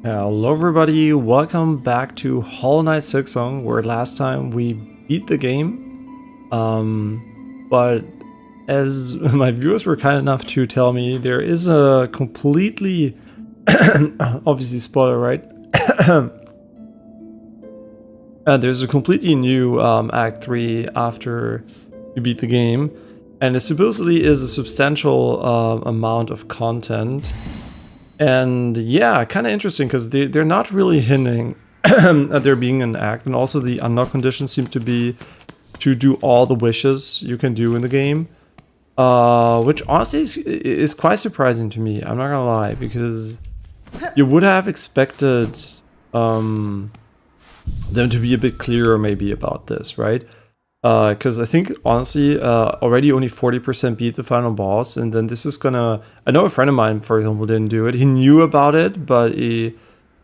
Hello everybody, welcome back to Hollow Knight Silksong, where last time we beat the game. But as my viewers were kind enough to tell me, there is a completely, obviously spoiler, right? There's a completely new Act 3 after you beat the game, and it supposedly is a substantial amount of content. And yeah, kind of interesting because they're not really hinting at there being an act, and also the unlock condition seems to be to do all the wishes you can do in the game, which honestly is quite surprising to me. I'm not gonna lie, because you would have expected them to be a bit clearer maybe about this, right? Because I think, honestly, already only 40% beat the final boss, and then this is gonna... I know a friend of mine, for example, didn't do it. He knew about it, but I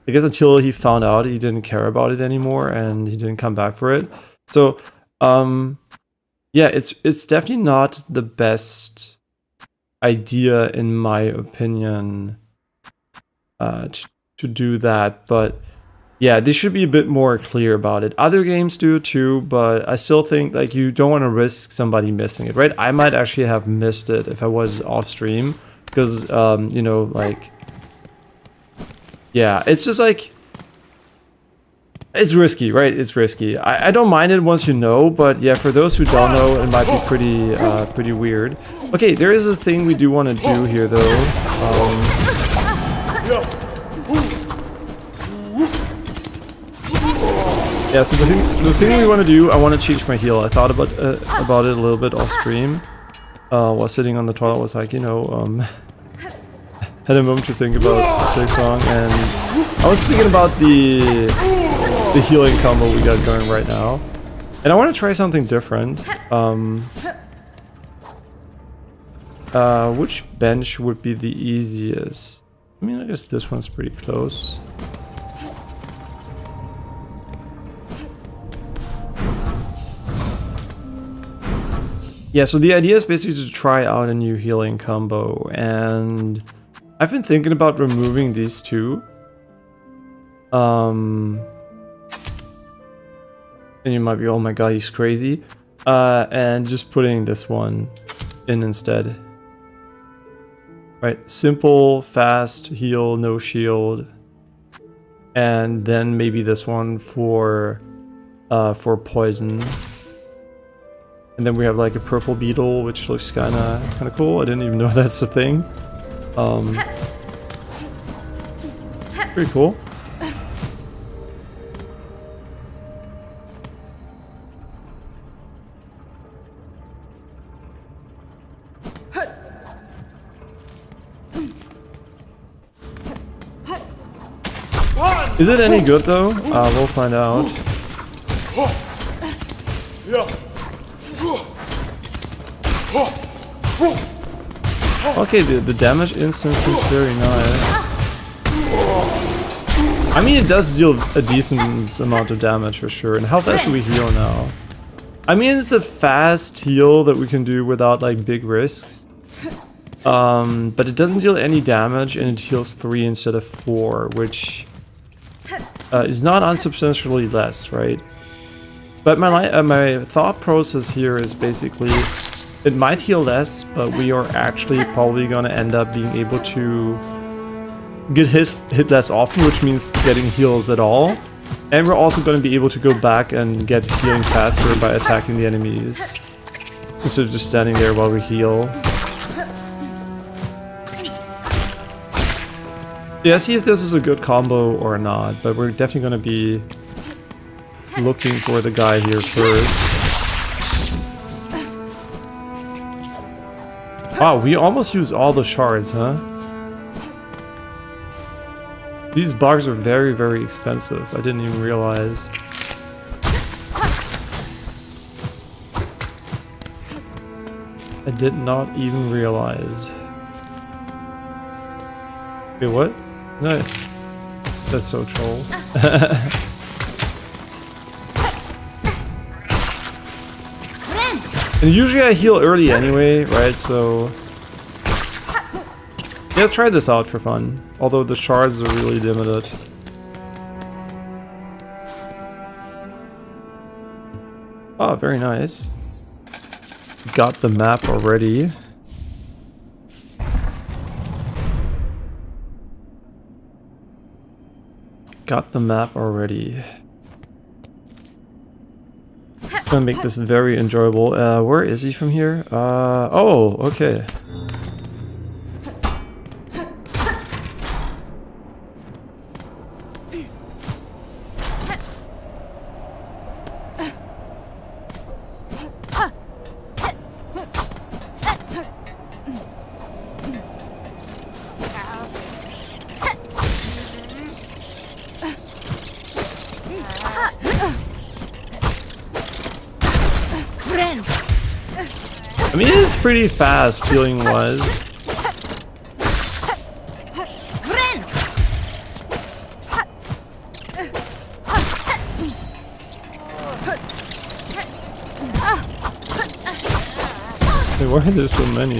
guess until he found out, he didn't care about it anymore, and he didn't come back for it. So, yeah, it's definitely not the best idea, in my opinion, to do that, but... yeah, they should be a bit more clear about it. Other games do too, but I still think like you don't want to risk somebody missing it, right? I might actually have missed it if I was off stream, because you know, like, yeah, it's just like, it's risky, right? It's risky. I don't mind it once you know, but yeah, for those who don't know, it might be pretty weird. Okay, there is a thing we do want to do here though. Yeah, so the thing we want to do, I want to change my heal. I thought about it a little bit off stream. While sitting on the toilet, was like, you know, had a moment to think about Silksong, and I was thinking about the healing combo we got going right now, and I want to try something different. Which bench would be the easiest? I mean, I guess this one's pretty close. Yeah, so the idea is basically to try out a new healing combo, and I've been thinking about removing these two. And you might be, oh my god, he's crazy. And just putting this one in instead. Right, simple, fast, heal, no shield. And then maybe this one for poison. And then we have like a purple beetle, which looks kind of cool. I didn't even know that's a thing. Pretty cool. Is it any good though? We'll find out. Okay, the damage instance seems very nice. I mean, it does deal a decent amount of damage for sure. And how fast do we heal now? I mean, it's a fast heal that we can do without like big risks. But it doesn't deal any damage, and it heals 3 instead of 4, which is not unsubstantially less, right? But my thought process here is basically, it might heal less, but we are actually probably going to end up being able to get hit less often, which means getting heals at all. And we're also going to be able to go back and get healing faster by attacking the enemies, instead of just standing there while we heal. Yeah, see if this is a good combo or not, but we're definitely going to be looking for the guy here first. Wow, we almost used all the shards, huh? These bugs are very, very expensive. I didn't even realize. I did not even realize. Wait, what? No. That's so troll. And usually I heal early anyway, right? So let's try this out for fun. Although the shards are really limited. Oh, very nice. Got the map already. Got the map already. Gonna make this very enjoyable. Where is he from here? Oh, okay. I mean, it is pretty fast healing wise. Wait, why are there so many?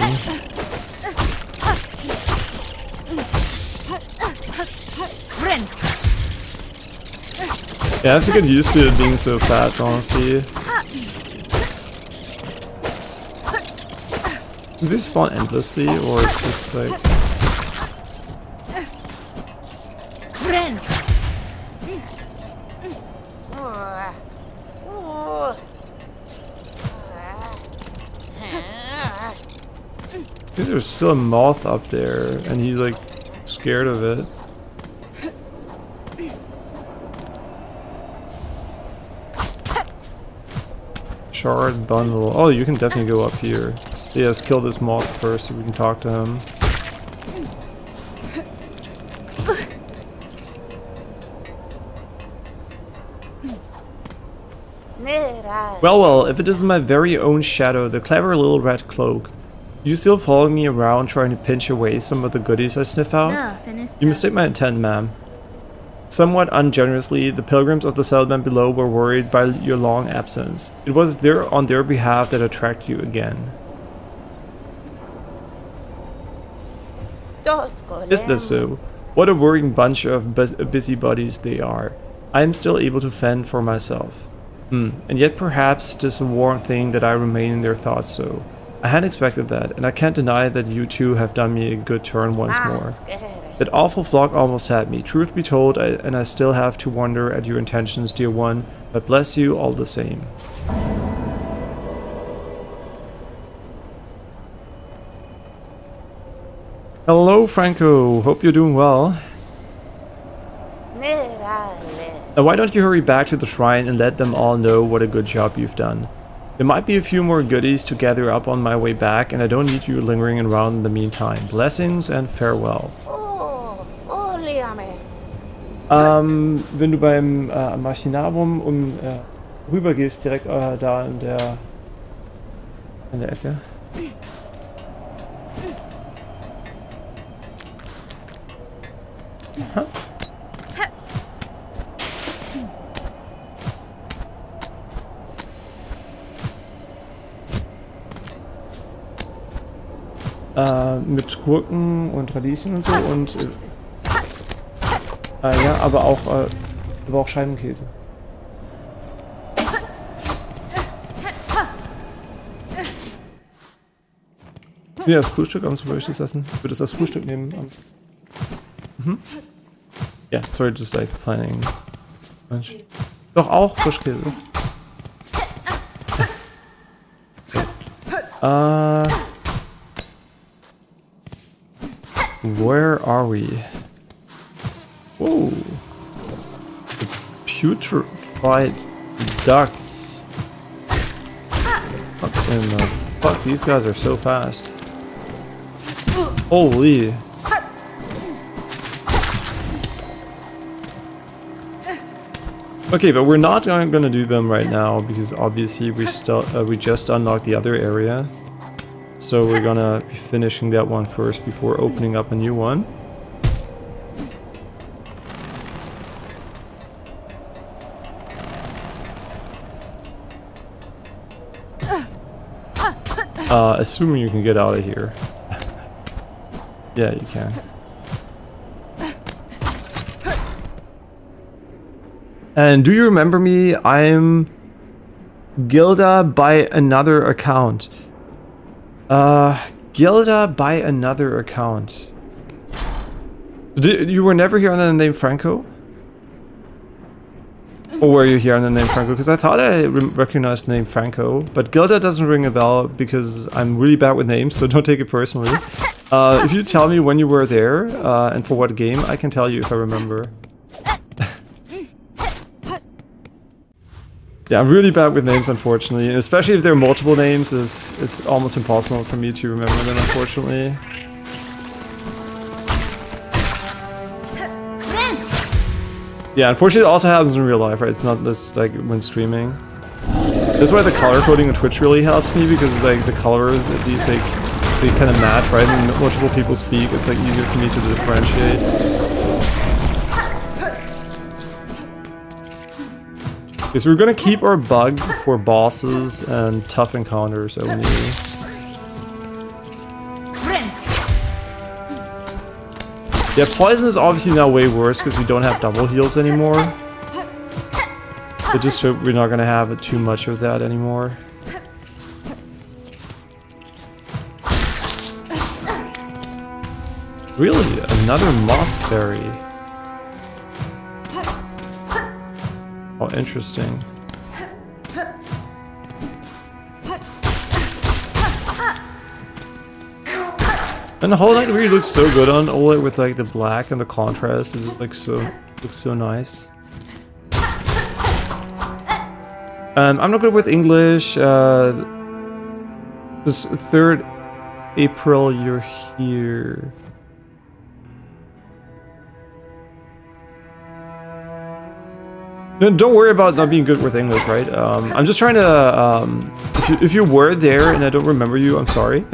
Yeah, I have to get used to it being so fast, honestly. Do they spawn endlessly, or it's just like... I think there's still a moth up there, and he's like scared of it. Shard bundle. Oh, you can definitely go up here. So yeah, let's kill this moth first so we can talk to him. Well, if it isn't my very own shadow, the clever little red cloak. You still following me around trying to pinch away some of the goodies I sniff out? You mistake my intent, ma'am. Somewhat ungenerously, the pilgrims of the settlement below were worried by your long absence. It was on their behalf that I tracked you again. Is this so? What a worrying bunch of busybodies they are. I am still able to fend for myself. And yet perhaps 'tis a warm thing that I remain in their thoughts so. I hadn't expected that, and I can't deny that you two have done me a good turn once more. That awful flock almost had me, truth be told, and I still have to wonder at your intentions, dear one, but bless you all the same. Hello, Franco. Hope you're doing well. Now, why don't you hurry back to the shrine and let them all know what a good job you've done? There might be a few more goodies to gather up on my way back, and I don't need you lingering around in the meantime. Blessings and farewell. Wenn du beim Machinarium rüber gehst, direkt da in der Ecke. Huh? Mit Gurken und Radieschen und so und ja, aber auch Scheibenkäse. Ja, das Frühstück, am würde ich das essen. Ich würde das Frühstück nehmen. Yeah, sorry, just like planning lunch. Doch auch Frischkäse. Where are we? Whoa. The putrefied ducts. What in the fuck? These guys are so fast. Holy. Okay, but we're not gonna do them right now because obviously we just unlocked the other area. So we're gonna be finishing that one first before opening up a new one. Assuming you can get out of here. Yeah, you can. And do you remember me? I'm Gilda by another account. Gilda by another account. You were never here under the name Franco? Or were you here under the name Franco? Because I thought I recognized the name Franco, but Gilda doesn't ring a bell because I'm really bad with names, so don't take it personally. If you tell me when you were there and for what game, I can tell you if I remember. Yeah, I'm really bad with names, unfortunately, and especially if there are multiple names, it's almost impossible for me to remember them, unfortunately. Yeah, unfortunately it also happens in real life, right? It's not just like when streaming. That's why the color coding on Twitch really helps me, because it's like the colors, at least like they kind of match, right? When multiple people speak, it's like easier for me to differentiate. Okay, so we're gonna keep our bug for bosses and tough encounters only. Yeah, poison is obviously now way worse because we don't have double heals anymore. I just hope we're not gonna have too much of that anymore. Really? Another mossberry. Oh, interesting. And the Hornet really looks so good on OLED with like the black and the contrast. It just like looks so nice. I'm not good with English. This 3rd April, you're here. No, don't worry about not being good with English, right? I'm just trying to. If you were there and I don't remember you, I'm sorry.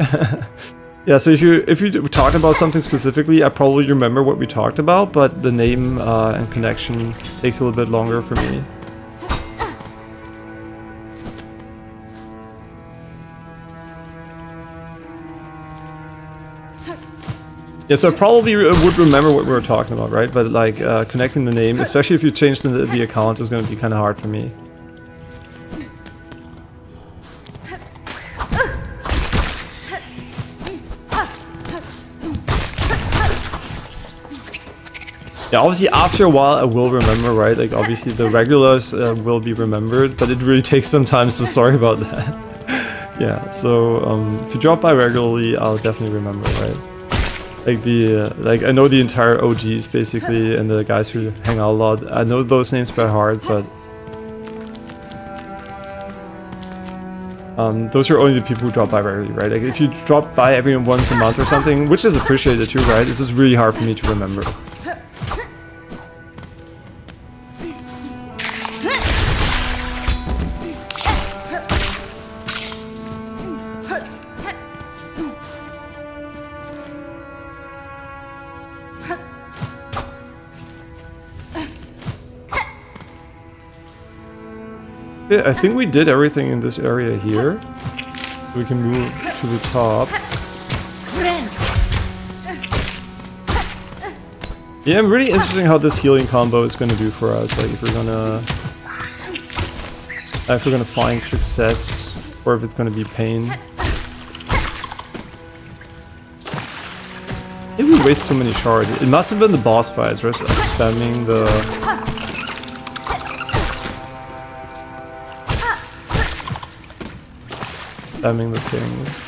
Yeah, so if you talked about something specifically, I probably remember what we talked about, but the name and connection takes a little bit longer for me. Yeah, so I probably would remember what we were talking about, right? But like connecting the name, especially if you changed the account, is going to be kind of hard for me. Yeah, obviously after a while I will remember, right? Like obviously the regulars will be remembered, but it really takes some time, so sorry about that. Yeah, so if you drop by regularly, I'll definitely remember, right? Like I know the entire OGs basically, and the guys who hang out a lot. I know those names by heart, but those are only the people who drop by regularly, right? Like if you drop by every once a month or something, which is appreciated too, right? This is really hard for me to remember. Yeah, I think we did everything in this area here. We can move to the top. Yeah, I'm really interested how this healing combo is going to do for us. Like if we're gonna find success, or if it's going to be pain. Maybe we waste so many shards. It must have been the boss fights, right? So spamming the things.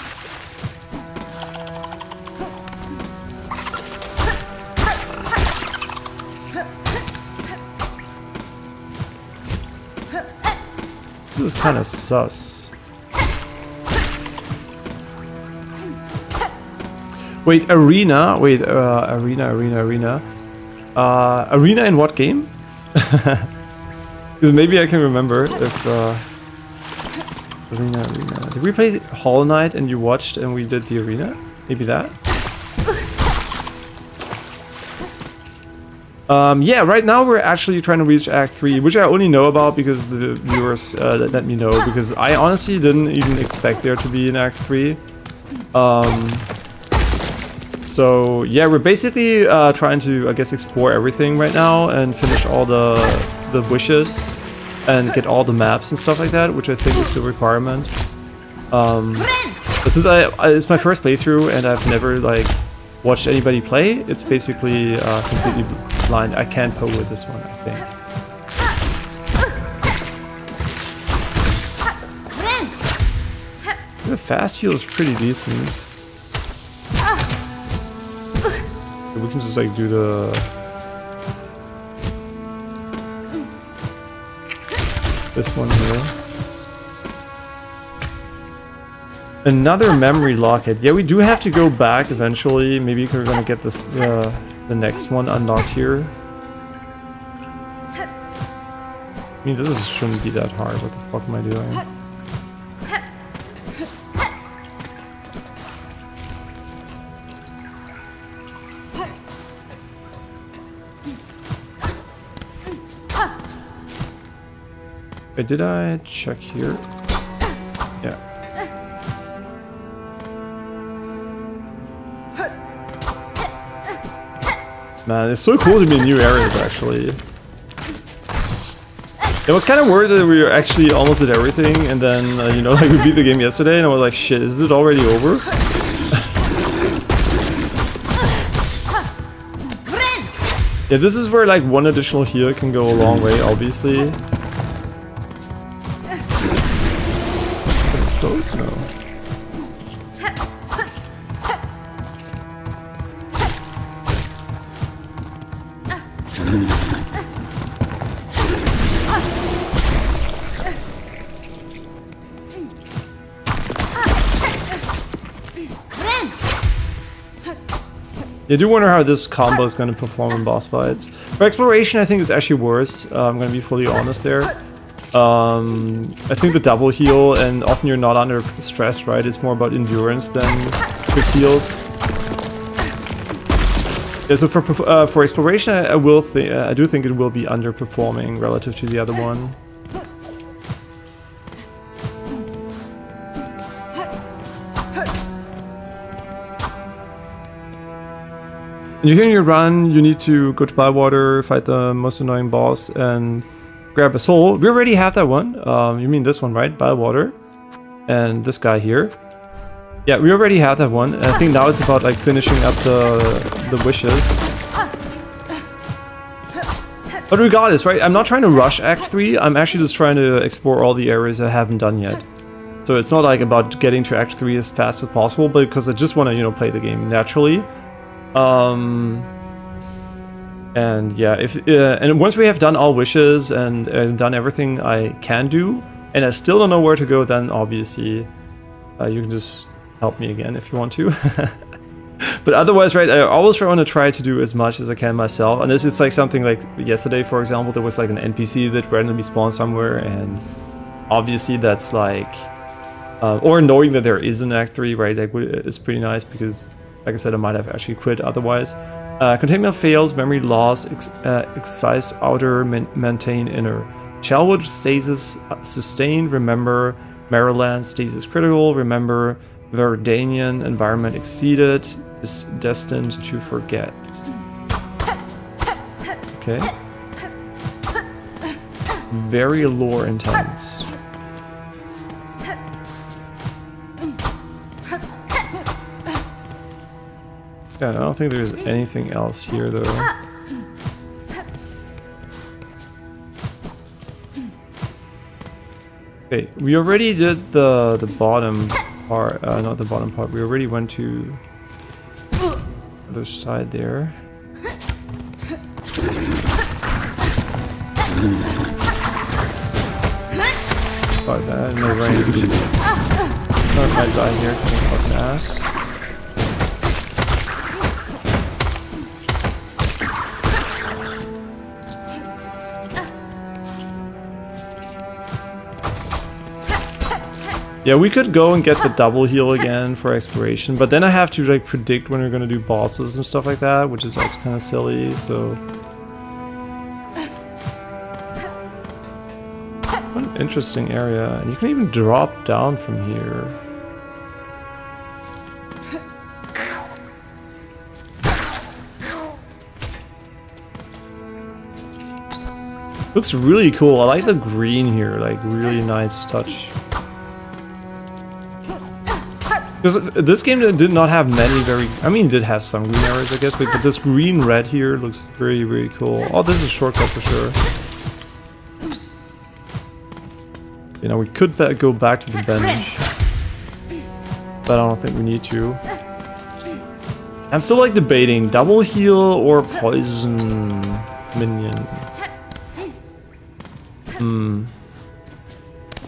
This is kind of sus. Wait, arena? Wait, arena. Arena in what game? Because maybe I can remember if Arena. Did we play Hollow Knight and you watched and we did the arena? Maybe that? Yeah, right now we're actually trying to reach Act 3, which I only know about because the viewers let me know, because I honestly didn't even expect there to be an Act 3. So yeah, we're basically trying to, I guess, explore everything right now and finish all the wishes. and get all the maps and stuff like that, which I think is the requirement. But since it's my first playthrough and I've never like watched anybody play, it's basically completely blind. I can't Poe with this one, I think. The fast heal is pretty decent. We can just like do the... this one here. Another memory locket. Yeah, we do have to go back eventually. Maybe we're gonna get this the next one unlocked here. I mean, this shouldn't be that hard. What the fuck am I doing? Wait, did I check here? Yeah. Man, it's so cool to be in new areas, actually. It was kind of weird that we were actually almost at everything, and then, you know, like we beat the game yesterday, and I was like, shit, is it already over? Yeah, this is where, like, one additional heal can go a long way, obviously. No. I do wonder how this combo is going to perform in boss fights. For exploration, I think it's actually worse. I'm going to be fully honest there. I think the double heal, and often you're not under stress, right? It's more about endurance than quick heals. Yeah, so for exploration, I do think it will be underperforming relative to the other one. And during your run, you need to go to Bywater, fight the most annoying boss, and grab a soul. We already have that one. You mean this one, right? Bywater. And this guy here. Yeah, we already have that one. And I think now it's about like finishing up the wishes. But regardless, right? I'm not trying to rush Act 3. I'm actually just trying to explore all the areas I haven't done yet. So it's not like about getting to Act 3 as fast as possible, but because I just want to, you know, play the game naturally. And yeah, and once we have done all wishes and done everything I can do, and I still don't know where to go, then obviously you can just help me again if you want to. But otherwise, right, I always want to try to do as much as I can myself. And this is like something like yesterday, for example, there was like an NPC that randomly spawned somewhere, and obviously that's like, or knowing that there is an Act 3, right, like it's pretty nice because, like I said, I might have actually quit otherwise. Containment fails, memory loss, excise outer, maintain inner. Shellwood stasis sustained, remember. Maryland stasis critical, remember. Verdanian environment exceeded, is destined to forget. Okay. Very lore intense. Yeah, I don't think there's anything else here though. Okay, we already did the bottom part, not the bottom part, we already went to the other side there. Fuck that, no range. I might die here because I'm fucking ass. Yeah, we could go and get the double heal again for exploration, but then I have to like predict when we're gonna do bosses and stuff like that, which is also kind of silly, so... What an interesting area. And you can even drop down from here. Looks really cool. I like the green here, like really nice touch. Because this game did not have many very... I mean, it did have some green areas, I guess, but this green-red here looks very, very cool. Oh, this is a shortcut for sure. You know, we could go back to the bench, but I don't think we need to. I'm still like debating double heal or poison minion.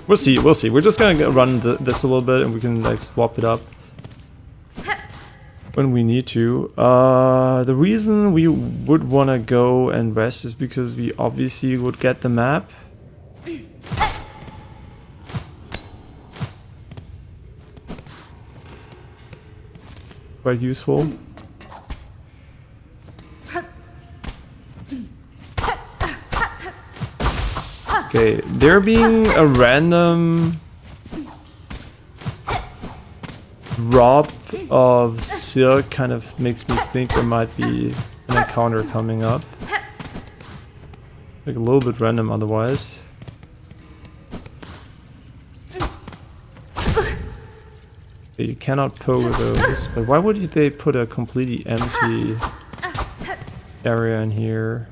We'll see, we'll see. We're just gonna run this a little bit and we can like swap it up when we need to. The reason we would want to go and rest is because we obviously would get the map. Quite useful. Okay, there being a random drop of silk kind of makes me think there might be an encounter coming up. Like a little bit random otherwise. Okay, you cannot poke those, but why would they put a completely empty area in here?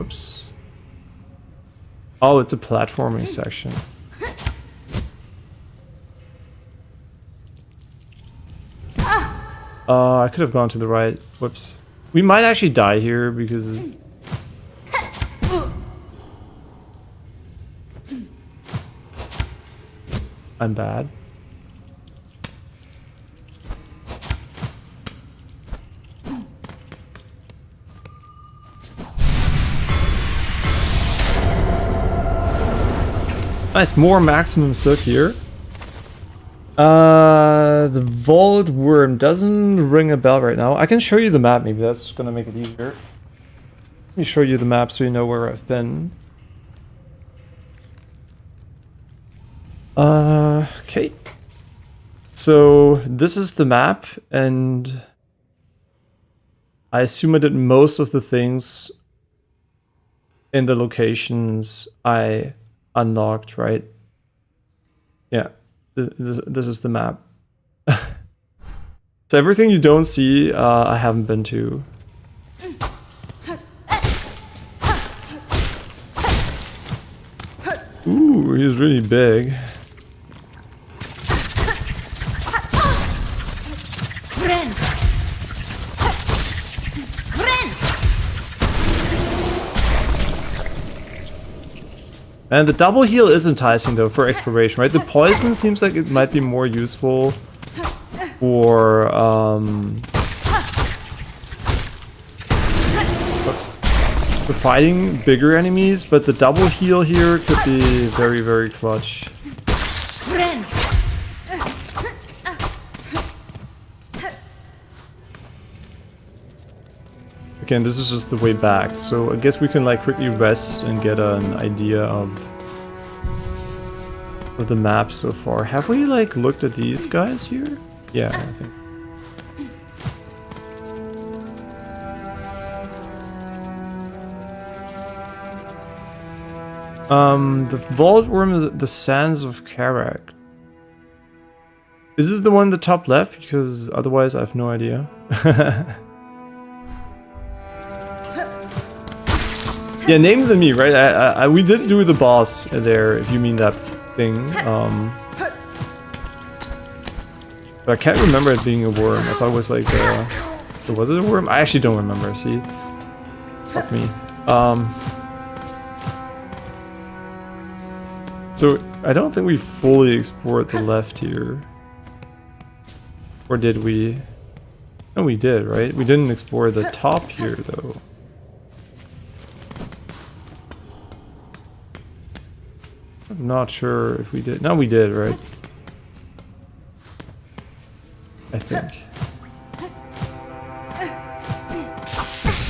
Oops. Oh, it's a platforming section. I could have gone to the right. Whoops. We might actually die here because... I'm bad. Nice, more maximum silk here. The vault worm doesn't ring a bell right now. I can show you the map, maybe that's gonna make it easier. Let me show you the map so you know where I've been. Okay. So this is the map, and I assume I did most of the things in the locations I unlocked, right? Yeah, this is the map. So everything you don't see, I haven't been to. Ooh, he's really big. And the double heal is enticing though for exploration, right? The poison seems like it might be more useful for for fighting bigger enemies, but the double heal here could be very, very clutch. Again, this is just the way back, so I guess we can like quickly rest and get an idea of the map so far. Have we like looked at these guys here? Yeah, I think. The vault worm is the Sands of Karak. Is it the one in the top left? Because otherwise I have no idea. Yeah, names and me, right? We did do the boss there, if you mean that thing. But I can't remember it being a worm. I thought it was like was it a worm? I actually don't remember, see? Fuck me. So I don't think we fully explored the left here. Or did we? No, we did, right? We didn't explore the top here though. I'm not sure if we did. No, we did, right? I think.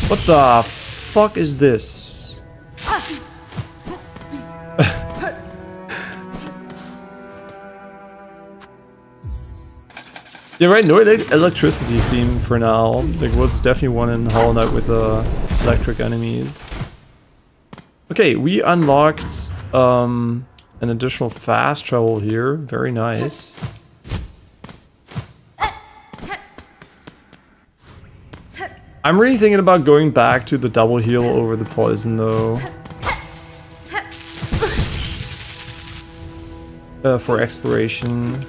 What the fuck is this? Yeah, right, no electricity theme for now. There was definitely one in Hollow Knight with electric enemies. Okay, we unlocked an additional fast travel here. Very nice. I'm really thinking about going back to the double heal over the poison though. For exploration.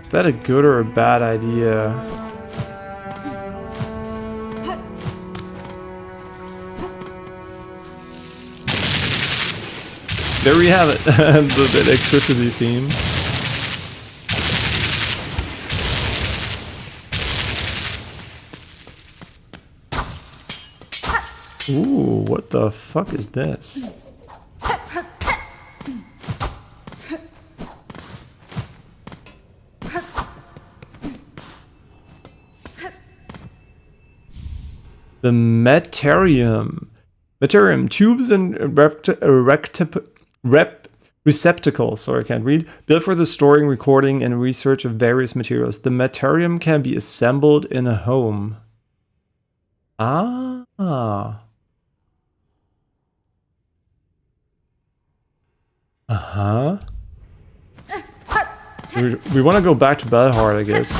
Is that a good or a bad idea? There we have it, the electricity theme. Ooh, what the fuck is this? The Meterium. Meterium, tubes and receptacles, sorry, I can't read, built for the storing, recording, and research of various materials. The Meterium can be assembled in a home. Ah. Uh-huh. We want to go back to Belhard, I guess.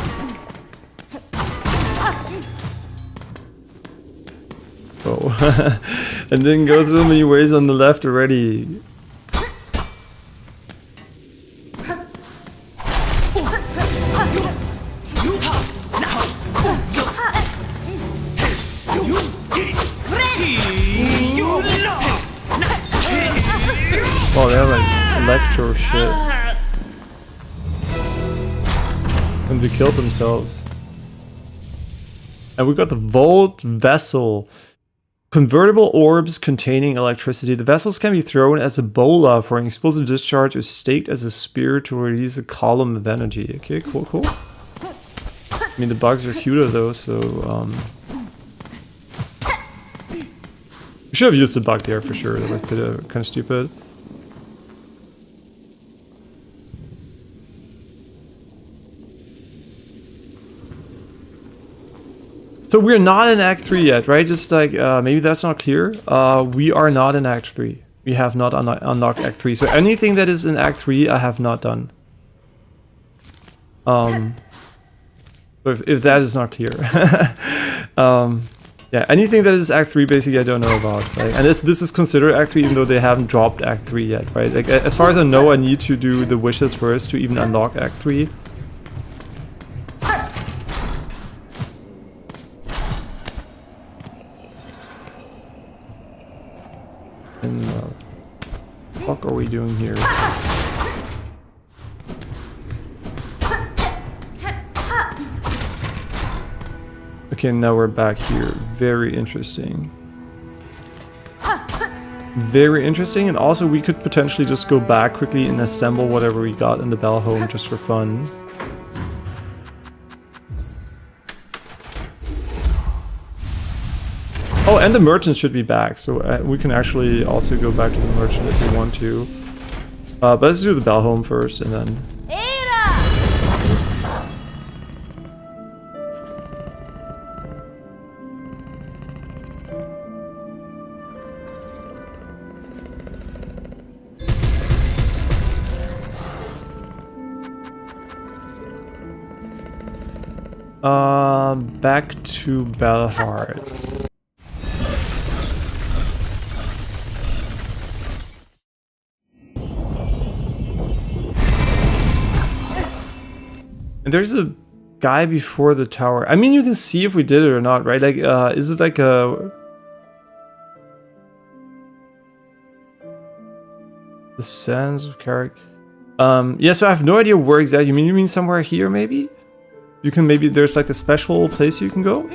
Oh. And then go through many ways on the left already. Oh, they have like electro shit. And they killed themselves. And we got the Volt Vessel. Convertible orbs containing electricity. The vessels can be thrown as a bola for an explosive discharge or staked as a spear to release a column of energy. Okay, cool, cool. I mean, the bugs are cuter though, so we should have used the bug there for sure. That was a bit kind of stupid. So we're not in Act 3 yet, right? Just like, maybe that's not clear. We are not in Act 3. We have not unlocked Act 3. So anything that is in Act 3, I have not done. So if that is not clear. Yeah, anything that is Act 3, basically, I don't know about. Right? And this is considered Act 3, even though they haven't dropped Act 3 yet, right? Like, as far as I know, I need to do the wishes first to even unlock Act 3. And what are we doing here? Okay, now we're back here. Very interesting. Very interesting, and also we could potentially just go back quickly and assemble whatever we got in the Bell Home just for fun. Oh, and the merchant should be back, so we can actually also go back to the merchant if we want to. But let's do the Bell Home first, and then... back to Belhard. And there's a guy before the tower. I mean, you can see if we did it or not, right? Like, is it like a... The sands of Carrick. Yeah, so I have no idea where exactly. You mean somewhere here, maybe? You can maybe... There's like a special place you can go?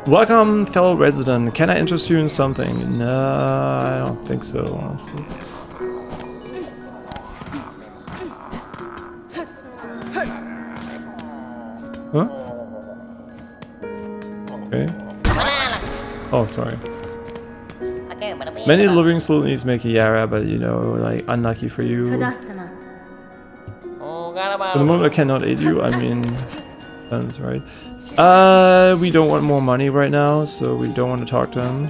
Welcome, fellow resident. Can I interest you in something? No, I don't think so, honestly. Huh? Okay. Oh, sorry. Many living slowlies make a Yara, but you know, like, unlucky for you. For the moment I cannot aid you, I mean, that's right. We don't want more money right now, so we don't want to talk to him.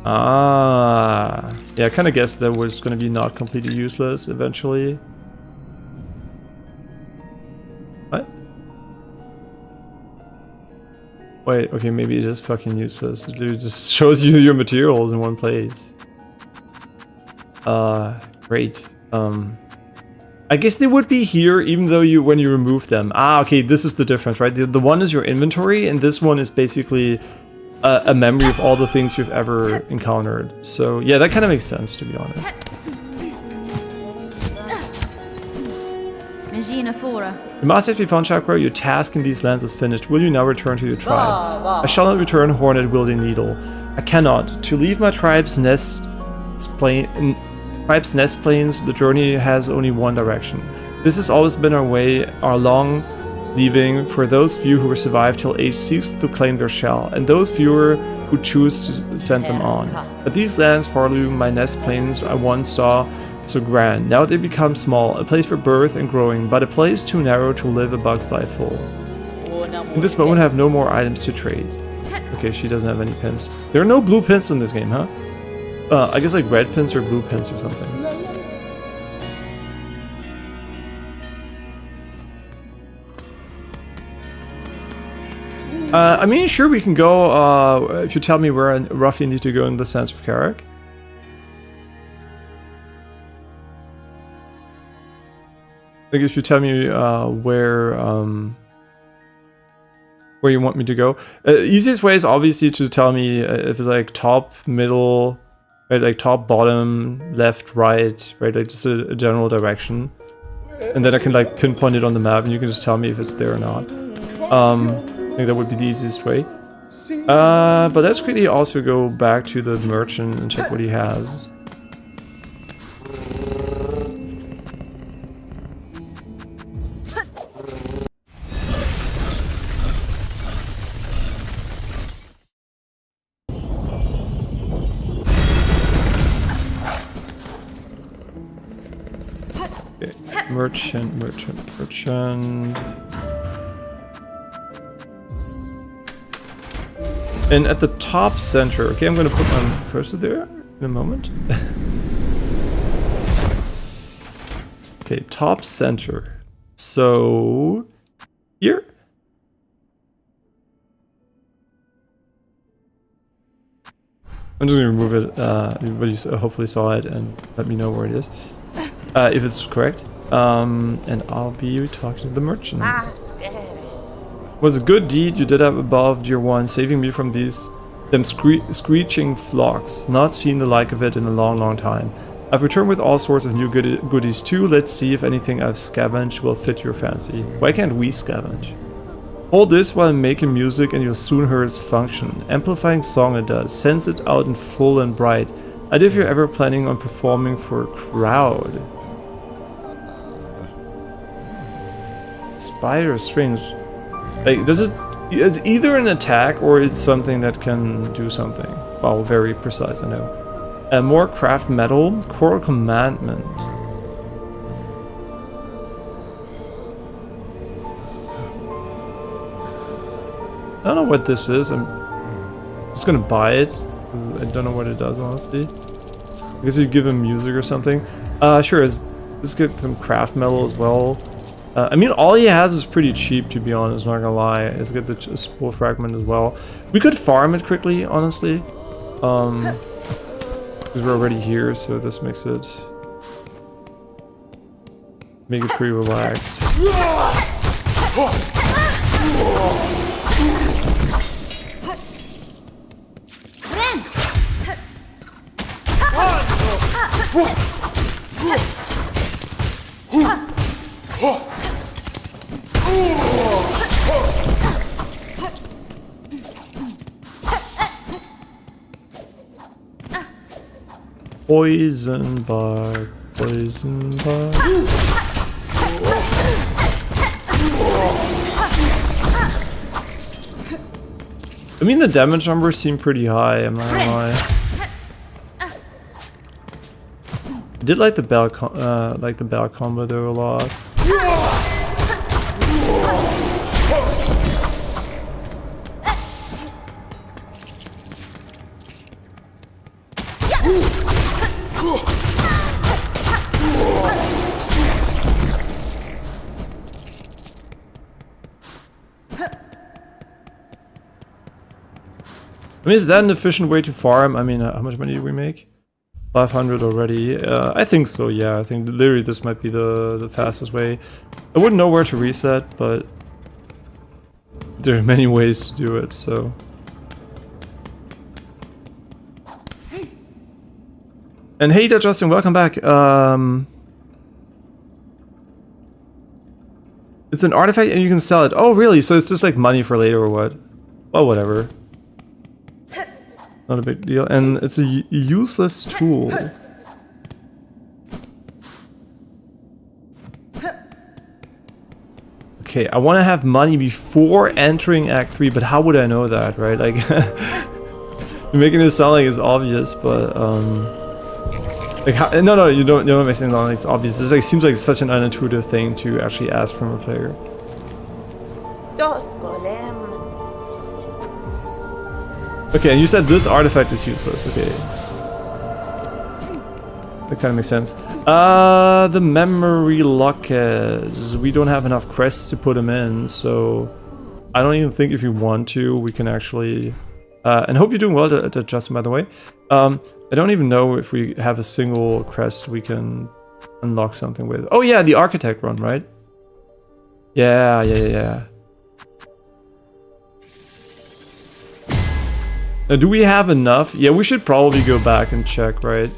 Ah, yeah, I kind of guessed that was going to be not completely useless eventually. What? Wait, okay, maybe it is fucking useless. It literally just shows you your materials in one place. Great. I guess they would be here even though when you remove them. Ah, okay, this is the difference, right? The one is your inventory, and this one is basically a memory of all the things you've ever encountered. So yeah, that kind of makes sense, to be honest. You must have found Chakra. Your task in these lands is finished. Will you now return to your tribe? I shall not return, Hornet wielding needle. I cannot. To leave my tribe's nest plains, the journey has only one direction. This has always been our way, our long leaving for those few who survive till age seeks to claim their shell, and those fewer who choose to send them on. But these lands, Pharloom, my nest plains I once saw so grand, now they become small, a place for birth and growing, but a place too narrow to live a bug's life full. In this moment I have no more items to trade. Okay, she doesn't have any pins. There are no blue pins in this game, huh? I guess like red pins or blue pins or something. I mean, sure, we can go, if you tell me where I roughly need to go in the sense of Carrick. Like, if you tell me where you want me to go. Easiest way is obviously to tell me if it's like top, middle, right, like top, bottom, left, right, right, like just a general direction. And then I can like pinpoint it on the map and you can just tell me if it's there or not. I think that would be the easiest way. But let's quickly also go back to the merchant and check what he has. Okay. Merchant. And at the top center, okay, I'm gonna put my cursor there in a moment. Okay, top center. So here. I'm just gonna remove it. Everybody hopefully saw it and let me know where it is, if it's correct. And I'll be talking to the merchant. Was a good deed you did up above, dear one, saving me from them screeching flocks. Not seen the like of it in a long, long time. I've returned with all sorts of new goodies too. Let's see if anything I've scavenged will fit your fancy. Why can't we scavenge? Hold this while I'm making music and you'll soon hear its function. Amplifying song it does. Sends it out in full and bright. And if you're ever planning on performing for a crowd. Spider strings. Like, it's either an attack or it's something that can do something. Well, very precise, I know. More craft metal, core commandment. I don't know what this is. I'm just gonna buy it. I don't know what it does, honestly. I guess you give him music or something. Sure, let's get some craft metal as well. I mean, all he has is pretty cheap, to be honest, not gonna lie. Let's get the spool fragment as well. We could farm it quickly, honestly. Because we're already here, so this makes it... make it pretty relaxed. Poison bug. Poison bug. I mean, the damage numbers seem pretty high, I'm not gonna lie. I did like the bell combo though a lot. I mean, is that an efficient way to farm? I mean, how much money do we make? 500 already. I think so, yeah. I think literally this might be the fastest way. I wouldn't know where to reset, but there are many ways to do it, so. And hey there, Justin, welcome back. It's an artifact and you can sell it. Oh, really? So it's just like money for later or what? Well, whatever. Not a big deal. And it's a useless tool. Okay, I want to have money before entering Act 3, but how would I know that, right? Like, you're making it sound like it's obvious, but, like, how, no, you don't make it sound like it's obvious. This like, seems like such an unintuitive thing to actually ask from a player. Okay, and you said this artifact is useless, okay. That kind of makes sense. The memory lockers. We don't have enough crests to put them in, so I don't even think if you want to, we can actually... and hope you're doing well to Justin, by the way. I don't even know if we have a single crest we can unlock something with. Oh yeah, the architect run, right? Yeah. Now, do we have enough? Yeah, we should probably go back and check, right?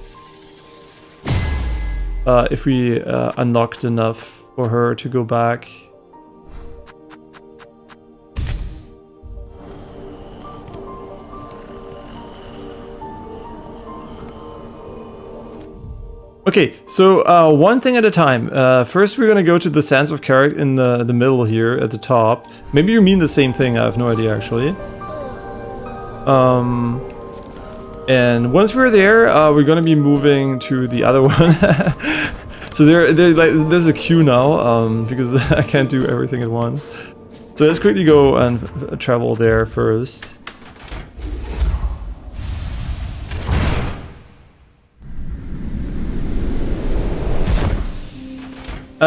If we unlocked enough for her to go back. Okay, so one thing at a time. First we're gonna go to the sense of character in the middle here at the top. Maybe you mean the same thing, I have no idea actually. And once we're there, we're gonna be moving to the other one. So there's a queue now, because I can't do everything at once. So let's quickly go and travel there first.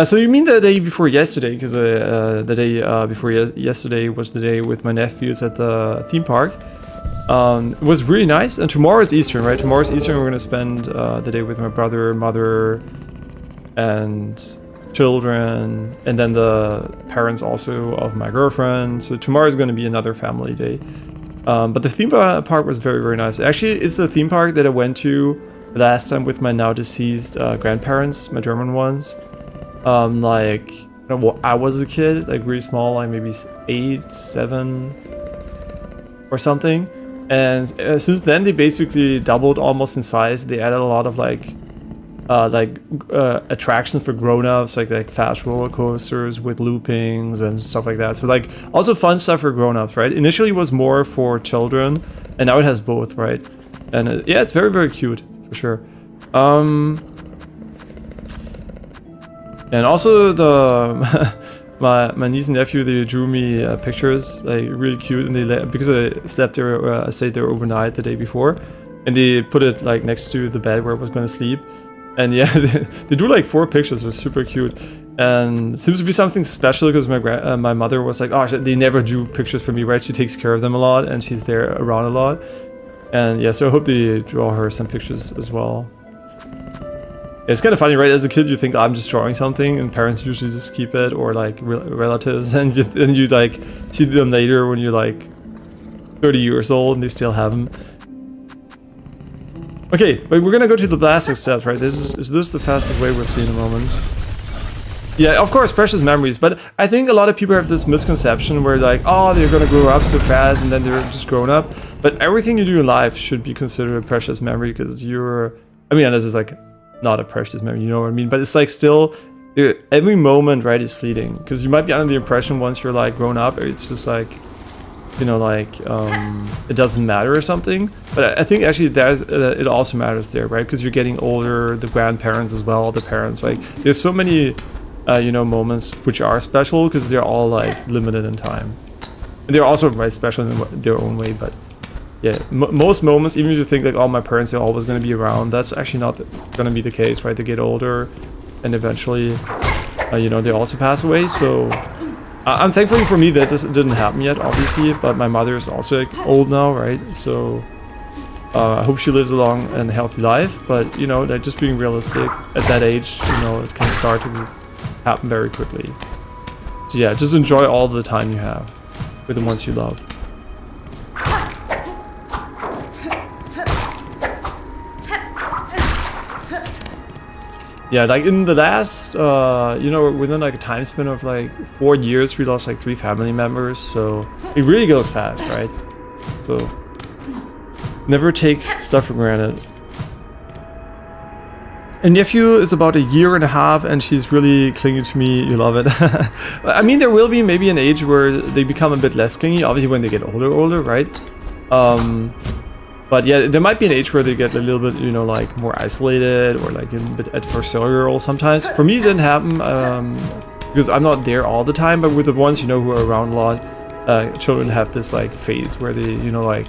So you mean the day before yesterday, because the day before yesterday was the day with my nephews at the theme park. It was really nice, and tomorrow is Easter, right? Tomorrow's Easter, and we're gonna spend the day with my brother, mother, and children, and then the parents also of my girlfriend. So tomorrow is gonna be another family day. But the theme park was very, very nice. Actually, it's a theme park that I went to last time with my now deceased grandparents, my German ones. Like, you know, well, I was a kid, like really small, like maybe 8, 7 or something. And since then they basically doubled almost in size. They added a lot of like attractions for grown-ups, like fast roller coasters with loopings and stuff like that. So like also fun stuff for grown-ups, right? Initially it was more for children, and now it has both, right? And yeah, it's very, very cute for sure. And also the my niece and nephew, they drew me pictures, like really cute, and they because I stayed there overnight the day before, and they put it like next to the bed where I was gonna sleep, and yeah, they drew like 4 pictures. It was super cute, and it seems to be something special because my mother was like, oh, they never drew pictures for me, right? She takes care of them a lot, and she's there around a lot, and yeah, so I hope they draw her some pictures as well. It's kind of funny, right? As a kid, you think, oh, I'm just drawing something, and parents usually just keep it, or like relatives, and you like see them later when you're like 30 years old and they still have them. Okay, but we're gonna go to the blasting steps, right? Is this the fastest way we've seen in a moment? Yeah, of course, precious memories, but I think a lot of people have this misconception where like, oh, they're gonna grow up so fast and then they're just grown up. But everything you do in life should be considered a precious memory because you're I mean, this is like not a precious memory, you know what I mean? But it's like still, every moment, right, is fleeting. Because you might be under the impression once you're like grown up, it's just like, you know, like it doesn't matter or something. But I think actually it also matters there, right? Because you're getting older, the grandparents as well, the parents. Like there's so many, you know, moments which are special because they're all like limited in time. And they're also right special in their own way, but. Yeah, most moments, even if you think like, oh, my parents are always going to be around, that's actually not going to be the case, right? They get older, and eventually, you know, they also pass away. So, I'm thankfully for me that this didn't happen yet, obviously. But my mother is also like old now, right? So, I hope she lives a long and healthy life. But you know, like, just being realistic at that age, you know, it can start to happen very quickly. So yeah, just enjoy all the time you have with the ones you love. Yeah, like in the last, you know, within like a time span of like 4 years, we lost like 3 family members, so it really goes fast, right? So, never take stuff for granted. And nephew is about 1.5 years, and she's really clingy to me. You love it. I mean, there will be maybe an age where they become a bit less clingy, obviously when they get older, right? But yeah, there might be an age where they get a little bit, you know, like more isolated or like a bit adversarial sometimes. For me, it didn't happen because I'm not there all the time. But with the ones, you know, who are around a lot, children have this like phase where they, you know, like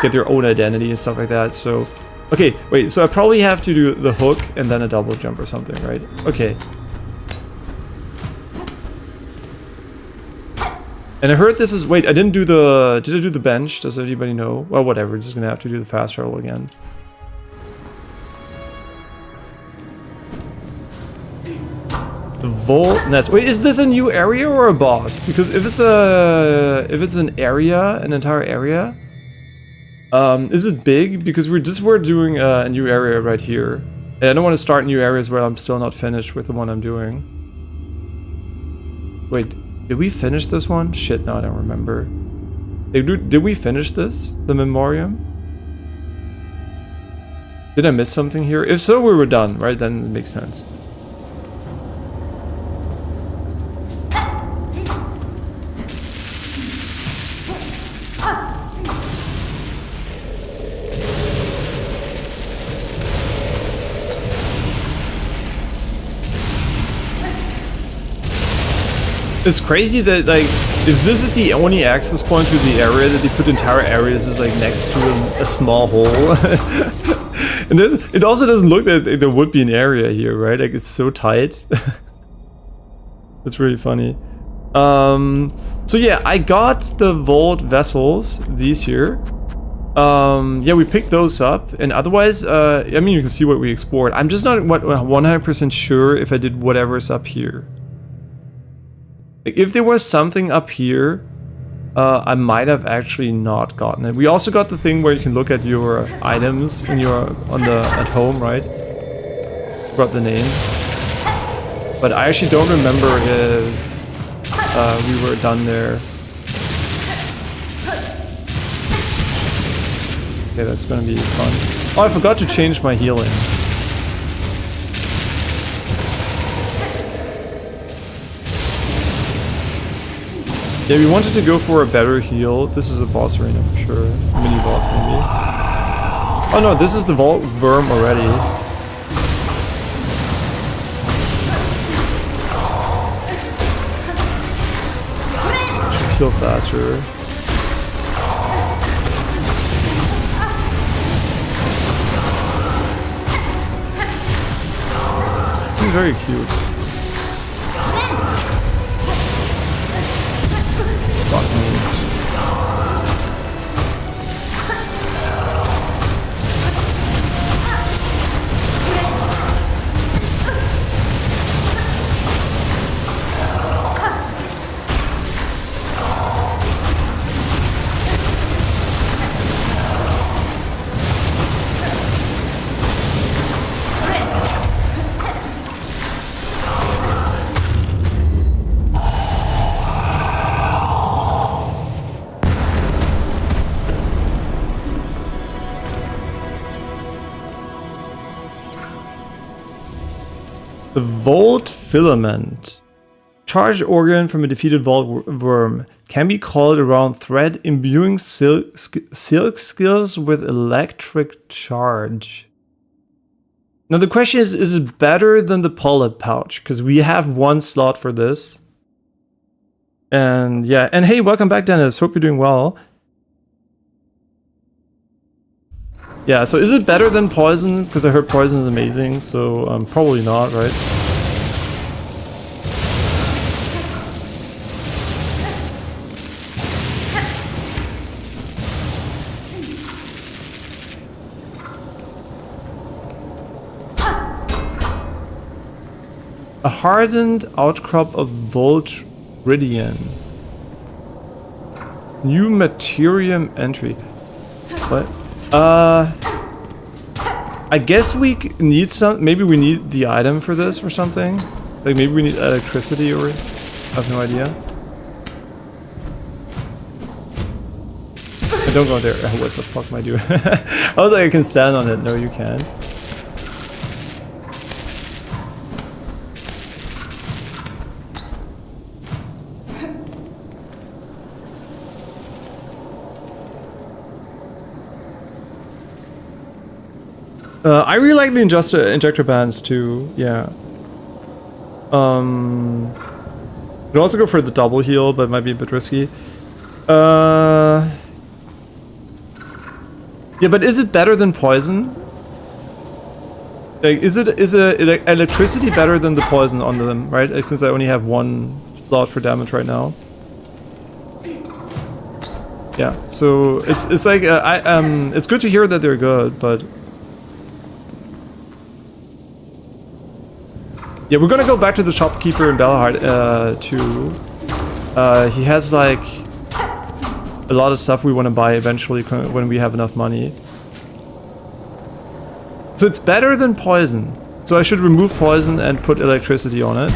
get their own identity and stuff like that. So, okay, wait. So I probably have to do the hook and then a double jump or something, right? Okay. And I heard this is, wait, I didn't do the, did I do the bench? Does anybody know? Well, whatever, just gonna have to do the fast travel again. The Vault Nest. Wait, is this a new area or a boss? Because if it's an area, an entire area, is it big? Because we're doing a new area right here. And I don't want to start new areas where I'm still not finished with the one I'm doing. Wait. Did we finish this one? Shit, no, I don't remember. Did we finish this? The Memoriam? Did I miss something here? If so, we were done, right? Then it makes sense. It's crazy that, like, if this is the only access point to the area, that they put entire areas is like next to a small hole. And it also doesn't look that there would be an area here, right? Like, it's so tight. That's really funny. So yeah, I got the Vault vessels, these here. Yeah, we picked those up, and otherwise, I mean, you can see what we explored. I'm just not 100% sure if I did whatever's up here. Like, if there was something up here, I might have actually not gotten it. We also got the thing where you can look at your items in your at home, right? Forgot the name. But I actually don't remember if we were done there. Okay, that's gonna be fun. Oh, I forgot to change my healing. Yeah, we wanted to go for a better heal. This is a boss arena for sure. Mini boss maybe. Oh no, this is the Vault Worm already. Should heal faster. He's very cute. Fuck me. The Volt Filament. Charged organ from a defeated Vault worm. Can be called around thread, imbuing silk skills with electric charge. Now the question is it better than the polyp pouch? Because we have one slot for this. And yeah, and hey, welcome back, Dennis. Hope you're doing well. Yeah, so is it better than poison? Because I heard poison is amazing, so probably not, right? A hardened outcrop of Voltridian. New Materium entry. What? I guess we need some. Maybe we need the item for this or something. Like maybe we need electricity or. I have no idea. Don't go there. What the fuck am I doing? I was like, I can stand on it. No, you can't. I really like the injector bands too, yeah. Could also go for the double heal, but it might be a bit risky. Yeah, but is it better than poison? Like, is electricity better than the poison on them, right? Like, since I only have one slot for damage right now. Yeah, so it's like it's good to hear that they're good, but. Yeah, we're gonna go back to the shopkeeper in Belahard too. He has like a lot of stuff we want to buy eventually when we have enough money. So it's better than poison. So I should remove poison and put electricity on it.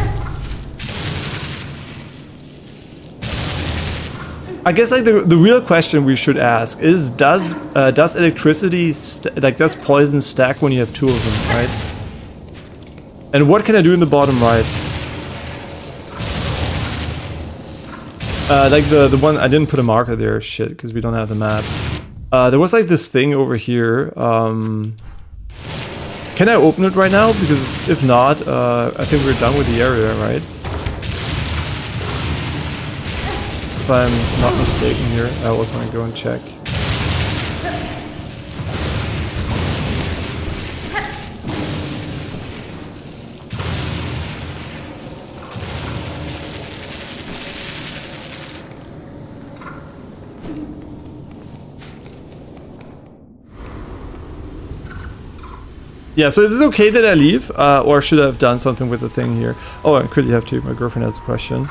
I guess like the real question we should ask is does electricity does poison stack when you have two of them, right? And what can I do in the bottom right? Like the one, I didn't put a marker there, shit, because we don't have the map. There was like this thing over here. Can I open it right now? Because if not, I think we're done with the area, right? If I'm not mistaken here, I always want to go and check. Yeah, so is it okay that I leave? Or should I have done something with the thing here? Oh, I quickly have to. My girlfriend has a question.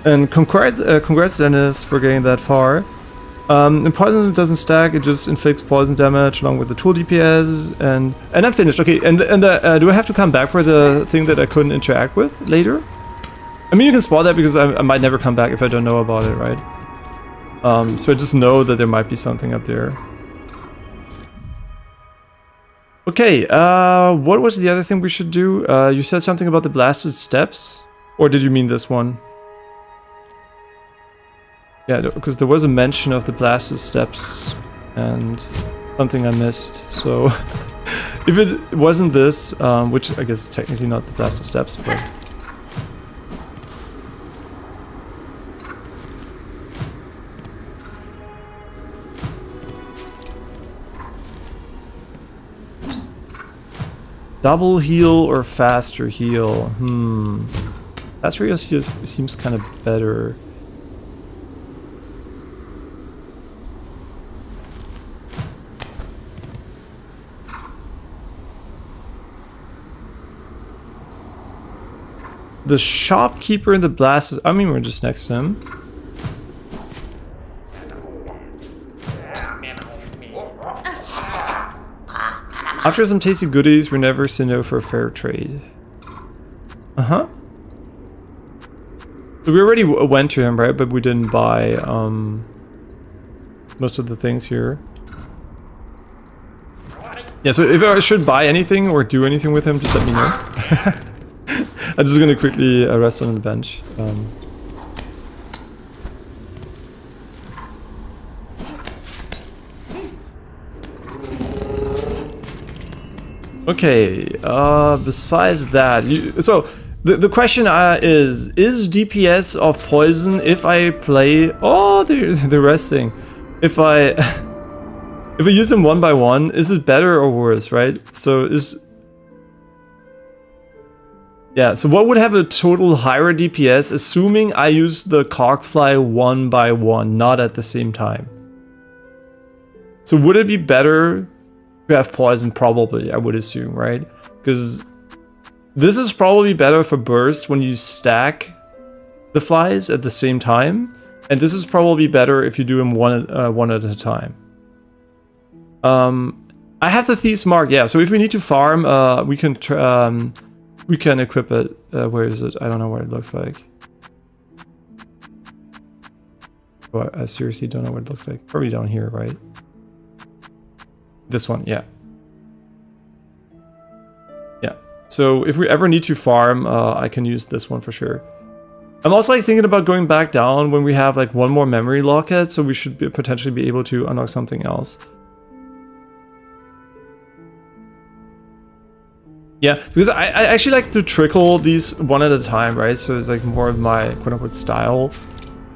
And congrats Dennis for getting that far. And poison doesn't stack, it just inflicts poison damage along with the tool DPS, and I'm finished. Okay, and do I have to come back for the thing that I couldn't interact with later? I mean, you can spot that because I might never come back if I don't know about it, right? So I just know that there might be something up there. Okay, what was the other thing we should do? You said something about the blasted steps? Or did you mean this one? Yeah, because there was a mention of the blasted steps and something I missed. So if it wasn't this, which I guess is technically not the blasted steps, but double heal or faster heal? Faster heal seems kind of better. The shopkeeper and the blasted... I mean, we're just next to him. After some tasty goodies, we never say no for a fair trade. Uh-huh. So we already went to him, right? But we didn't buy most of the things here. Yeah, so if I should buy anything or do anything with him, just let me know. I'm just gonna quickly rest on the bench. Okay, besides that, so the question is DPS of poison if I play... Oh, they're resting. If I use them one by one, is it better or worse, right? So yeah, so what would have a total higher DPS, assuming I use the Cogfly one by one, not at the same time? So would it be better to have poison? Probably, I would assume, right? Because this is probably better for burst when you stack the flies at the same time, and this is probably better if you do them one at a time. I have the Thief's Mark, yeah. So if we need to farm, we can equip it. Where is it? I don't know what it looks like. Oh, I seriously don't know what it looks like. Probably down here, right? This one, yeah. Yeah. So if we ever need to farm, I can use this one for sure. I'm also like thinking about going back down when we have like one more memory locket, so we should potentially be able to unlock something else. Yeah, because I actually like to trickle these one at a time, right? So it's like more of my quote-unquote style.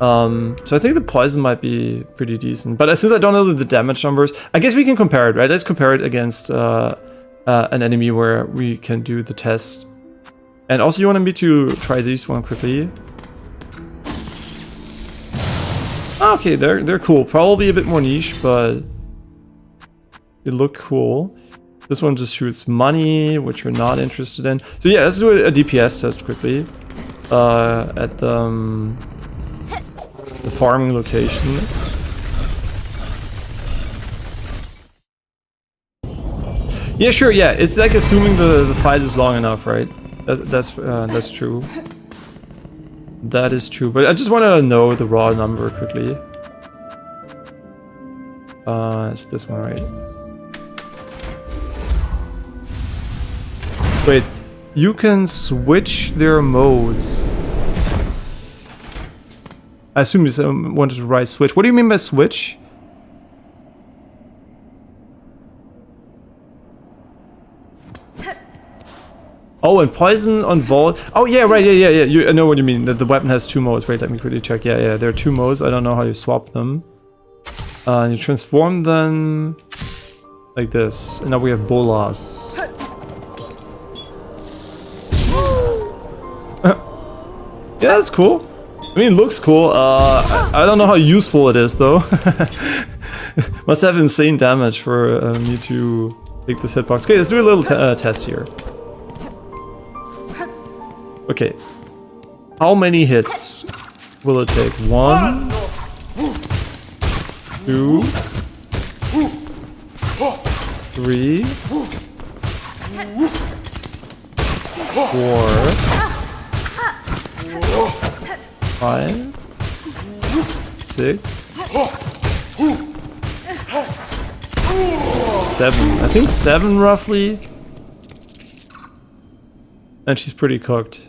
So I think the poison might be pretty decent. But since I don't know the damage numbers, I guess we can compare it, right? Let's compare it against an enemy where we can do the test. And also you wanted me to try these one quickly. Okay, they're cool. Probably a bit more niche, but they look cool. This one just shoots money, which we're not interested in. So yeah, let's do a DPS test quickly. At the farming location. Yeah, sure, yeah. It's like assuming the fight is long enough, right? That's true. That is true, but I just want to know the raw number quickly. It's this one, right? Wait, you can switch their modes. I assume you wanted to write switch. What do you mean by switch? Oh, and poison on vault. Oh yeah, right, yeah. I know what you mean. The weapon has two modes. Wait, let me quickly check. Yeah, there are two modes. I don't know how you swap them. You transform them like this, and now we have bolas. Yeah, that's cool. I mean, it looks cool. I don't know how useful it is, though. Must have insane damage for me to take this hitbox. Okay, let's do a little test here. Okay. How many hits will it take? 1, 2, 3, 4, 5, 6, 7. I think 7 roughly. And she's pretty cooked.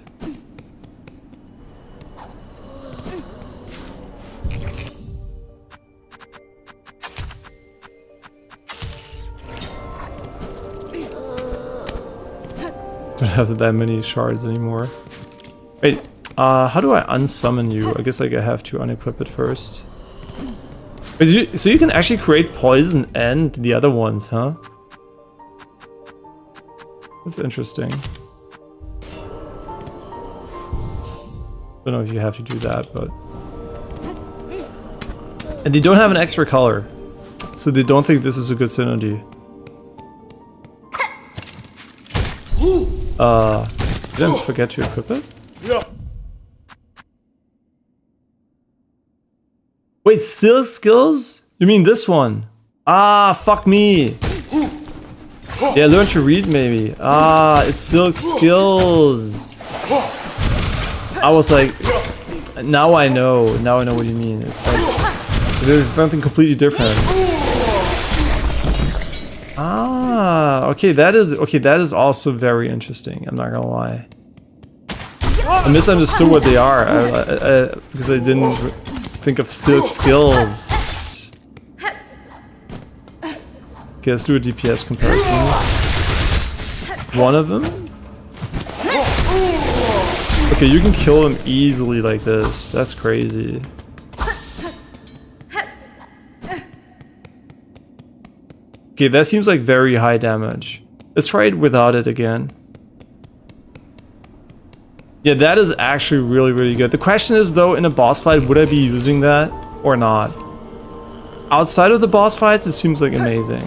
Don't have that many shards anymore. Wait. How do I unsummon you? I guess like I have to unequip it first. So you can actually create poison and the other ones, huh? That's interesting. Don't know if you have to do that, but... And they don't have an extra color. So they don't think this is a good synergy. Didn't forget to equip it? Yeah. Wait, Silk skills? You mean this one? Ah, fuck me. Yeah, learn to read maybe. Ah, it's Silk skills. I was like, now I know. Now I know what you mean. It's like, there's nothing completely different. Ah, okay, that is also very interesting. I'm not gonna lie. I misunderstood what they are because I didn't think of Silk skills. Okay, let's do a DPS comparison. One of them? Okay, you can kill them easily like this. That's crazy. Okay, that seems like very high damage. Let's try it without it again. Yeah, that is actually really, really good. The question is though, in a boss fight, would I be using that or not? Outside of the boss fights, it seems like amazing.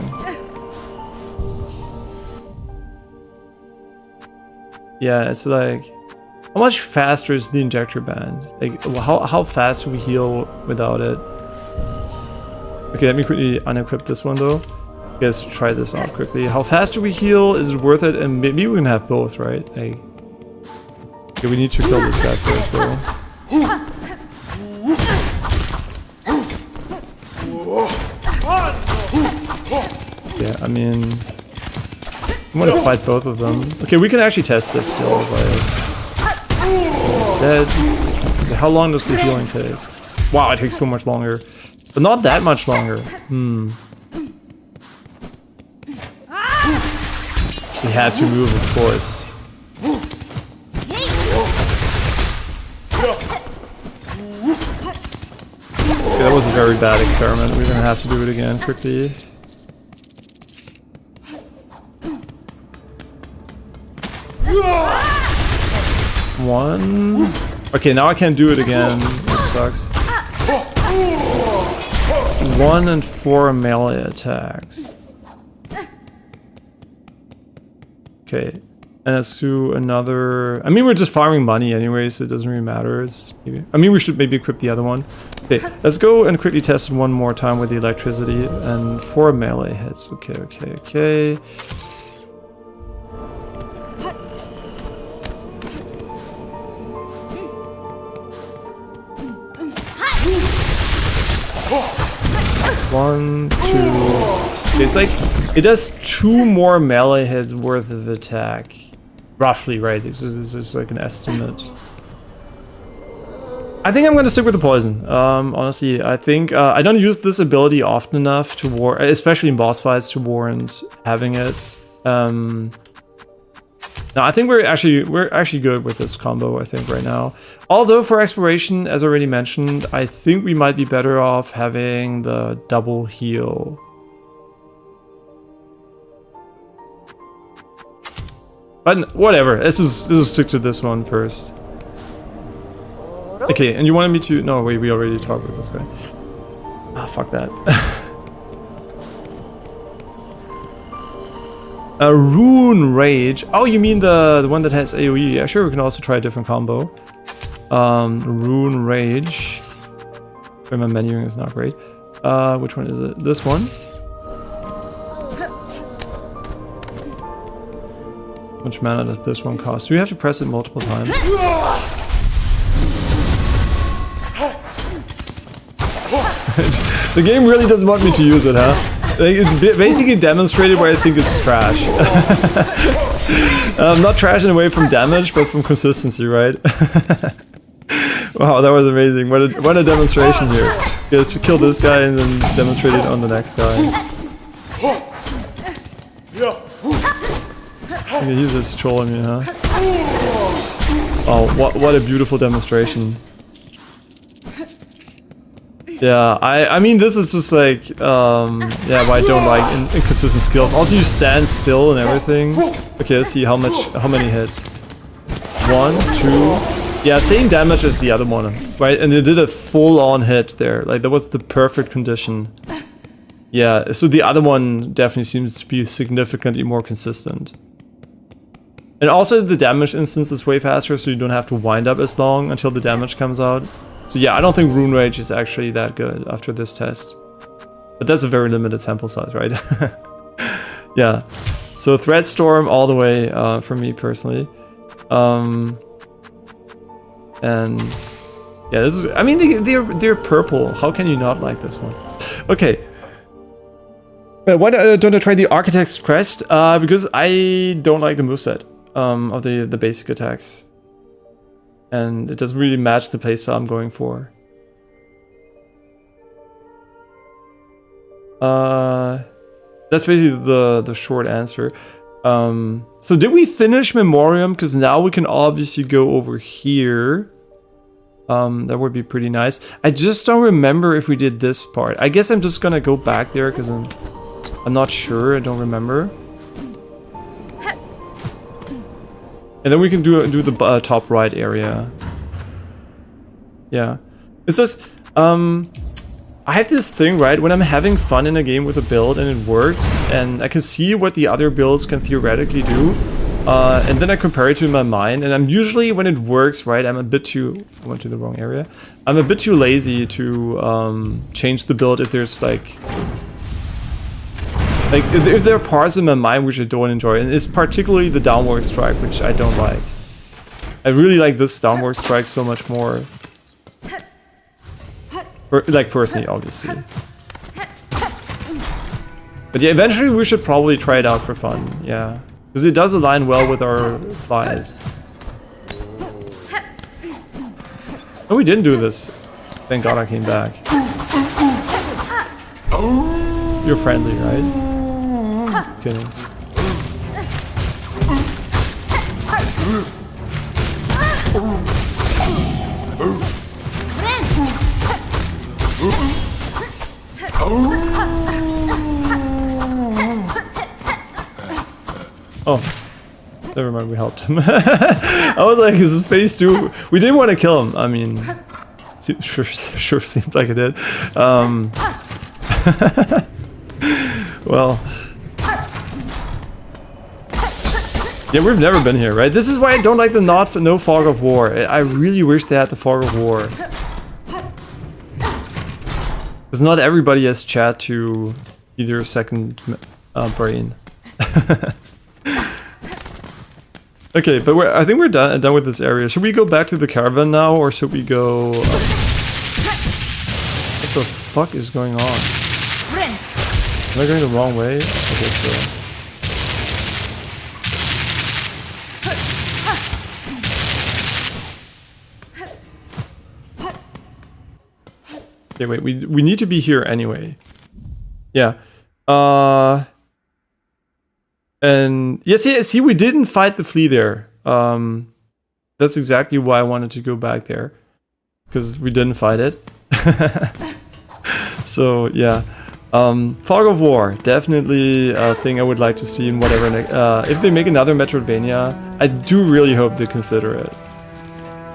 Yeah, it's like, how much faster is the injector band? Like, how fast do we heal without it? Okay, let me quickly unequip this one though. Let's try this out quickly. How fast do we heal? Is it worth it? And maybe we can have both, right? Like, okay, we need to kill this guy first though. Yeah, I mean, I want to fight both of them. Okay, we can actually test this still. Like, he's dead. Okay, how long does the healing take? Wow, it takes so much longer, but not that much longer. He had to move, of course. Okay, that was a very bad experiment. We're gonna have to do it again quickly. One. Okay, now I can't do it again, which sucks. 1 and 4 melee attacks. Okay, and let's do another. I mean, we're just farming money anyway, so it doesn't really matter. I mean, we should maybe equip the other one. Okay, let's go and quickly test it one more time with the electricity and 4 melee hits. Okay. One, two. It's like it does 2 more melee hits worth of attack, roughly, right? This is like an estimate. I think I'm gonna stick with the poison. Honestly, I think I don't use this ability often enough to especially in boss fights, to warrant having it. No, I think we're actually good with this combo, I think, right now. Although for exploration, as already mentioned, I think we might be better off having the double heal. But whatever, let's just stick to this one first. Okay, and you wanted me to... No, wait, we already talked with this guy. Ah, fuck that. A Rune Rage. Oh, you mean the one that has AoE? Yeah, sure, we can also try a different combo. Rune Rage. Wait, my menuing is not great. Which one is it? This one? How much mana does this one cost? Do we have to press it multiple times? The game really doesn't want me to use it, huh? Like, it's basically demonstrated where I think it's trash. Not trash in a way from damage, but from consistency, right? Wow, that was amazing. What a demonstration here. Okay, let's kill this guy and then demonstrate it on the next guy. Okay, he's just trolling me, huh? Oh, what a beautiful demonstration. Yeah, I mean, this is just like, yeah, what I don't like inconsistent skills. Also, you stand still and everything. Okay, let's see how many hits. 1, 2. Yeah, same damage as the other one, right? And they did a full-on hit there. Like, that was the perfect condition. Yeah, so the other one definitely seems to be significantly more consistent. And also, the damage instance is way faster, so you don't have to wind up as long until the damage comes out. So yeah, I don't think Rune Rage is actually that good after this test. But that's a very limited sample size, right? Yeah. So Threat Storm all the way for me personally. And yeah, this is. I mean, they're purple. How can you not like this one? Okay. Why don't I try the Architect's Crest? Because I don't like the moveset of the basic attacks, and it doesn't really match the playstyle I'm going for. That's basically the short answer. So did we finish Memoriam? Because now we can obviously go over here. That would be pretty nice. I just don't remember if we did this part. I guess I'm just gonna go back there because I'm not sure. I don't remember. And then we can do the top right area. Yeah, it's just I have this thing, right, when I'm having fun in a game with a build and it works, and I can see what the other builds can theoretically do, and then I compare it to in my mind, and I'm usually, when it works, right, I'm a bit too, I went to the wrong area, I'm a bit too lazy to change the build if there's like if there are parts in my mind which I don't enjoy, and it's particularly the downward strike, which I don't like. I really like this downward strike so much more. Like personally, obviously. But yeah, eventually we should probably try it out for fun, yeah. Because it does align well with our flies. Oh, we didn't do this. Thank God I came back. You're friendly, right? Kidding. Oh, never mind, we helped him. I was like, is his face too... We didn't want to kill him, I mean... Sure seemed like it did. Well... Yeah, we've never been here, right? This is why I don't like the no fog of war. I really wish they had the fog of war. Because not everybody has chat to either second brain. Okay, but I think we're done with this area. Should we go back to the caravan now, or should we go... What the fuck is going on? Am I going the wrong way? I guess so. Okay, wait, we need to be here anyway. Yeah. And yes, yeah, see, we didn't fight the flea there. That's exactly why I wanted to go back there, because we didn't fight it. So yeah, fog of war, definitely a thing I would like to see in whatever. If they make another Metroidvania, I do really hope they consider it.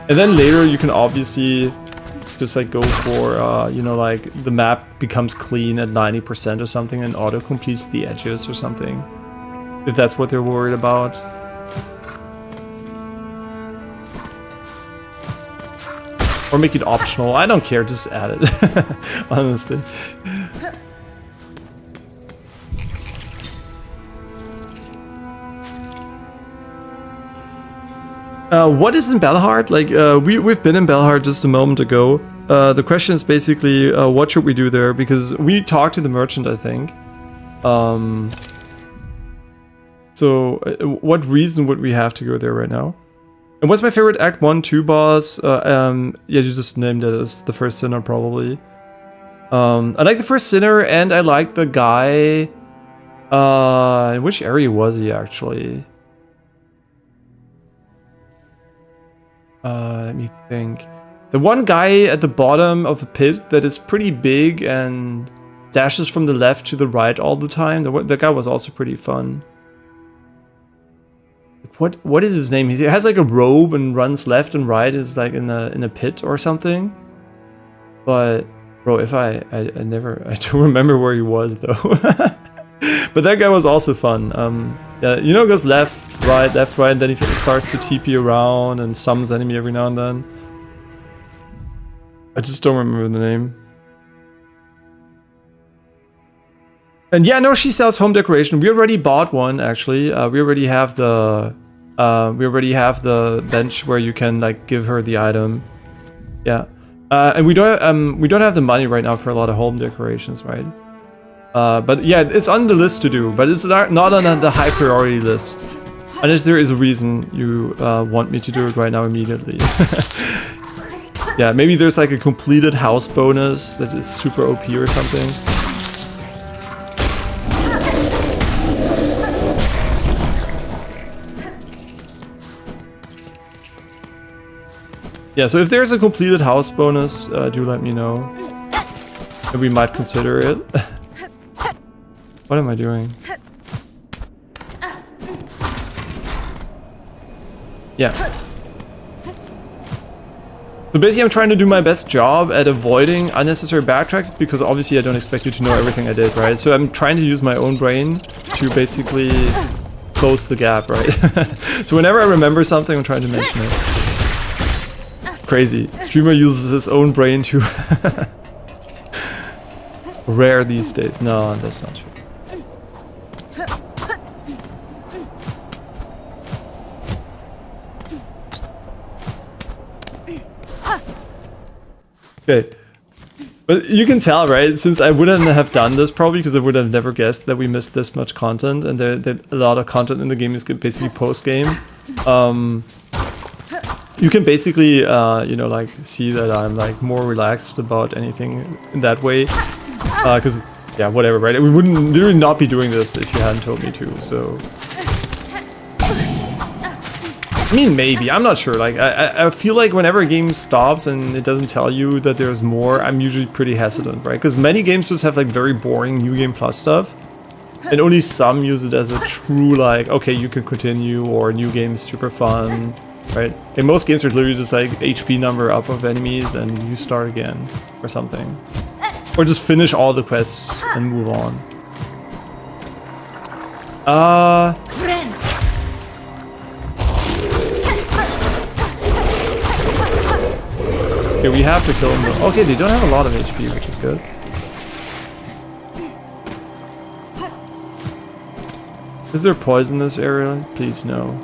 And then later you can obviously just like go for, you know, like the map becomes clean at 90% or something and auto completes the edges or something. If that's what they're worried about. Or make it optional. I don't care, just add it. Honestly. What is in Belhard? Like, we've been in Belhard just a moment ago. The question is basically, what should we do there? Because we talked to the merchant, I think. So, what reason would we have to go there right now? And what's my favorite Act 1-2 boss? Yeah, you just named it as the first sinner, probably. I like the first sinner, and I like the guy... in which area was he, actually? Let me think. The one guy at the bottom of a pit that is pretty big and dashes from the left to the right all the time. That guy was also pretty fun. What is his name? He has like a robe and runs left and right. Is like in a pit or something. But bro, if I don't remember where he was though. But that guy was also fun. Yeah, you know, it goes left, right, and then he starts to TP around and summons enemy every now and then. I just don't remember the name. And yeah, no, she sells home decoration. We already bought one, actually. We already have the bench where you can like give her the item. Yeah. And we don't have the money right now for a lot of home decorations, right? But yeah, it's on the list to do, but it's not on the high priority list. Unless there is a reason you want me to do it right now immediately. Yeah, maybe there's like a completed house bonus that is super OP or something. Yeah, so if there's a completed house bonus, do let me know. And we might consider it. What am I doing? Yeah. So basically I'm trying to do my best job at avoiding unnecessary backtrack, because obviously I don't expect you to know everything I did, right? So I'm trying to use my own brain to basically close the gap, right? So whenever I remember something, I'm trying to mention it. Crazy. Streamer uses his own brain to... Rare these days. No, that's not true. Okay. But you can tell, right? Since I wouldn't have done this probably, because I would have never guessed that we missed this much content, and that a lot of content in the game is basically post-game. You can basically, you know, like see that I'm like more relaxed about anything in that way. Because, yeah, whatever, right? We wouldn't literally not be doing this if you hadn't told me to, so... I mean, maybe. I'm not sure. Like, I feel like whenever a game stops and it doesn't tell you that there's more, I'm usually pretty hesitant, right? Because many games just have, like, very boring New Game Plus stuff. And only some use it as a true, like, okay, you can continue, or new game is super fun, right? In most games, there's literally just, like, HP number up of enemies and you start again, or something. Or just finish all the quests and move on. Okay, we have to kill them though. Okay, they don't have a lot of HP, which is good. Is there poison in this area? Please no.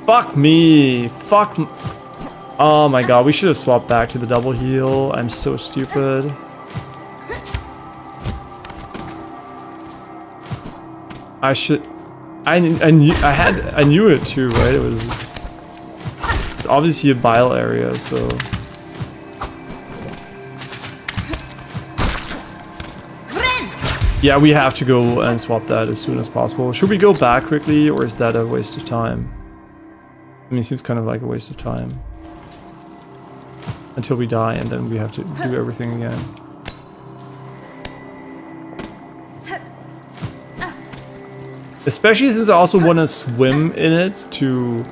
Fuck me! Fuck m- Oh my god, we should have swapped back to the double heal. I'm so stupid. I should... I knew it too, right? It's obviously a bile area, so... Yeah, we have to go and swap that as soon as possible. Should we go back quickly, or is that a waste of time? I mean, it seems kind of like a waste of time. Until we die, and then we have to do everything again. Especially since I also want to swim in it to...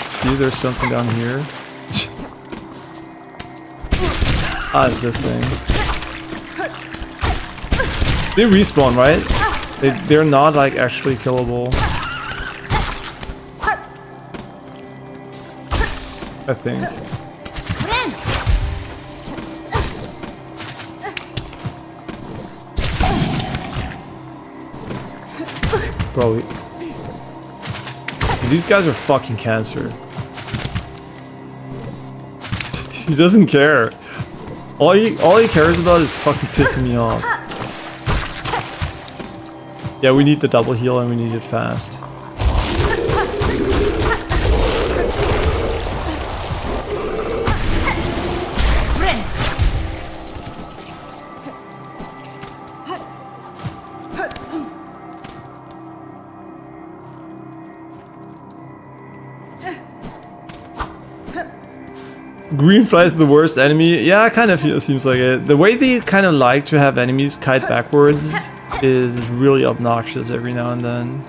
See, there's something down here. Ah, it's this thing. They respawn, right? They're not like actually killable. I think. Probably. These guys are fucking cancer. He doesn't care. All he cares about is fucking pissing me off. Yeah, we need the double heal and we need it fast. Greenfly is the worst enemy. Yeah, kind of seems like it. The way they kind of like to have enemies kite backwards is really obnoxious every now and then.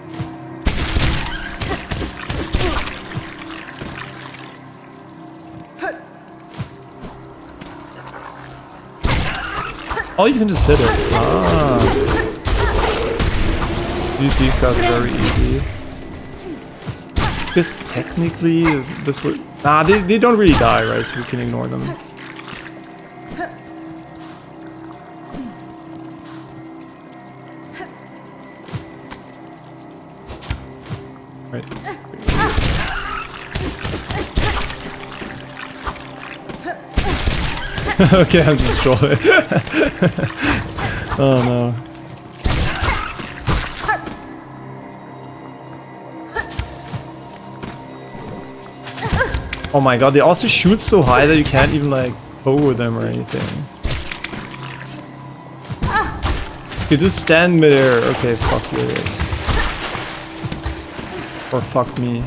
Oh, you can just hit it. Ah. These guys are very easy. This technically is this would... Nah, they don't really die, right? So we can ignore them. Right. Okay, I'm just trolling. Oh no. Oh my god, they also shoot so high that you can't even like pogo them or anything. You just stand midair. Okay, fuck you, this. Or fuck me.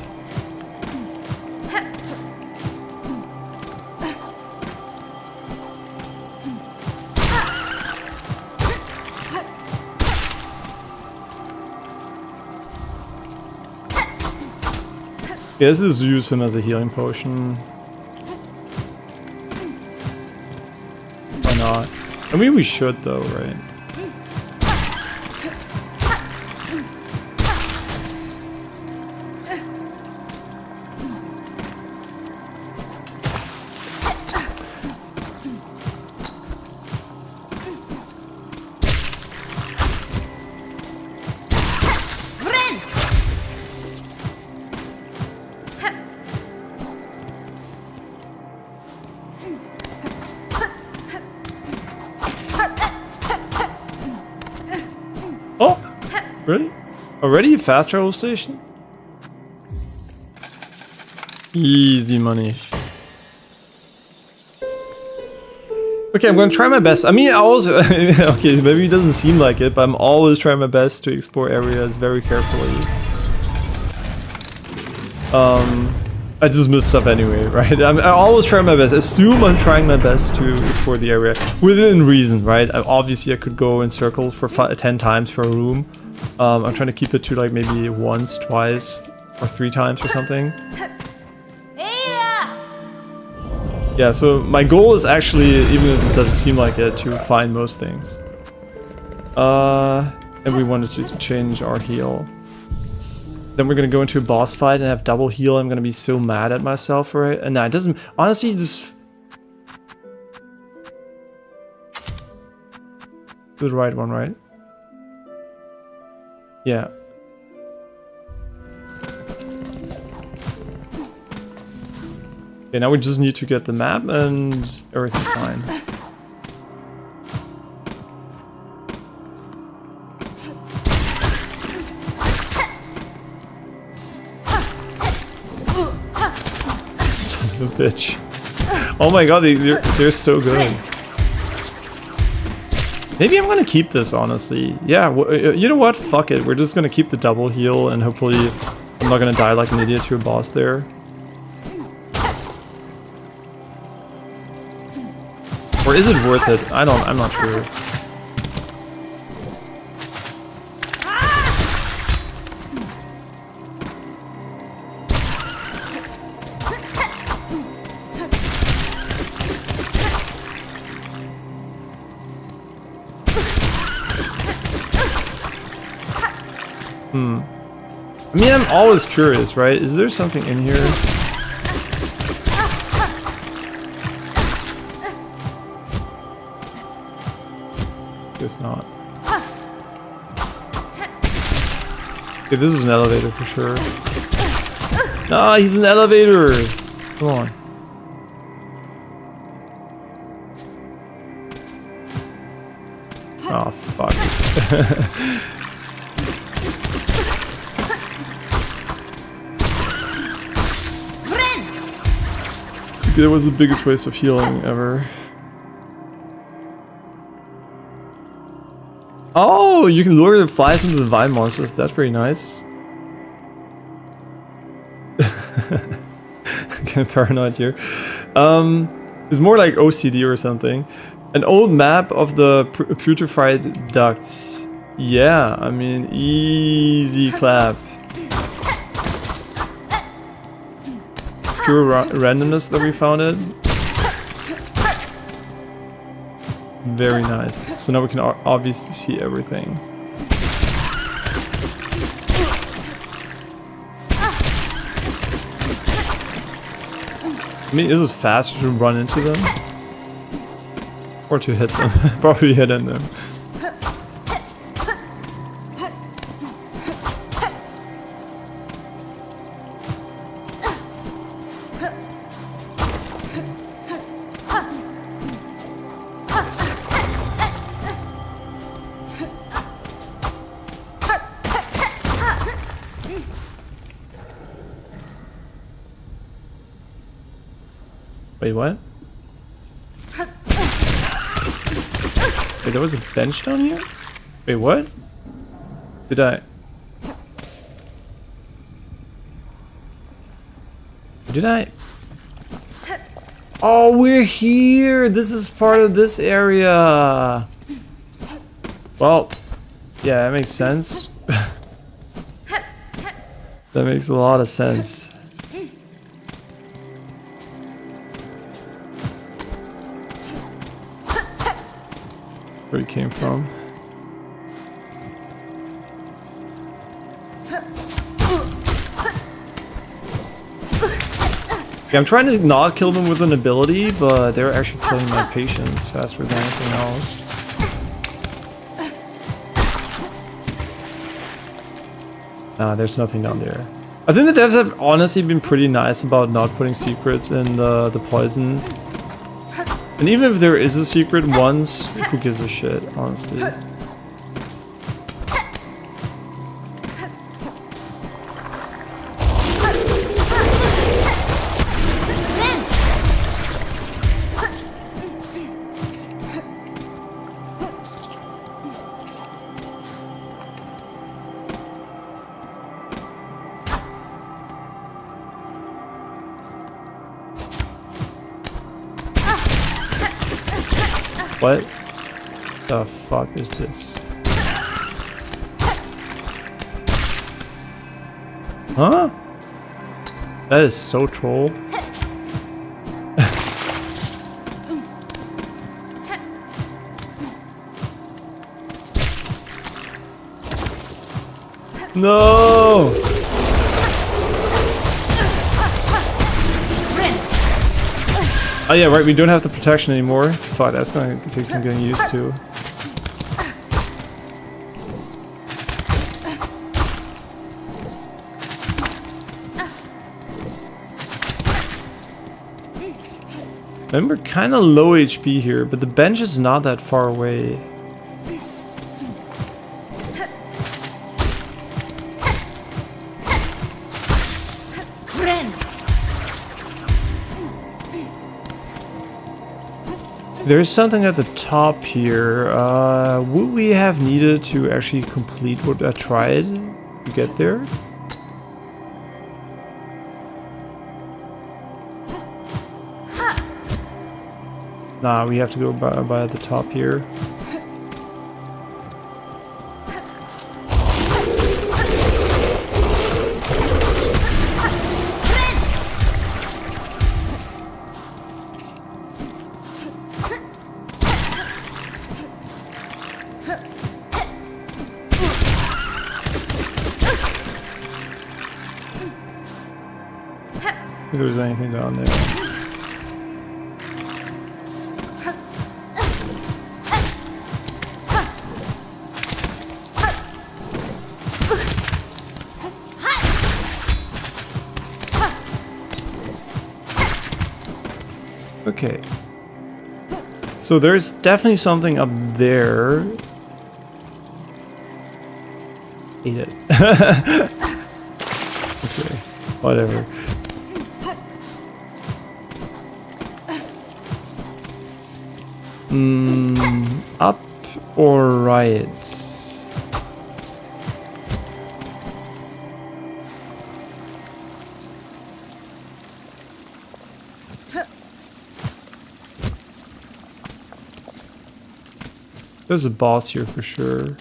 Yeah, this is use him as a healing potion. Why not? I mean, we should though, right? Oh! Really? Already a fast travel station? Easy money. Okay, I'm gonna try my best. I mean, I always... okay, maybe it doesn't seem like it, but I'm always trying my best to explore areas very carefully. I just miss stuff anyway, right? I always try my best. Assume I'm trying my best to explore the area within reason, right? Obviously, I could go in circles for 10 times per room. I'm trying to keep it to like maybe once, twice, or 3 times or something. Yeah, so my goal is actually, even if it doesn't seem like it, to find most things. And we wanted to change our heal. Then we're gonna go into a boss fight and have double heal. I'm gonna be so mad at myself for it. And no, it doesn't. Honestly, just do the right one, right? Yeah. Okay, now we just need to get the map and everything's fine. Son of a bitch. Oh my god, they're so good. Maybe I'm gonna keep this, honestly. Yeah, you know what? Fuck it. We're just gonna keep the double heal and hopefully I'm not gonna die like an idiot to a boss there. Or is it worth it? I'm not sure. I mean, I'm always curious, right? Is there something in here? It's not. Okay, this is an elevator for sure. Nah, he's an elevator! Come on. Oh, fuck. That was the biggest waste of healing ever. Oh, you can lure the flies into the vine monsters. That's pretty nice. Kind of paranoid here. It's more like OCD or something. An old map of the putrefied ducts. Yeah, I mean, easy clap. Pure randomness that we found it. Very nice. So now we can obviously see everything. I mean, is it faster to run into them? Or to hit them? Probably hitting them. Wait, what? Wait, there was a bench down here? Wait, what? Did I? Oh, we're here! This is part of this area! Well, yeah, that makes sense. That makes a lot of sense. Where he came from. Yeah, I'm trying to not kill them with an ability, but they're actually killing my patience faster than anything else. Nah, there's nothing down there. I think the devs have honestly been pretty nice about not putting secrets in the poison. And even if there is a secret once, who gives a shit, honestly. What the fuck is this? Huh? That is so troll. No! Oh yeah, right, we don't have the protection anymore. Fuck, that's gonna take some getting used to. Remember, kind of low HP here, but the bench is not that far away. There's something at the top here. Would we have needed to actually complete what I tried to get there? Nah, we have to go by the top here. If there's anything down there. Okay. So there's definitely something up there. Eat it. Okay, whatever. Up or right? There's a boss here for sure.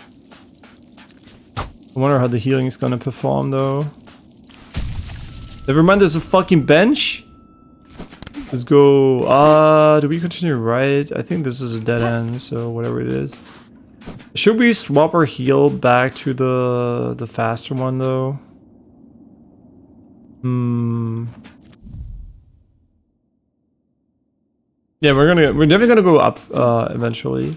I wonder how the healing is gonna perform though. Never mind, there's a fucking bench. Let's go. Do we continue right? I think this is a dead end, so whatever it is. Should we swap our heal back to the faster one though? Yeah, we're definitely gonna go up eventually.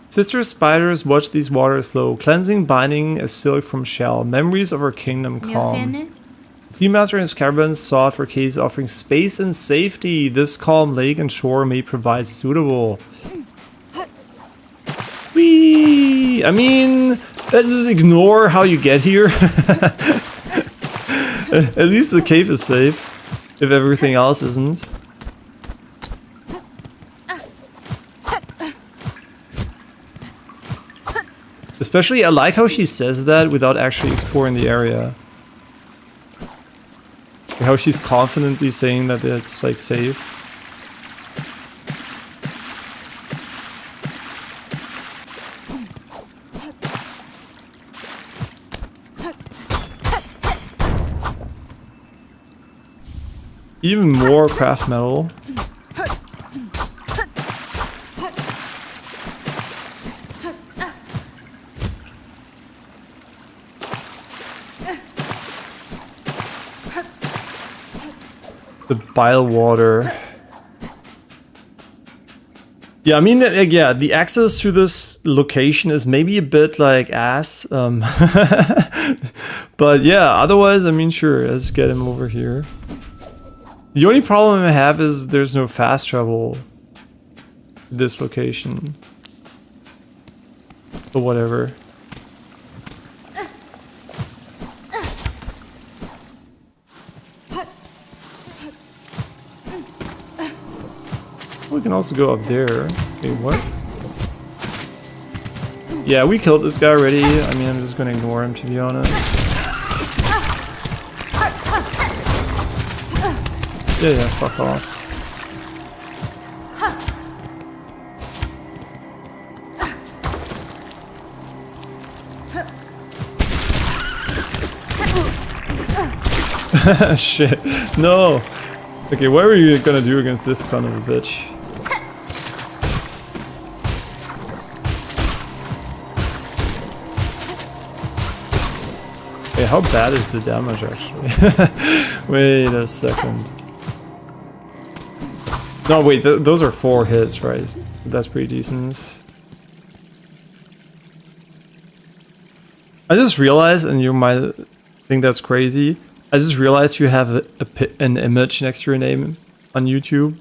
Sister spiders watch these waters flow, cleansing, binding a silk from shell. Memories of our kingdom calm. Sea master and his caravans sought for caves offering space and safety. This calm lake and shore may provide suitable. Whee! I mean, let's just ignore how you get here. At least the cave is safe, if everything else isn't. Especially, I like how she says that without actually exploring the area. How she's confidently saying that it's like safe. Even more craft metal. The bile water. Yeah, I mean, yeah, the access to this location is maybe a bit like ass. But yeah, otherwise, I mean, sure, let's get him over here. The only problem I have is there's no fast travel to this location. But whatever. We can also go up there. Okay, what? Yeah, we killed this guy already. I mean, I'm just gonna ignore him, to be honest. Yeah, fuck off. Shit. No! Okay, what are you gonna do against this son of a bitch? Hey, how bad is the damage actually? Wait a second. No, wait, those are 4 hits, right? That's pretty decent. I just realized, and you might think that's crazy, I just realized you have an image next to your name on YouTube,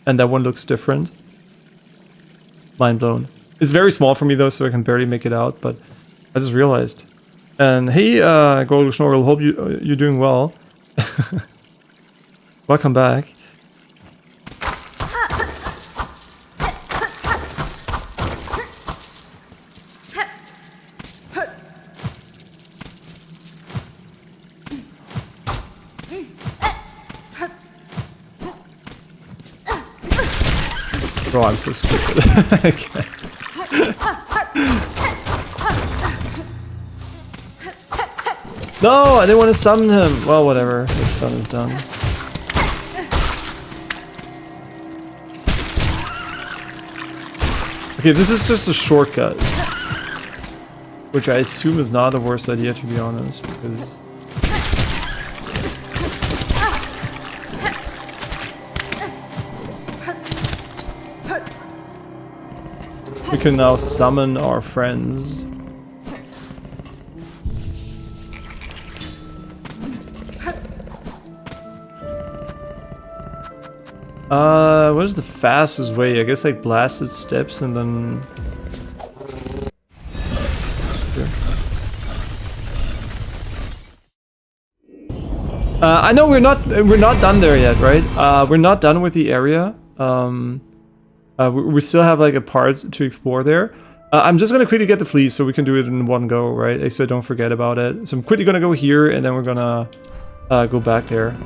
and that one looks different. Mind blown. It's very small for me though, so I can barely make it out, but I just realized. And hey, Golden Snorkel, hope you're doing well. Welcome back. Bro, I'm so stupid. I can't. No, I didn't want to summon him. Well, whatever. This stun is done. Okay, this is just a shortcut. Which I assume is not the worst idea, to be honest, because... we can now summon our friends. What is the fastest way? I guess like blasted steps and then... Sure. I know we're not done there yet, right? We're not done with the area. We still have like a part to explore there. I'm just gonna quickly get the fleece so we can do it in one go, right? So don't forget about it. So I'm quickly gonna go here and then we're gonna go back there.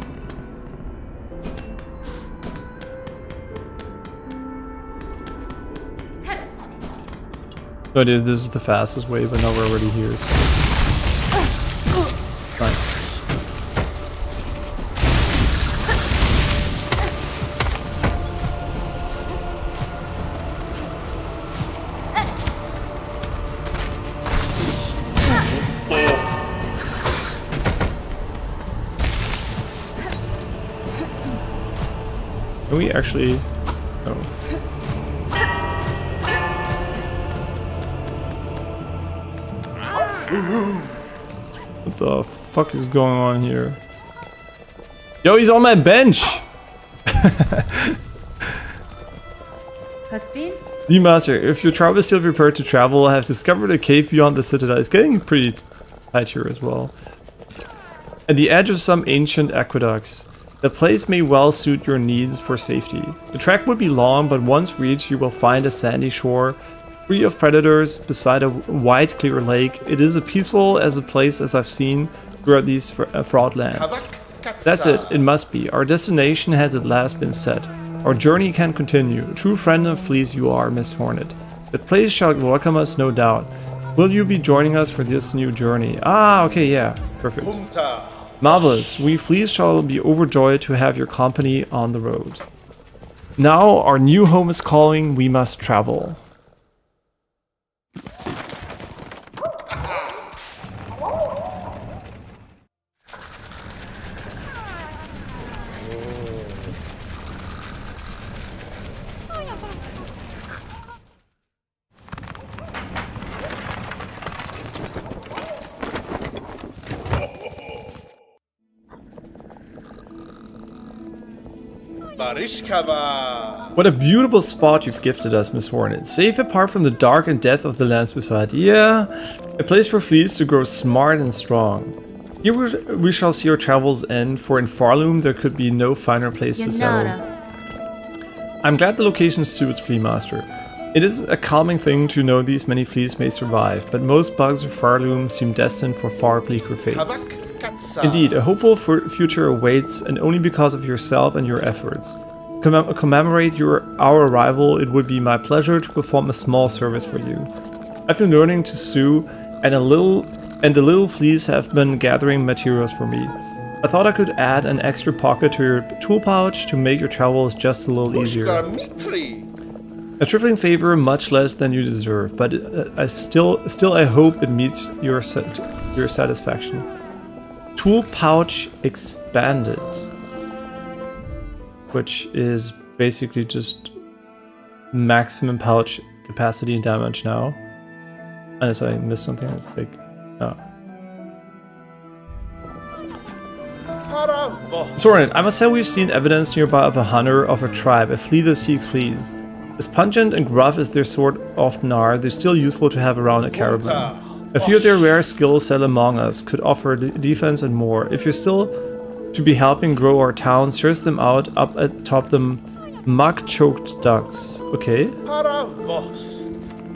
No, dude, this is the fastest way, but now we're already here. So. Nice. Can we actually... Oh. What the fuck is going on here? Yo, he's on my bench! Has been? The Master, if your tribe is still prepared to travel, I have discovered a cave beyond the citadel. It's getting pretty tight here as well. At the edge of some ancient aqueducts. The place may well suit your needs for safety. The trek would be long, but once reached, you will find a sandy shore, free of predators, beside a wide, clear lake. It is as peaceful as a place as I've seen throughout these fraud lands. That's it. It must be. Our destination has at last been set. Our journey can continue. A true friend of fleas you are, Miss Hornet. The place shall welcome us, no doubt. Will you be joining us for this new journey? Ah, okay, yeah. Perfect. Marvelous. We fleas shall be overjoyed to have your company on the road. Now our new home is calling. We must travel. What a beautiful spot you've gifted us, Miss Hornet. Safe apart from the dark and death of the lands beside. Yeah, a place for fleas to grow smart and strong. Here we shall see our travels end, for in Pharloom there could be no finer place to settle. I'm glad the location suits Flea Master. It is a calming thing to know these many fleas may survive, but most bugs of Pharloom seem destined for far bleaker fates. Indeed, a hopeful future awaits, and only because of yourself and your efforts. Commemorate our arrival, it would be my pleasure to perform a small service for you. I've been learning to sew, and the little fleas have been gathering materials for me. I thought I could add an extra pocket to your tool pouch to make your travels just a little easier. A trifling favor, much less than you deserve, but I still I hope it meets your satisfaction. Tool pouch expanded, which is basically just maximum pouch capacity and damage now. Unless I missed something that's big. Oh. Soren, I must say we've seen evidence nearby of a hunter of a tribe, a flea that seeks fleas. As pungent and gruff as their sort often are, they're still useful to have around a caravan. A few of their rare skills set among us could offer defense and more. If you're still to be helping grow our town, search them out up atop them mug-choked ducks. Okay.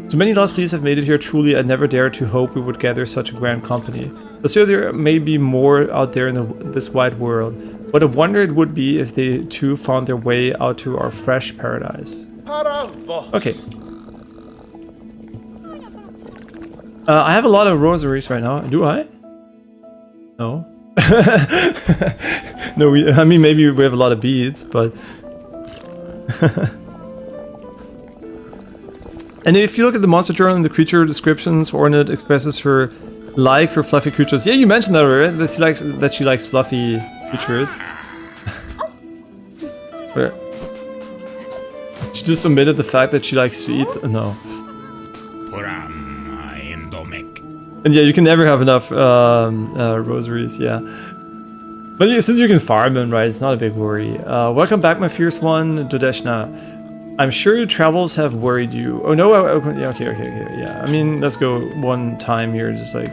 So many lost fleas have made it here. Truly, I never dared to hope we would gather such a grand company. But still, there may be more out there in this wide world. What a wonder it would be if they too found their way out to our fresh paradise. Okay. I have a lot of rosaries right now. Do I? No. No, I mean, maybe we have a lot of beads, but... And if you look at the monster journal and the creature descriptions, Hornet expresses her like for fluffy creatures. Yeah, you mentioned that already, that she likes fluffy creatures. Where? She just omitted the fact that she likes to eat... No. And yeah, you can never have enough rosaries, yeah. But yeah, since you can farm them, right, it's not a big worry. Welcome back, my fierce one, Dodeshna. I'm sure your travels have worried you. Oh no, yeah, okay, yeah. I mean, let's go one time here, just like,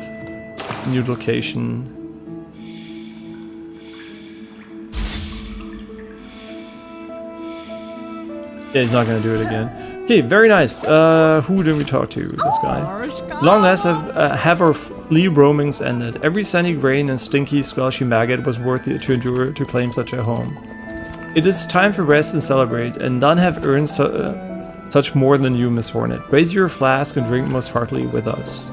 new location. Yeah, he's not gonna do it again. Okay, very nice. Who did we talk to? This guy. Long last have our flea roamings ended. Every sandy grain and stinky squelchy maggot was worthy to endure to claim such a home. It is time for rest and celebrate, and none have earned such more than you, Miss Hornet. Raise your flask and drink most heartily with us.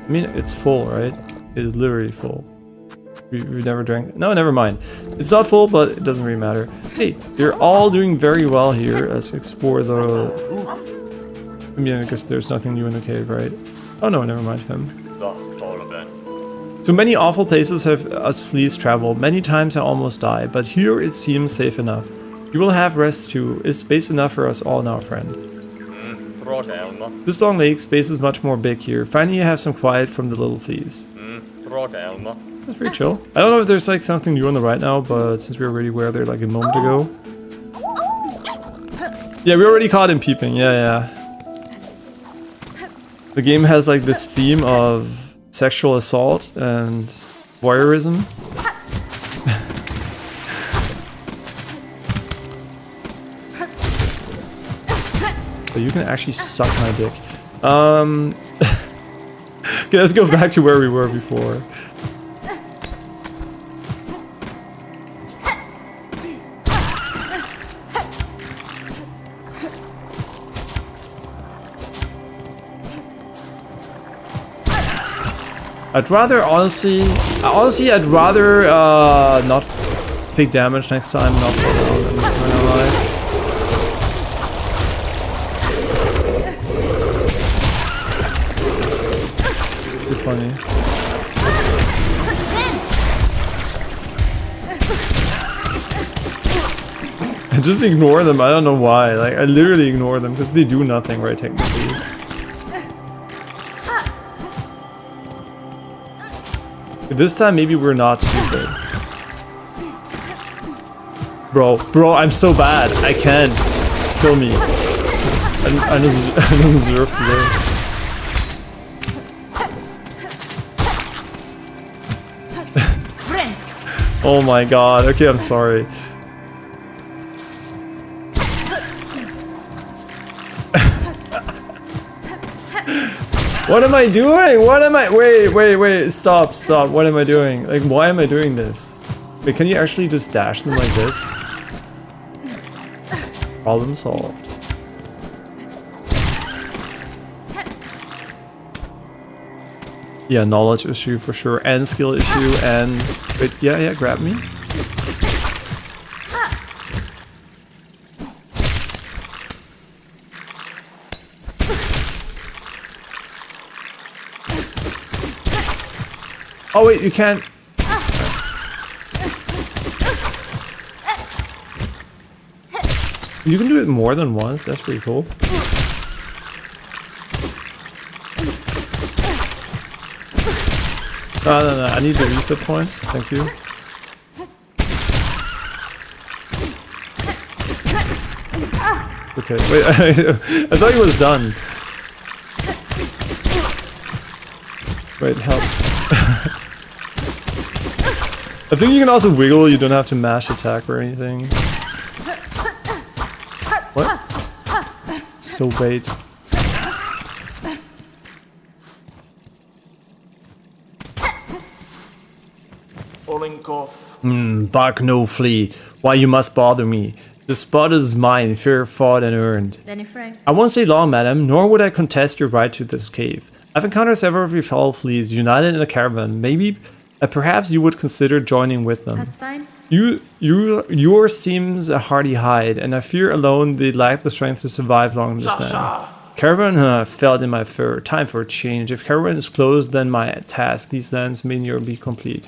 I mean, it's full, right? It is literally full. We never drank. No, never mind. It's not full, but it doesn't really matter. Hey, they're all doing very well here. Let's explore the... I mean, I guess there's nothing new in the cave, right? Oh no, never mind him. So many awful places have us fleas traveled. Many times I almost die, but here it seems safe enough. You will have rest too. Is space enough for us all now, friend? This long lake, space is much more big here. Finally, you have some quiet from the little fleas. That's pretty chill. I don't know if there's like something new on the right now, but since we already were there like a moment ago. Yeah, we already caught him peeping. Yeah, yeah. The game has like this theme of sexual assault and voyeurism. So you can actually suck my dick. Okay, let's go back to where we were before. I'd rather, honestly, I'd rather not take damage next time, not fall down, I'm not gonna lie. Too funny. I just ignore them, I don't know why. Like, I literally ignore them because they do nothing, right, technically. This time, maybe we're not stupid. Bro, I'm so bad. I can't. Kill me. I don't deserve to live. Oh my god. Okay, I'm sorry. What am I doing? What am I? Wait. Stop. What am I doing? Like, why am I doing this? Wait, can you actually just dash them like this? Problem solved. Yeah, knowledge issue for sure, and skill issue, and... Wait, yeah, grab me. Oh wait, you can't... Nice. You can do it more than once, that's pretty cool. No, I need the reset point, thank you. Okay, wait, I thought he was done. Wait, help. I think you can also wiggle, you don't have to mash attack or anything. What? So bait. Bark no flea. Why you must bother me? The spot is mine, fair fought and earned. I won't stay long, madam, nor would I contest your right to this cave. I've encountered several of your fellow fleas united in a caravan. Maybe, perhaps you would consider joining with them. That's fine. Yours seems a hardy hide, and I fear alone they lack the strength to survive long in this land. Caravan felt in my fur. Time for a change. If caravan is closed, then my task. These lands may never be complete.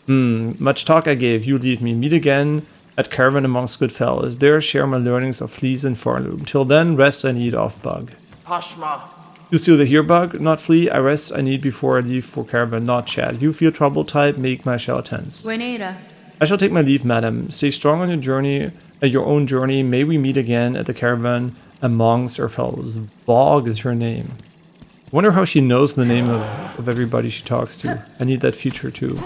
Much talk I gave. You leave me. Meet again at caravan amongst good fellows. There share my learnings of fleas and Pharloom. Till then, rest I need off bug. Hashma. You still the here bug, not flea. I rest I need before I leave for caravan, not chat. You feel trouble type, make my shell tense. Buenera. I shall take my leave, madam. Stay strong on your journey, your own journey. May we meet again at the caravan amongst our fellows. Bog is her name. I wonder how she knows the name of everybody she talks to. I need that feature too.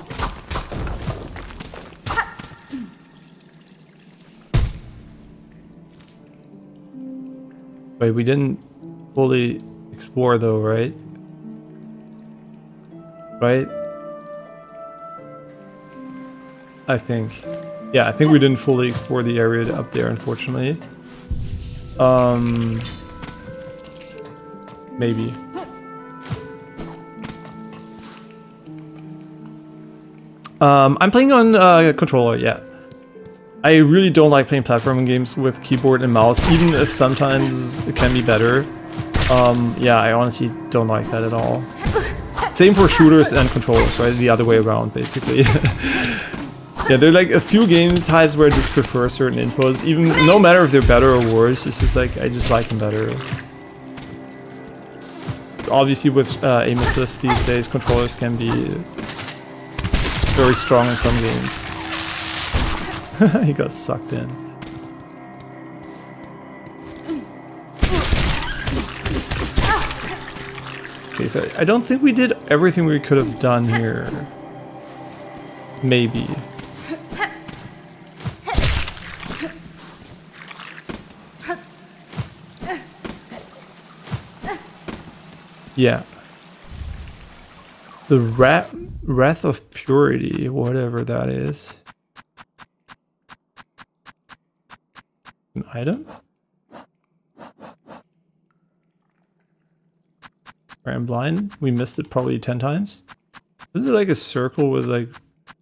Wait, we didn't fully explore though, right? Right? I think. Yeah, I think we didn't fully explore the area up there, unfortunately. Maybe. I'm playing on controller, yeah. I really don't like playing platforming games with keyboard and mouse, even if sometimes it can be better. Yeah, I honestly don't like that at all. Same for shooters and controllers, right? The other way around, basically. Yeah, there are like a few game types where I just prefer certain inputs, even no matter if they're better or worse, it's just like, I just like them better. Obviously with aim assist these days, controllers can be very strong in some games. He got sucked in. Okay, so I don't think we did everything we could have done here. Maybe. Yeah. The Wrath of Purity, whatever that is. An item? I'm blind. We missed it probably 10 times. Is it like a circle with like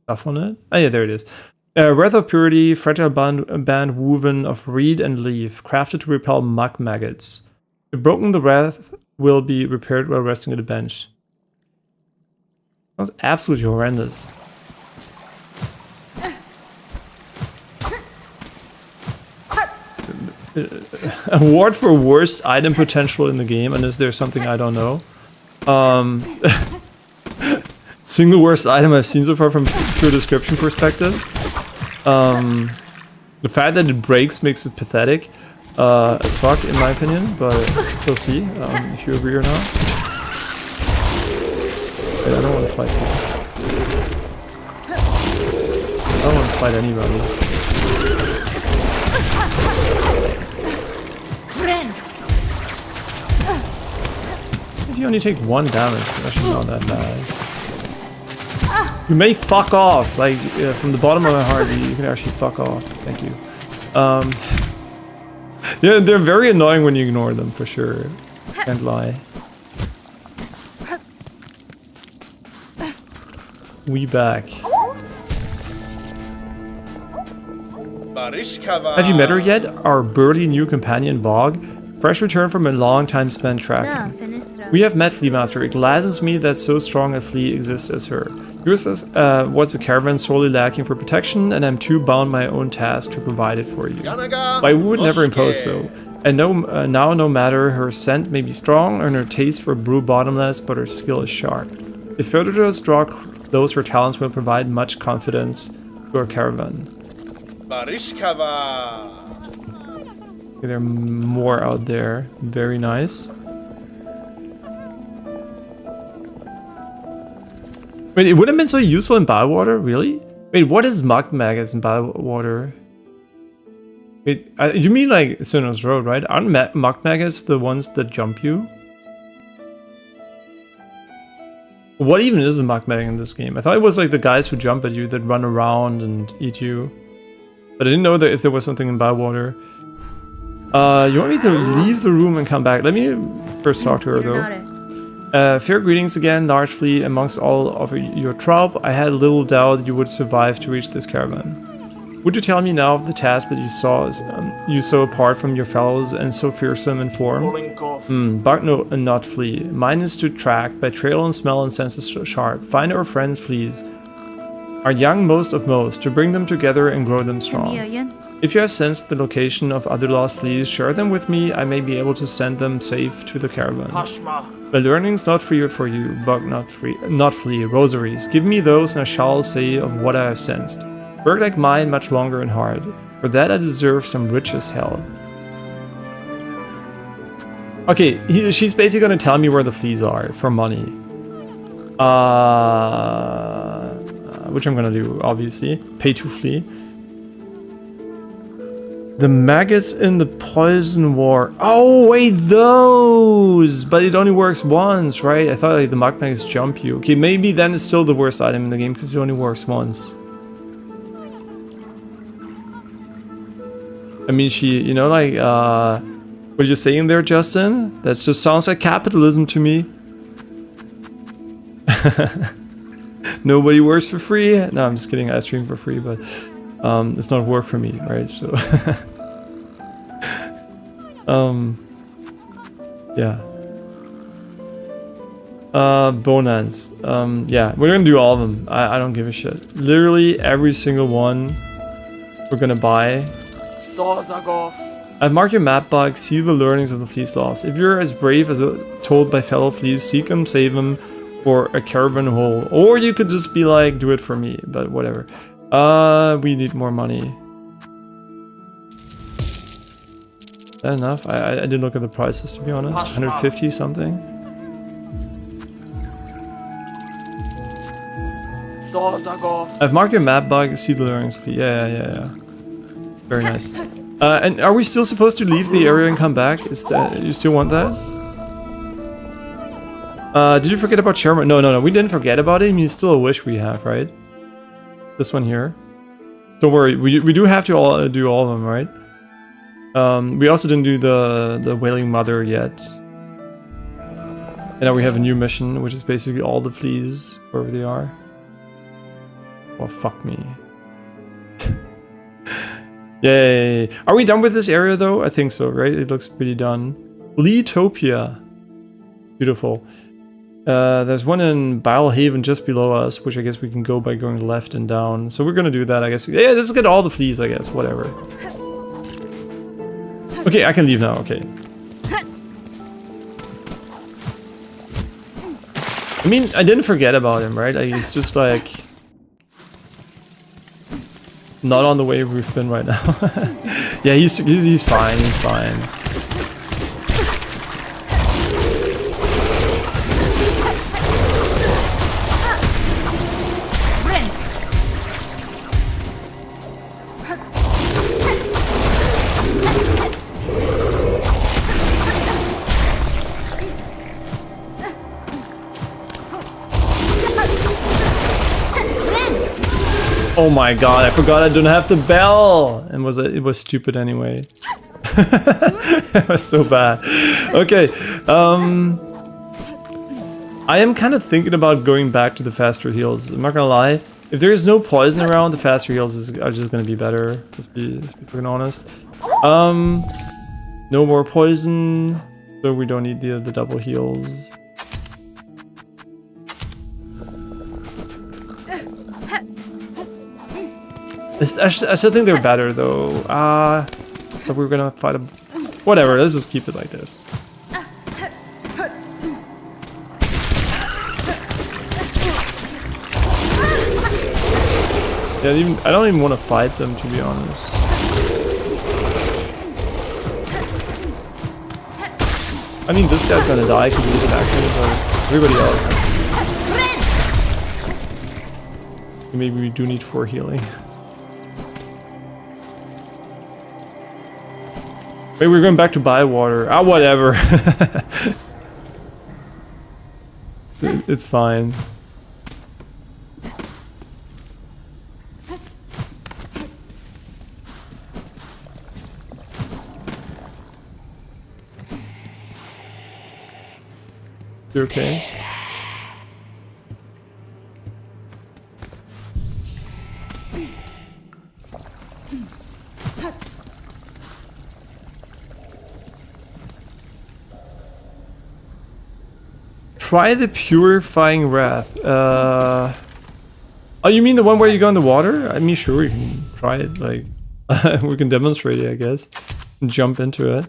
stuff on it? Oh yeah, there it is. Wrath of Purity, fragile band woven of reed and leaf, crafted to repel muck maggots. If broken, the wrath will be repaired while resting at a bench. That was absolutely horrendous. Award for worst item potential in the game, unless there's something I don't know. Single worst item I've seen so far from pure description perspective. The fact that it breaks makes it pathetic as fuck, in my opinion, but we'll see if you agree or not. I don't want to fight people. I don't want to fight anybody. If you only take 1 damage, it's actually not that bad. You may fuck off, like from the bottom of my heart, you can actually fuck off. Thank you. Yeah, they're very annoying when you ignore them, for sure. Can't lie. We back. Have you met her yet? Our burly new companion Vogue? Fresh return from a long time spent tracking. We have met, Flea Master. It gladdens me that so strong a flea exists as her. Yours was a caravan sorely lacking for protection, and I'm too bound my own task to provide it for you. But I would never impose so. And now no matter her scent may be strong, and her taste for brew bottomless, but her skill is sharp. If predators draw close, her talents will provide much confidence to our caravan. Okay, there are more out there. Very nice. Wait, it would have been so useful in Bywater? Really? Wait, what is muck maggots in Bywater? Wait, you mean like Sinnoh's Road, right? Aren't muck maggots the ones that jump you? What even is a muck maggot in this game? I thought it was like the guys who jump at you that run around and eat you. But I didn't know that if there was something in Bywater. You want me to leave the room and come back? Let me first talk to her though. Fair greetings again, large flea. Amongst all of your troop, I had little doubt that you would survive to reach this caravan. Would you tell me now of the task that you saw apart from your fellows and so fearsome in form? Bark no, not flee. Mine is to track by trail and smell and senses sharp. Find our friends fleas. Are young most of most, to bring them together and grow them strong. If you have sensed the location of other lost fleas, share them with me. I may be able to send them safe to the caravan. My learnings not free for you, bug not flee, rosaries. Give me those and I shall say of what I have sensed. Work like mine much longer and hard. For that I deserve some rich as hell. Okay, she's basically gonna tell me where the fleas are for money. Which I'm gonna do, obviously. Pay to flee. The maggots in the poison war. Oh, wait, those! But it only works once, right? I thought like the muck maggots jump you. Okay, maybe then it's still the worst item in the game because it only works once. I mean, you know, like, what you're saying there, Justin? That just sounds like capitalism to me. Nobody works for free. No, I'm just kidding. I stream for free, but it's not work for me, right? So, yeah. Bonans. Yeah, we're gonna do all of them. I don't give a shit. Literally every single one we're gonna buy. I've marked your map bug. See the learnings of the flea's loss. If you're as brave as told by fellow fleas, seek them, save them, for a caravan hole. Or you could just be like, do it for me, but whatever. We need more money. Is that enough? I didn't look at the prices, to be honest. 150 something. I've marked your map bug, see the learnings. Yeah. Very nice. And are we still supposed to leave the area and come back? Is that, you still want that? Did you forget about Sherman? No, we didn't forget about it. I mean, it's still a wish we have, right? This one here. Don't worry, we do have to do all of them, right? We also didn't do the Wailing Mother yet. And now we have a new mission, which is basically all the fleas, wherever they are. Oh, fuck me. Yay! Are we done with this area though? I think so, right? It looks pretty done. Leetopia. Beautiful. There's one in Bilehaven just below us, which I guess we can go by going left and down. So we're gonna do that, I guess. Yeah, let's get all the fleas, I guess. Whatever. Okay, I can leave now. Okay. I mean, I didn't forget about him, right? Like, he's just like... not on the way we've been right now. Yeah, he's fine, he's fine. Oh my god, I forgot I don't have the bell! And it was stupid anyway. It was so bad. Okay, I am kind of thinking about going back to the faster heals. I'm not gonna lie. If there is no poison around, the faster heals are just gonna be better. Let's be fucking honest. No more poison, so we don't need the double heals. I still think they're better though. But we're gonna fight them. Whatever, let's just keep it like this. Yeah, I don't even want to fight them, to be honest. I mean, this guy's gonna die because he's attacking, but everybody else. Maybe we do need 4 healing. Wait, we're going back to Bywater. Ah, whatever. It's fine. You okay? Try the Purifying Wrath. Oh, you mean the one where you go in the water? I mean, sure, we can try it. Like, we can demonstrate it, I guess. And jump into it.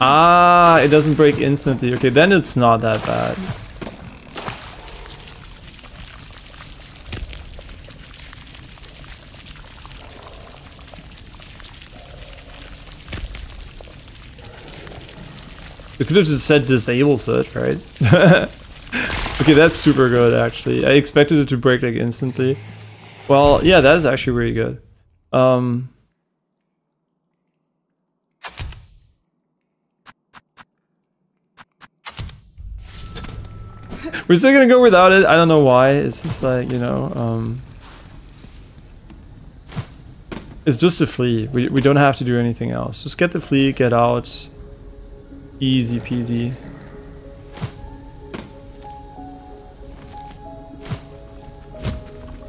Ah, it doesn't break instantly. Okay, then it's not that bad. It could have just said disables it, right? Okay, that's super good, actually. I expected it to break like instantly. Well, yeah, that is actually really good. We're still gonna go without it. I don't know why. It's just like, you know, it's just a flea. We don't have to do anything else. Just get the flea, get out. Easy peasy.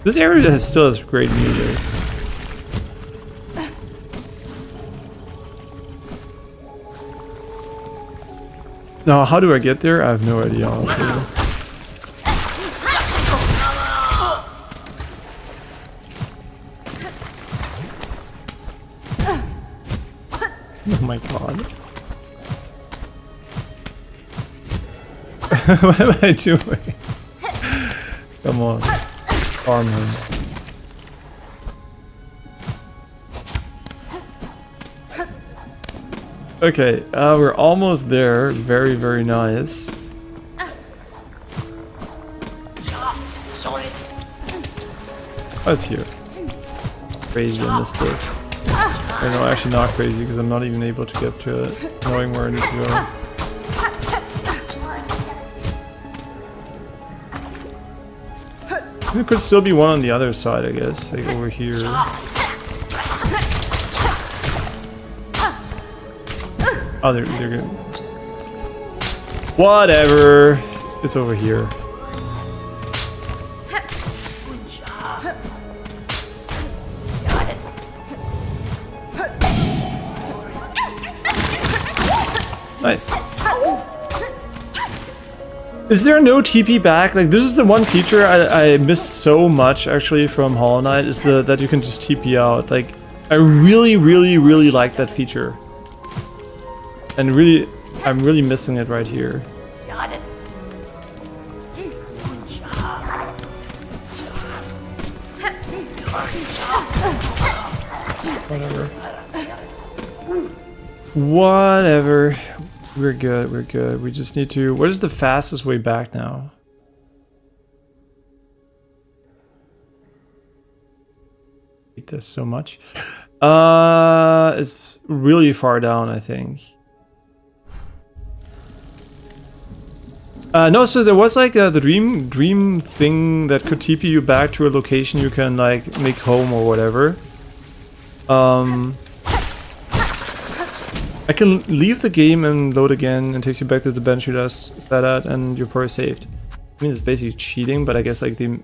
This area still has great music. Now, how do I get there? I have no idea, honestly. Oh my god. What am I doing? Come on. Farm him. Okay, we're almost there. Very, very nice. Oh, it's here. Crazy, I missed this. Or no, actually not crazy, because I'm not even able to get to it, knowing where I need to go. There could still be one on the other side, I guess, like over here. Oh, they're good. Whatever. It's over here. Nice. Is there no TP back? Like, this is the one feature I miss so much actually from Hollow Knight, is that you can just TP out. Like, I really, really, really like that feature. And really, I'm really missing it right here. Whatever. Whatever. We're good, we're good. We just need to... What is the fastest way back now? I hate this so much. It's really far down, I think. No, so there was like the dream thing that could TP you back to a location you can like make home or whatever. I can leave the game and load again and takes you back to the bench you just sat at and you're probably saved. I mean, it's basically cheating, but I guess like they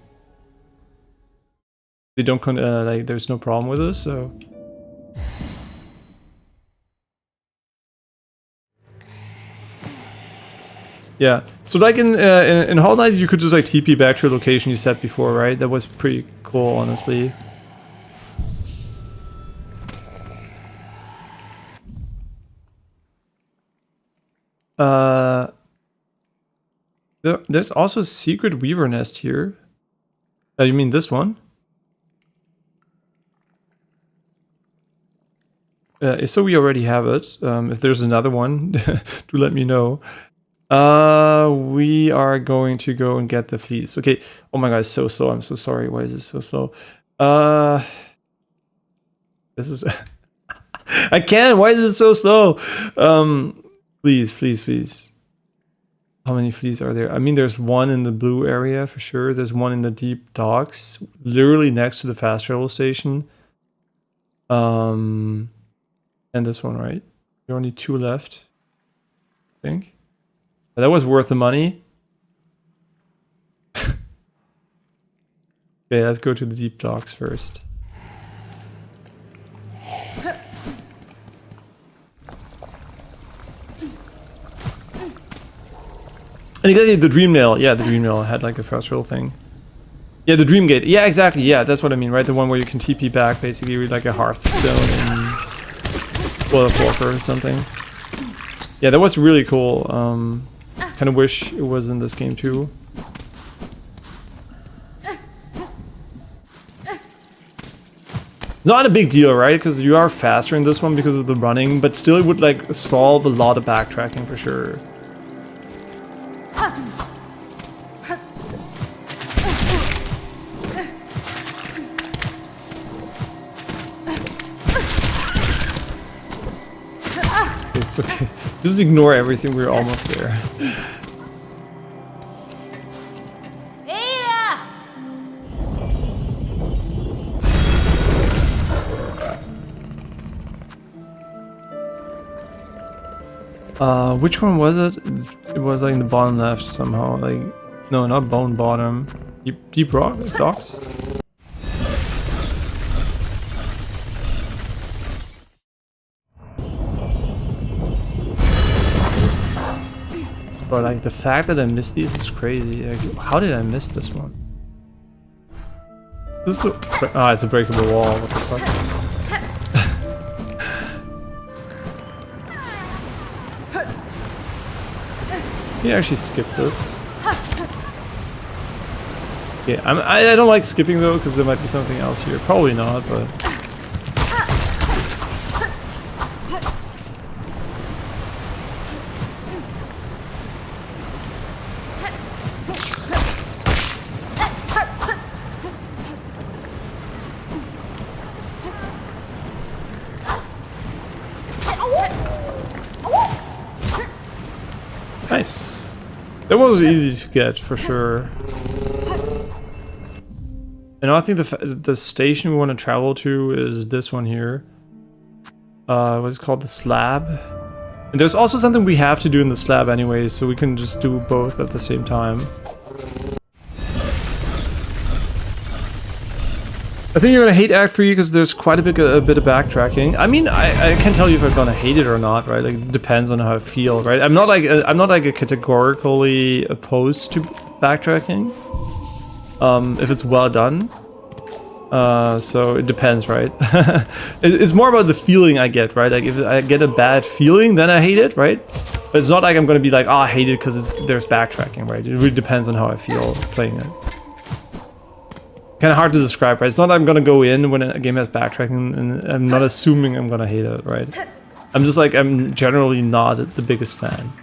don't like there's no problem with this, so. Yeah, so like in Hollow Knight you could just like TP back to a location you set before, right? That was pretty cool, honestly. There's also a secret weaver nest here. You mean this one? If so, we already have it. If there's another one, do let me know. We are going to go and get the fleece. Okay. Oh my god, it's so slow. I'm so sorry. Why is it so slow? This is... I can't! Why is it so slow? Please, please, please. How many fleas are there? I mean, there's one in the blue area for sure. There's one in the deep docks, literally next to the fast travel station. And this one, right? There are only 2 left, I think. But that was worth the money. Okay, let's go to the deep docks first. And exactly, the dream nail. Yeah, the dream nail had like a fast travel thing. Yeah, the dream gate. Yeah, exactly. Yeah, that's what I mean, right? The one where you can TP back, basically, with like a Hearthstone and World of Warcraft or something. Yeah, that was really cool. Kind of wish it was in this game too. Not a big deal, right? Because you are faster in this one because of the running, but still it would like solve a lot of backtracking for sure. It's okay. Just ignore everything, we're almost there. Which one was it? It was like in the bottom left somehow. Like, no, not bone bottom. Deep rock docks. But like the fact that I missed these is crazy. Like, how did I miss this one? This is it's a breakable wall. What the fuck? Can you actually skip this? Yeah, I don't like skipping though, because there might be something else here. Probably not, but... Nice. That was easy to get for sure. And I think the station we want to travel to is this one here. What's it called? The slab. And there's also something we have to do in the slab anyway, so we can just do both at the same time. I think you're gonna hate Act 3 because there's quite a bit of backtracking. I mean, I can't tell you if I'm gonna hate it or not, right? Like, it depends on how I feel, right? I'm not like a categorically opposed to backtracking. If it's well done. So it depends, right? It's more about the feeling I get, right? Like, if I get a bad feeling, then I hate it, right? But it's not like I'm gonna be like, oh, I hate it because there's backtracking, right? It really depends on how I feel playing it. Kind of hard to describe, right? It's not that I'm gonna go in when a game has backtracking and I'm not assuming I'm gonna hate it, right? I'm just like, I'm generally not the biggest fan.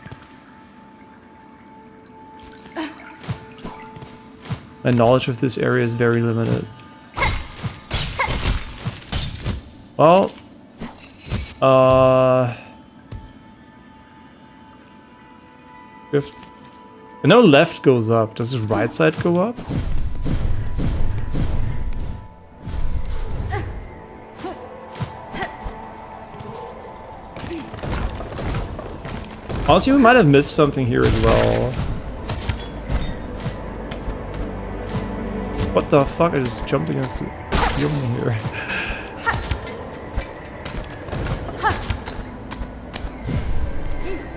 My knowledge of this area is very limited. Well, I know left goes up. Does this right side go up? Honestly, we might have missed something here as well. What the fuck? I just jumped against the ceiling here.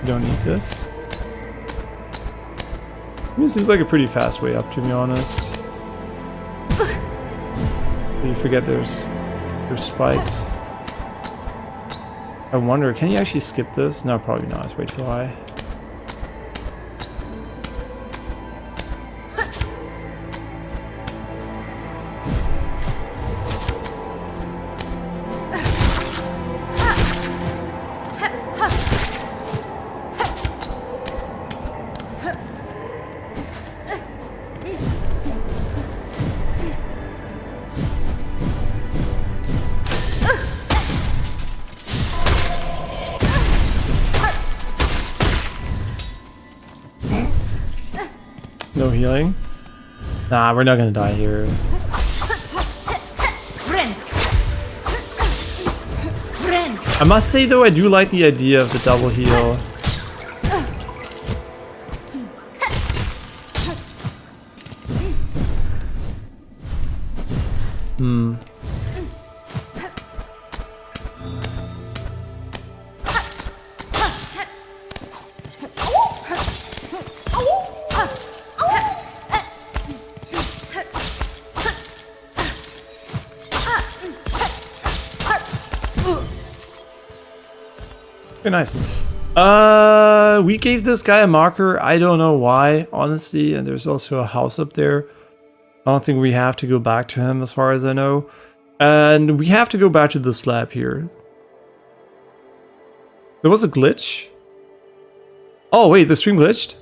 Don't need this. I mean, it seems like a pretty fast way up, to be honest. You forget there's spikes. I wonder, can you actually skip this? No, probably not. It's way too high. No healing? Nah, we're not gonna die here. I must say though, I do like the idea of the double heal. Very nice. We gave this guy a marker. I don't know why, honestly. And there's also a house up there. I don't think we have to go back to him as far as I know. And we have to go back to the slab here. There was a glitch. Oh, wait, the stream glitched?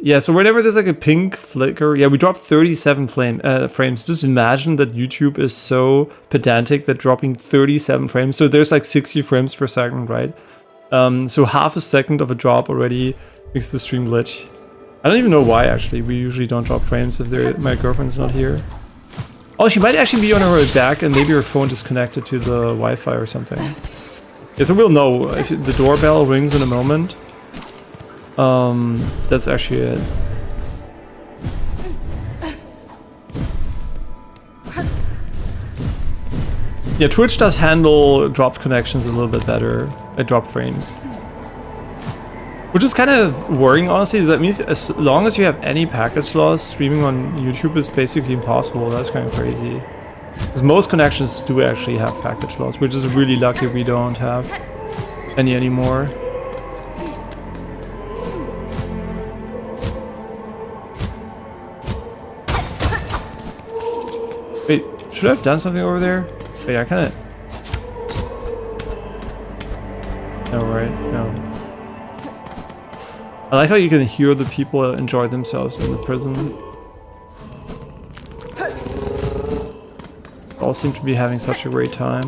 Yeah, so whenever there's like a pink flicker, yeah, we dropped 37 frames. Just imagine that YouTube is so pedantic that dropping 37 frames, so there's like 60 frames per second, right? So half a second of a drop already makes the stream glitch. I don't even know why, actually. We usually don't drop frames if my girlfriend's not here. Oh, she might actually be on her way back, and maybe her phone is connected to the Wi-Fi or something. Yeah, so we'll know if the doorbell rings in a moment. That's actually it. Yeah, Twitch does handle dropped connections a little bit better, drop frames. Which is kind of worrying, honestly. That means as long as you have any package loss, streaming on YouTube is basically impossible. That's kind of crazy. Because most connections do actually have package loss, which is really lucky we don't have any anymore. Wait, should I have done something over there? Wait, I kind of... No, right? No. I like how you can hear the people enjoy themselves in the prison. All seem to be having such a great time.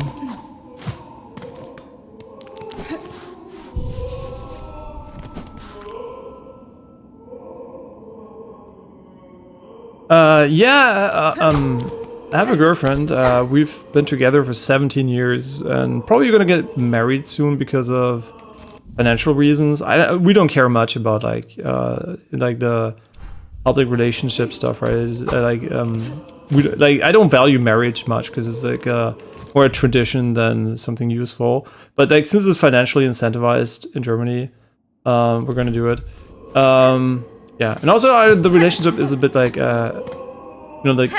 Yeah, I have a girlfriend. We've been together for 17 years and probably gonna get married soon because of financial reasons. We don't care much about like the public relationship stuff, right? I don't value marriage much because it's like more a tradition than something useful. But like since it's financially incentivized in Germany, we're gonna do it. Yeah, and also the relationship is a bit like like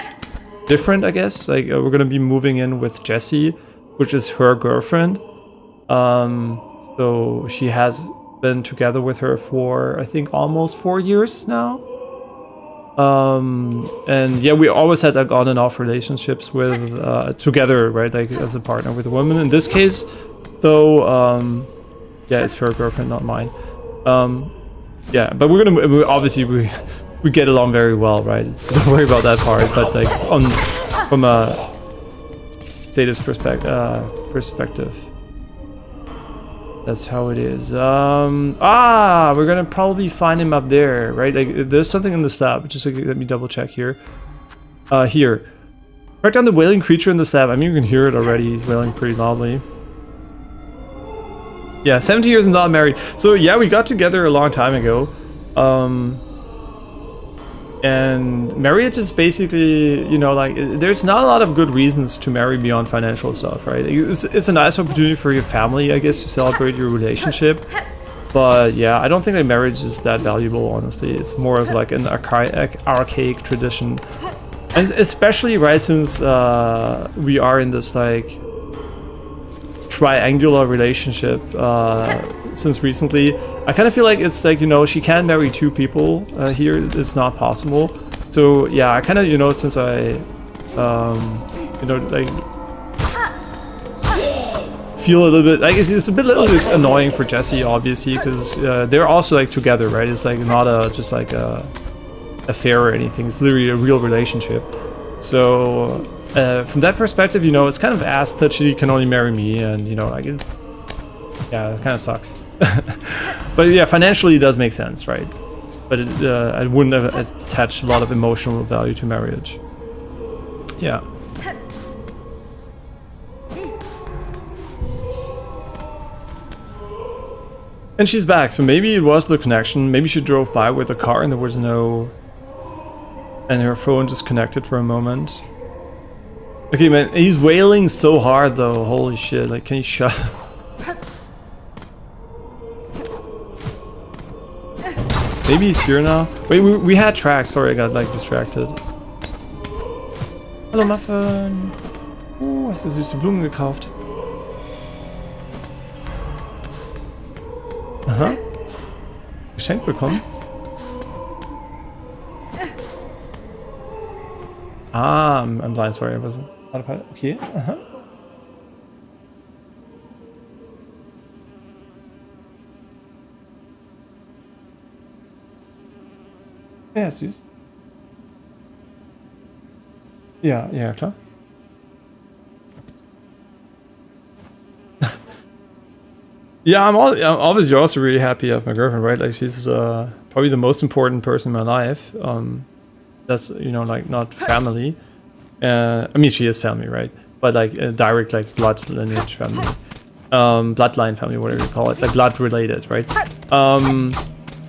different, I guess. Like we're gonna be moving in with Jessie, which is her girlfriend. So she has been together with her for I think almost 4 years now. And yeah, we always had like on and off relationships with together, right? Like as a partner with a woman. In this case, though, yeah, it's her girlfriend, not mine. Yeah, but obviously we get along very well, right? So don't worry about that part. But like from a status perspective, that's how it is. We're gonna probably find him up there, right? Like there's something in the slab. Just like, let me double check here. Here, track down the wailing creature in the slab. I mean, you can hear it already. He's wailing pretty loudly. Yeah, 17 years and not married. So yeah, we got together a long time ago. And marriage is basically, like there's not a lot of good reasons to marry beyond financial stuff, right? It's a nice opportunity for your family, I guess, to celebrate your relationship. But yeah, I don't think that marriage is that valuable, honestly. It's more of like an archaic tradition. And especially, right, since we are in this like triangular relationship since recently, I kind of feel like it's like, she can't marry two people here. It's not possible. So yeah, I kind of, since I like feel a little bit like it's a little bit annoying for Jessie, obviously, because they're also like together, right? It's like not just like a affair or anything. It's literally a real relationship. So from that perspective, it's kind of ass that she can only marry me, and like yeah, it kind of sucks. But yeah, financially it does make sense, right? But I wouldn't have attached a lot of emotional value to marriage. Yeah. And she's back, so maybe it was the connection. Maybe she drove by with a car and there was no... and her phone disconnected for a moment. Okay, man, he's wailing so hard though. Holy shit, like, can you shut up? Maybe he's here now. Wait, we had tracks. Sorry, I got like distracted. Hallo Muffin. Oh, hast du süße Blumen gekauft? Aha. Geschenk bekommen? Ah, I'm blind. Sorry, I wasn't. Okay. Aha. Ja, süß. Ja, klar. Yeah, I'm obviously also really happy to have my girlfriend, right? Like she's probably the most important person in my life. That's like not family. I mean, she is family, right? But like a direct like blood lineage family, bloodline family, whatever you call it, like blood related, right?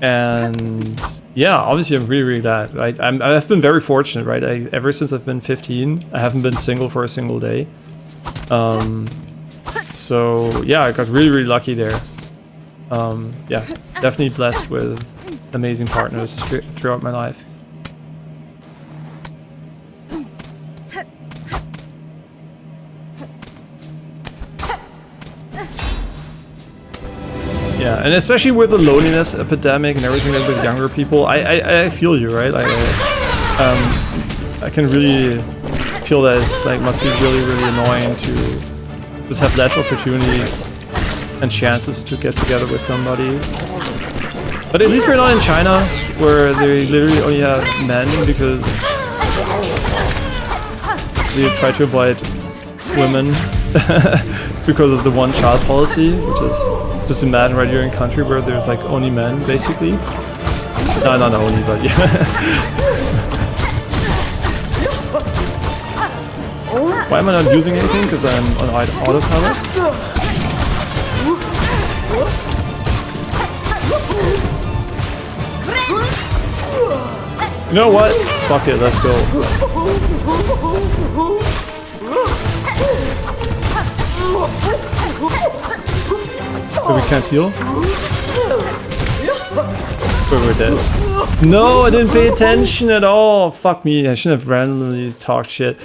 And yeah, obviously I'm really, really glad, right? I've been very fortunate, right? Ever since I've been 15, I haven't been single for a single day. So yeah, I got really, really lucky there. Yeah, definitely blessed with amazing partners throughout my life. Yeah, and especially with the loneliness epidemic and everything like with younger people, I feel you, right? I can really feel that it's like must be really, really annoying to just have less opportunities and chances to get together with somebody. But at least we're not in China, where they literally only have men because they try to avoid women because of the one-child policy, which is just imagine right here in a country where there's like only men, basically. No, not only, but yeah. Why am I not using anything? Because I'm on autopilot. You know what? Fuck it, let's go. So we can't heal? We're dead. No, I didn't pay attention at all. Fuck me, I shouldn't have randomly talked shit.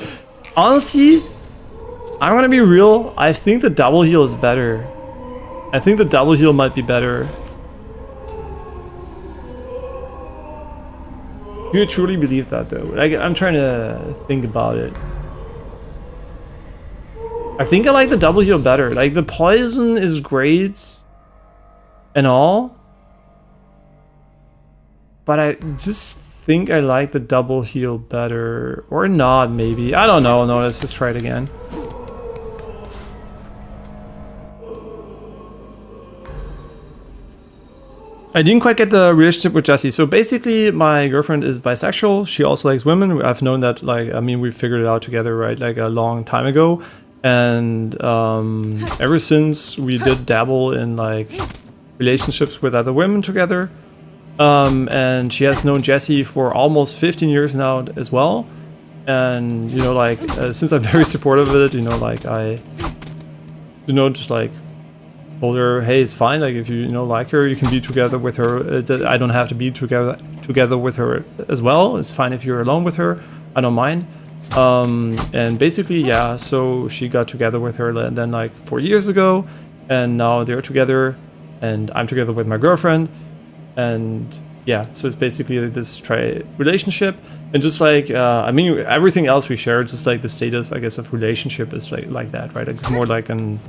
Honestly, I'm gonna be real. I think the double heal is better. I think the double heal might be better. Do you truly believe that though? Like, I'm trying to think about it. I think I like the double heal better. Like, the poison is great and all, but I just think I like the double heal better. Or not, maybe. I don't know. No, let's just try it again. I didn't quite get the relationship with Jessie. So basically, my girlfriend is bisexual. She also likes women. I've known that, like, I mean, we figured it out together, right? Like, a long time ago. And ever since, we did dabble in, like, relationships with other women together. And she has known Jessie for almost 15 years now as well. And, you know, like, since I'm very supportive of it, you know, like, I, you know, just, like, told her, hey, it's fine, like, if you know, like her, you can be together with her. I don't have to be together with her as well. It's fine if you're alone with her. I don't mind. And basically, yeah, so she got together with her then, like, 4 years ago, and now they're together, and I'm together with my girlfriend, and yeah, so it's basically this relationship, and just like, I mean, everything else we share, just like the status, I guess, of relationship is like that, right? Like, it's more like an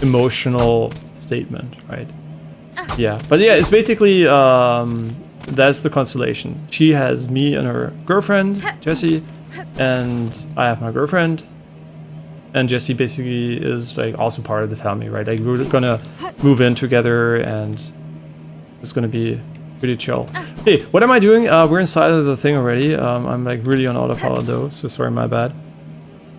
emotional statement, right? Yeah, but yeah, it's basically that's the constellation. She has me and her girlfriend Jessie, and I have my girlfriend, and Jessie basically is like also part of the family, right? Like, we're gonna move in together, and it's gonna be pretty chill. Hey, what am I doing? We're inside of the thing already. I'm like really on autopilot though, so sorry, my bad.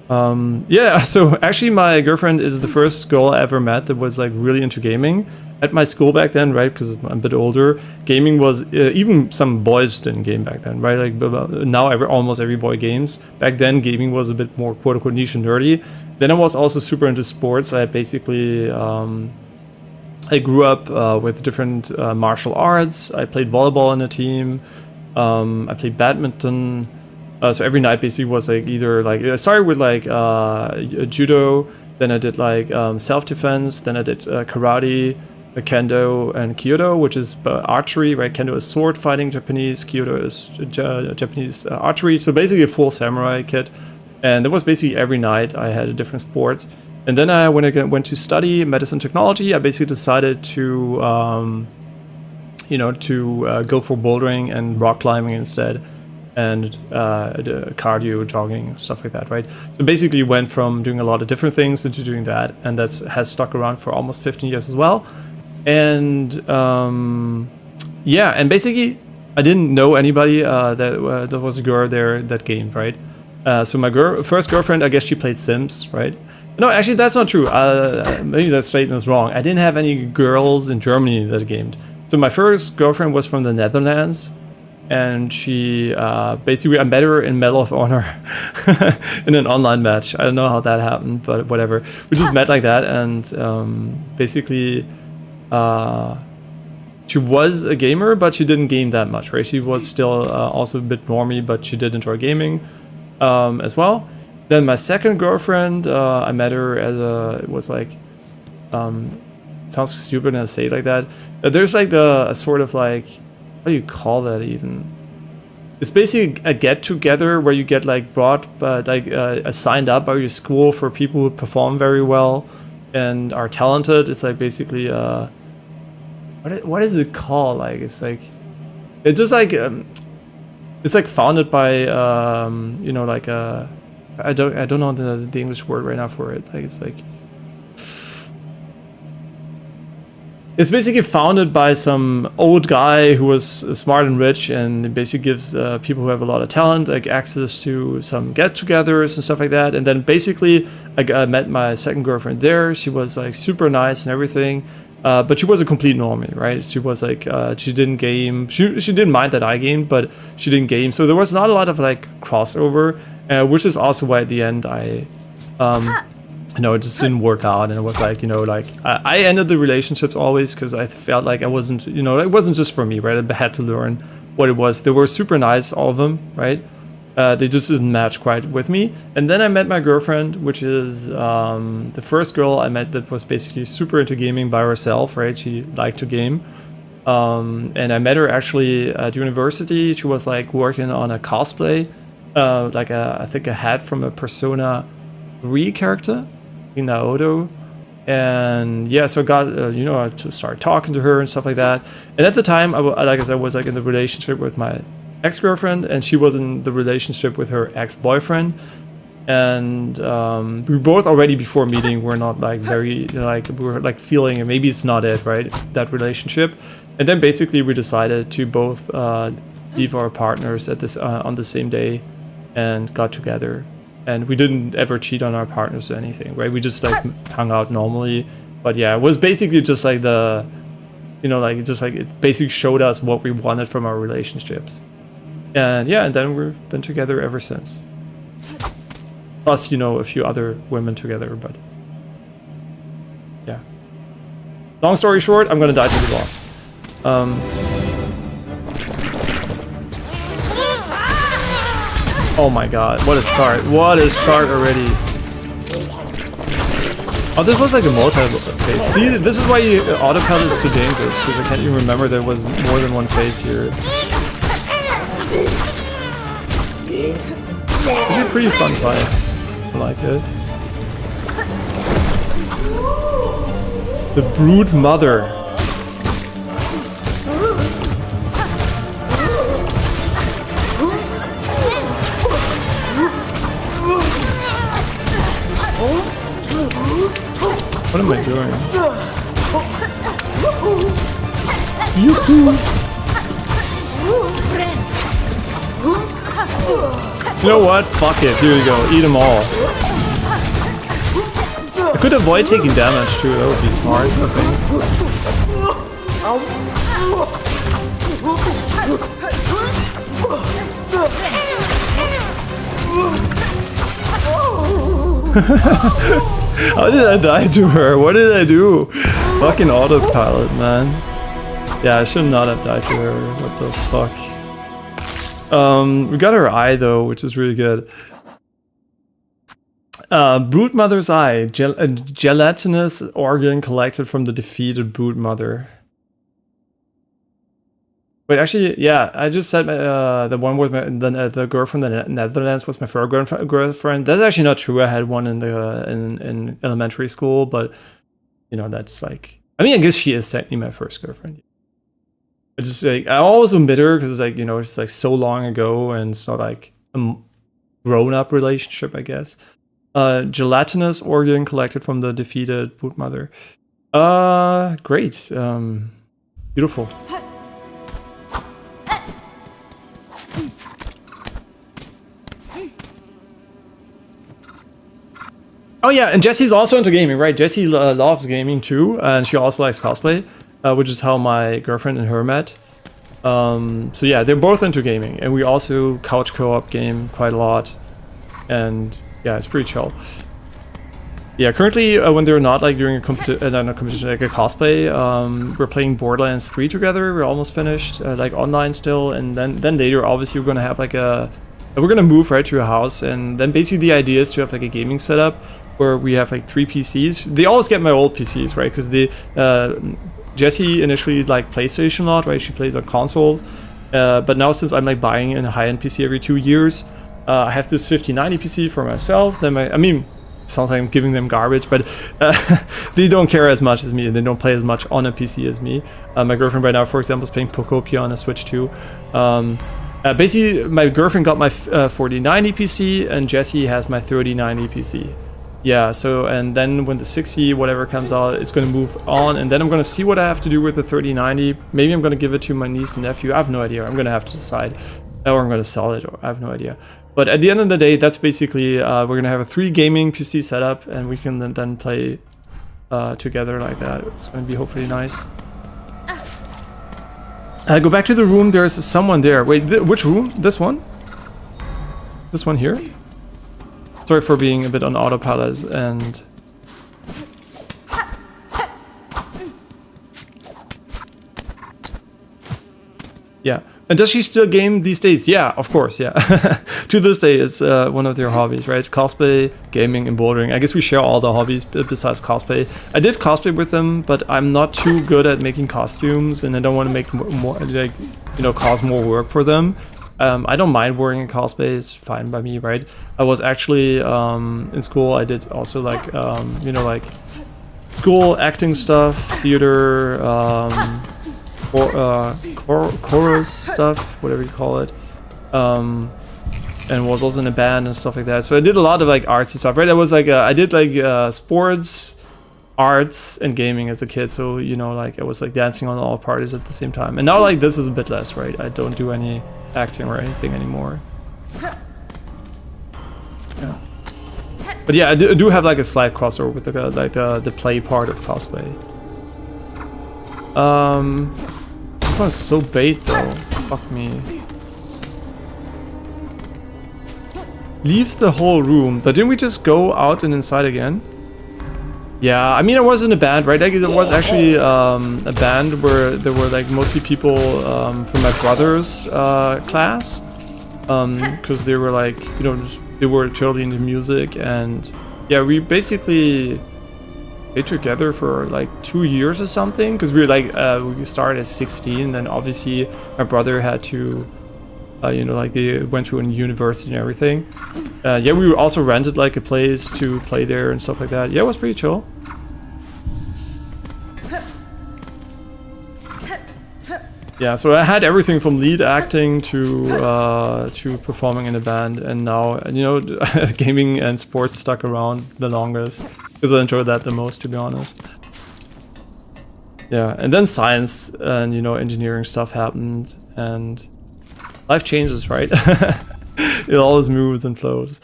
Yeah, so actually my girlfriend is the first girl I ever met that was like really into gaming. At my school back then, right, because I'm a bit older, gaming was, even some boys didn't game back then, right? Like, now almost every boy games. Back then, gaming was a bit more quote-unquote niche and nerdy. Then I was also super into sports. I basically, I grew up with different martial arts. I played volleyball in a team. I played badminton. So every night basically was like either like, I started with like judo, then I did like self-defense, then I did karate, kendo, and kyudo, which is archery, right? Kendo is sword fighting Japanese, kyudo is Japanese archery. So basically a full samurai kit. And that was basically every night I had a different sport. And then when I went to study medicine technology, I basically decided to, you know, to go for bouldering and rock climbing instead. And the cardio, jogging, stuff like that, right? So basically went from doing a lot of different things into doing that, and that has stuck around for almost 15 years as well. And yeah, and basically I didn't know anybody that was a girl there that gamed, right? So my first girlfriend, I guess she played Sims, right? No, actually that's not true. Maybe that statement is wrong. I didn't have any girls in Germany that gamed. So my first girlfriend was from the Netherlands. And she basically, I met her in Medal of Honor in an online match. I don't know how that happened, but whatever. We just met like that, and basically, she was a gamer, but she didn't game that much, right? She was still also a bit normie, but she did enjoy gaming as well. Then my second girlfriend, I met her as it was like, sounds stupid when I say it like that. There's like a sort of like, what do you call that even? It's basically a get-together where you get like brought, but like signed up by your school for people who perform very well and are talented. It's like basically what is it called? Like, it's just like it's like founded by you know, like I don't know the English word right now for it. Like, it's like It's basically founded by some old guy who was smart and rich, and it basically gives people who have a lot of talent like access to some get-togethers and stuff like that. And then basically, I met my second girlfriend there. She was like super nice and everything, but she was a complete normie, right? She was like she didn't game. She didn't mind that I gamed, but she didn't game. So there was not a lot of like crossover, which is also why at the end I. It just didn't work out, and it was like, I ended the relationships always because I felt like I wasn't, it wasn't just for me, right? I had to learn what it was. They were super nice, all of them, right? They just didn't match quite with me. And then I met my girlfriend, which is the first girl I met that was basically super into gaming by herself, right? She liked to game. And I met her actually at university. She was like working on a cosplay, I think a hat from a Persona 3 character. Naoto, and yeah, so I got to start talking to her and stuff like that. And at the time, I was like in the relationship with my ex-girlfriend, and she was in the relationship with her ex-boyfriend. And we both already before meeting were not like very we were like feeling, and maybe it's not it, right? That relationship. And then basically we decided to both leave our partners at this on the same day, and got together. And we didn't ever cheat on our partners or anything, right? We just like hung out normally. But yeah, it was basically just like it basically showed us what we wanted from our relationships. And yeah, and then we've been together ever since. Plus, a few other women together, but yeah. Long story short, I'm gonna die to the boss. Oh my god, what a start. What a start already. Oh, this was like a multi-phase. See, this is why autopilot is so dangerous, because I can't even remember there was more than one phase here. It's a pretty fun fight. I like it. The Brood Mother. What am I doing? Yoo-hoo! You know what? Fuck it. Here we go. Eat them all. I could avoid taking damage too. That would be smart, I think. How did I die to her? What did I do? Fucking autopilot, man. Yeah, I should not have died to her. What the fuck? We got her eye though, which is really good. Brood Mother's eye. A gelatinous organ collected from the defeated Brood Mother. Wait, actually, yeah, I just said the one with the girl from the Netherlands was my first girlfriend. That's actually not true. I had one in in elementary school, but that's like, I mean, I guess she is technically my first girlfriend. It's just like, I always omit her because it's like, it's like so long ago, and it's not like a grown-up relationship, I guess. Gelatinous organ collected from the defeated Brood Mother. Great. Beautiful. Oh yeah, and Jessie's also into gaming, right? Jessie loves gaming too, and she also likes cosplay, which is how my girlfriend and her met. So yeah, they're both into gaming, and we also couch co-op game quite a lot, and yeah, it's pretty chill. Yeah, currently when they're not like doing a competition, like a cosplay, we're playing Borderlands 3 together. We're almost finished, like online still, and then later, obviously, we're gonna have like we're gonna move right to a house, and then basically the idea is to have like a gaming setup where we have like 3 PCs. They always get my old PCs, right? Because Jessie initially liked PlayStation a lot, right? She plays on consoles, but now since I'm like buying a high-end PC every 2 years, I have this 5090 PC for myself. Then I mean, sounds like I'm giving them garbage, but they don't care as much as me, and they don't play as much on a PC as me. My girlfriend right now, for example, is playing Pokopia on a Switch too. Basically, my girlfriend got my 4090 PC, and Jessie has my 3090 PC. Yeah, so, and then when the 60 whatever comes out, it's going to move on, and then I'm going to see what I have to do with the 3090. Maybe I'm going to give it to my niece and nephew. I have no idea. I'm going to have to decide. Or I'm going to sell it, or I have no idea. But at the end of the day, that's basically, we're going to have a 3 gaming PC setup, and we can then play together like that. It's going to be hopefully nice. Go back to the room. There's someone there. Wait, which room? This one? This one here? Sorry for being a bit on autopilot and... Yeah. And does she still game these days? Yeah, of course, yeah. To this day, it's one of their hobbies, right? Cosplay, gaming, and bouldering. I guess we share all the hobbies besides cosplay. I did cosplay with them, but I'm not too good at making costumes, and I don't want to make more, like, you know, cause more work for them. I don't mind wearing a cosplay, it's fine by me, right? I was actually, in school, I did also like, you know, like, school acting stuff, theater, chorus stuff, whatever you call it, and was also in a band and stuff like that. So I did a lot of like artsy stuff, right? I was like, I did like sports, arts, and gaming as a kid. So, you know, like I was like dancing on all parties at the same time. And now like this is a bit less, right? I don't do any acting or anything anymore. Yeah. But yeah, I do have like a slight crossover with the play part of cosplay. This one's so bait though. Fuck me. Leave the whole room. But didn't we just go out and inside again? Yeah, I mean, I was in a band, right? Like, there was actually a band where there were like mostly people from my brother's class, because they were like, you know, they were totally into music, and yeah, we basically stayed together for like 2 years or something, because we were like, we started at 16, then obviously my brother had to, you know, like they went to a university and everything. Yeah, we also rented like a place to play there and stuff like that. Yeah, it was pretty chill. Yeah, so I had everything from lead acting to performing in a band, and now, you know, gaming and sports stuck around the longest because I enjoyed that the most, to be honest. Yeah, and then science and, you know, engineering stuff happened, and life changes, right? It always moves and flows.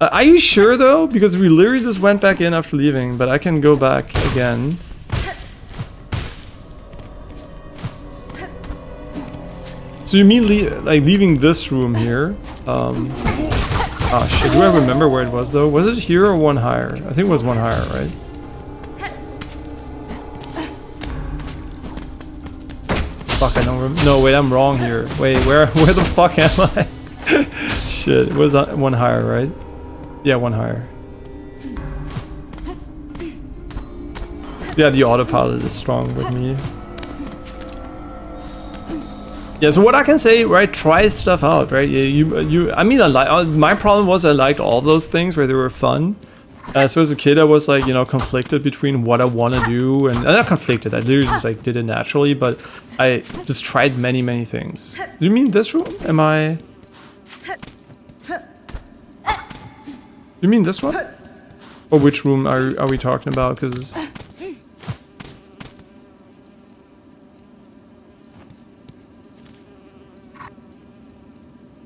Are you sure though? Because we literally just went back in after leaving, but I can go back again. So you mean like leaving this room here? Oh shit, do I remember where it was though? Was it here or one higher? I think it was one higher, right? Fuck, I don't remember. No, wait, I'm wrong here. Wait, where the fuck am I? Shit, it was one higher, right? Yeah, one higher. Yeah, the autopilot is strong with me. Yeah, so what I can say, right? Try stuff out, right? I mean, my problem was I liked all those things where they were fun. So as a kid, I was like, you know, conflicted between what I want to do, and not conflicted. I literally just like did it naturally, but I just tried many things. Do you mean this room? Am I? You mean this one? Or which room are we talking about? Because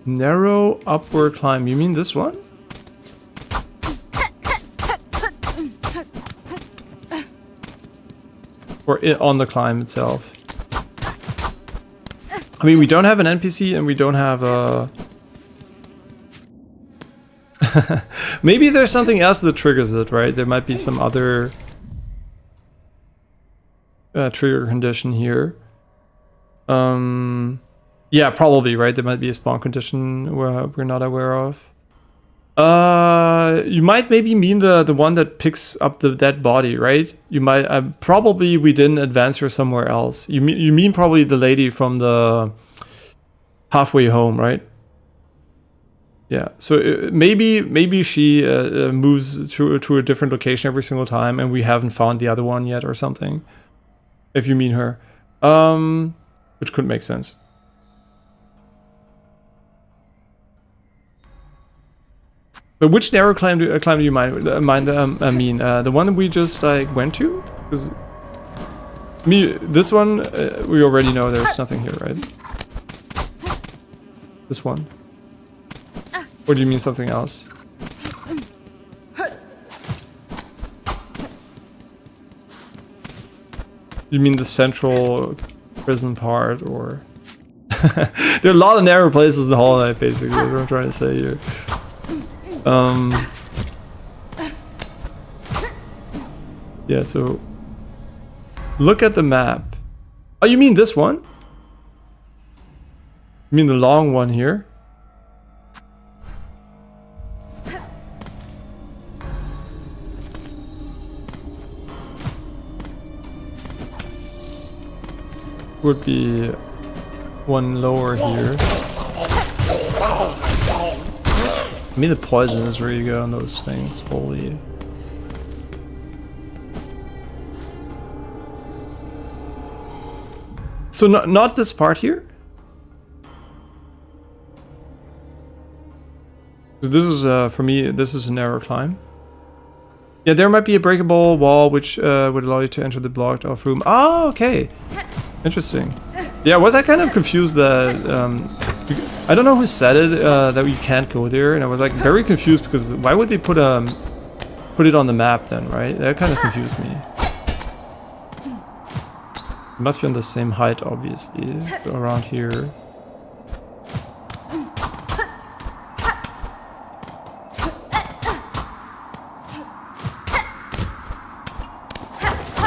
narrow upward climb. You mean this one? Or on the climb itself? I mean, we don't have an NPC and we don't have a... Maybe there's something else that triggers it, right? There might be some other trigger condition here. Yeah, probably, right? There might be a spawn condition we're not aware of. You might maybe mean the one that picks up the dead body, right? You might probably we didn't advance her somewhere else. You mean probably the lady from the halfway home, right? Yeah. So maybe she moves to a different location every single time, and we haven't found the other one yet, or something. If you mean her, which could make sense. But which narrow climb do you mean? The one we just like went to? Because this one we already know there's nothing here, right? This one. Or do you mean something else? You mean the central prison part, or there are a lot of narrow places in Hollow Knight, basically, is what I'm trying to say here. Yeah, so look at the map. Oh, you mean this one? You mean the long one here? Would be one lower here. I mean, the poison is really good on those things. Holy. So not this part here. This is for me. This is a narrow climb. Yeah, there might be a breakable wall which would allow you to enter the blocked off room. Oh, okay. Interesting. Yeah, was I kind of confused that I don't know who said it that you can't go there, and I was like very confused because why would they put it on the map then, right? That kind of confused me. It must be on the same height, obviously, so around here.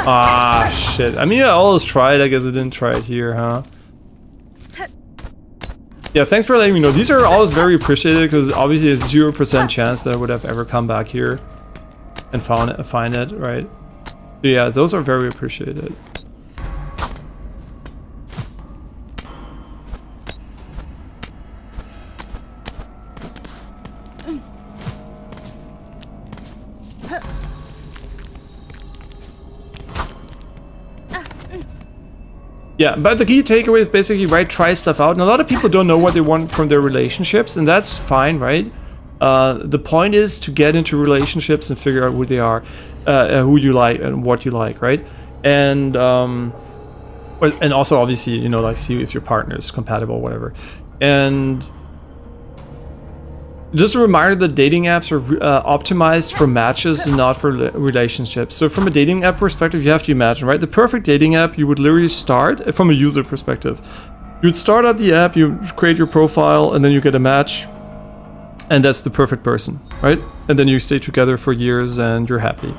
Ah, shit. I mean, I always tried. I guess I didn't try it here, huh? Yeah, thanks for letting me know. These are always very appreciated because obviously it's 0% chance that I would have ever come back here and find it, right? But yeah, those are very appreciated. Yeah, but the key takeaway is basically, right, try stuff out. And a lot of people don't know what they want from their relationships, and that's fine, right? The point is to get into relationships and figure out who they are, who you like and what you like, right? And also obviously, you know, like see if your partner is compatible, whatever. And just a reminder that dating apps are optimized for matches and not for relationships. So from a dating app perspective, you have to imagine, right? The perfect dating app, you would literally start, from a user perspective, you'd start up the app, you create your profile, and then you get a match. And that's the perfect person, right? And then you stay together for years and you're happy.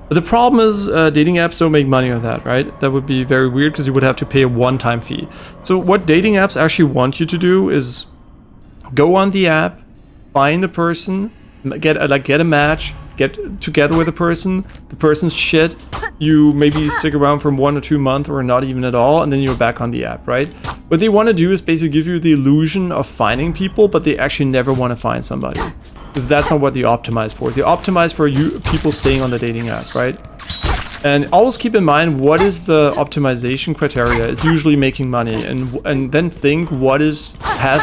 But the problem is dating apps don't make money on that, right? That would be very weird because you would have to pay a one-time fee. So what dating apps actually want you to do is go on the app, find a person, get a match, get together with a person, the person's shit, you maybe stick around for 1 or 2 months or not even at all, and then you're back on the app, right? What they want to do is basically give you the illusion of finding people, but they actually never want to find somebody. Because that's not what they optimize for. They optimize for people staying on the dating app, right? And always keep in mind what is the optimization criteria. It's usually making money, and then think what has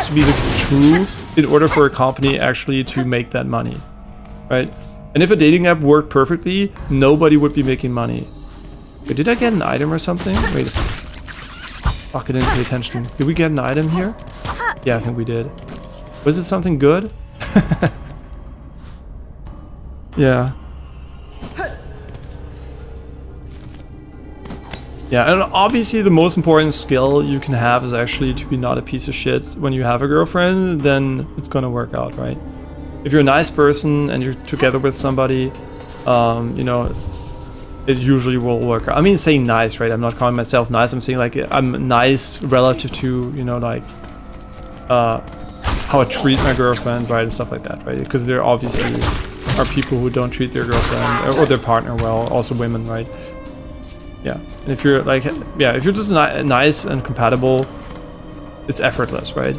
to be the true in order for a company actually to make that money, right? And if a dating app worked perfectly, nobody would be making money. Wait, did I get an item or something? Wait, fuck, I didn't pay attention. Did we get an item here? Yeah, I think we did. Was it something good? Yeah. Yeah, and obviously the most important skill you can have is actually to be not a piece of shit when you have a girlfriend, then it's gonna work out, right? If you're a nice person and you're together with somebody, you know, it usually will work out. I mean, saying nice, right? I'm not calling myself nice, I'm saying like I'm nice relative to, you know, like how I treat my girlfriend, right? And stuff like that, right? Because there obviously are people who don't treat their girlfriend or their partner well, also women, right? Yeah, and if you're like, yeah, if you're just nice and compatible, it's effortless, right?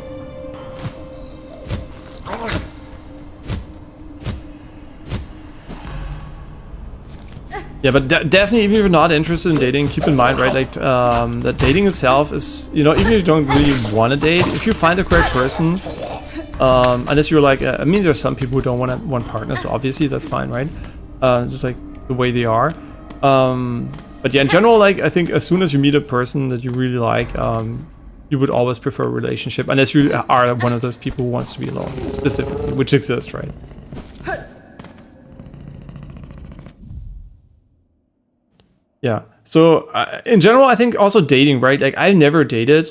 Yeah, but definitely, even if you're not interested in dating, keep in mind, right, like that dating itself is, you know, even if you don't really want to date, if you find the correct person, Unless you're like, I mean, there's some people who don't want one partner, so obviously that's fine, right? It's just like the way they are. But yeah, in general, like I think as soon as you meet a person that you really like, you would always prefer a relationship, unless you are one of those people who wants to be alone, specifically, which exists, right? Yeah. So in general, I think also dating, right? Like I never dated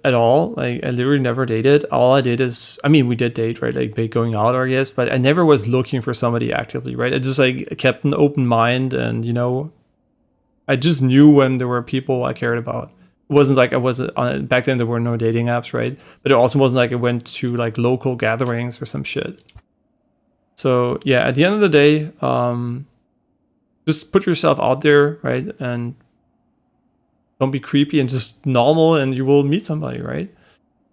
at all. Like I literally never dated. All I did is, I mean, we did date, right? Like going out, I guess, but I never was looking for somebody actively, right? I just like kept an open mind, and you know, I just knew when there were people I cared about. It wasn't like I was on back then. There were no dating apps, right? But it also wasn't like I went to like local gatherings or some shit. So yeah, at the end of the day, just put yourself out there, right? And don't be creepy and just normal, and you will meet somebody, right?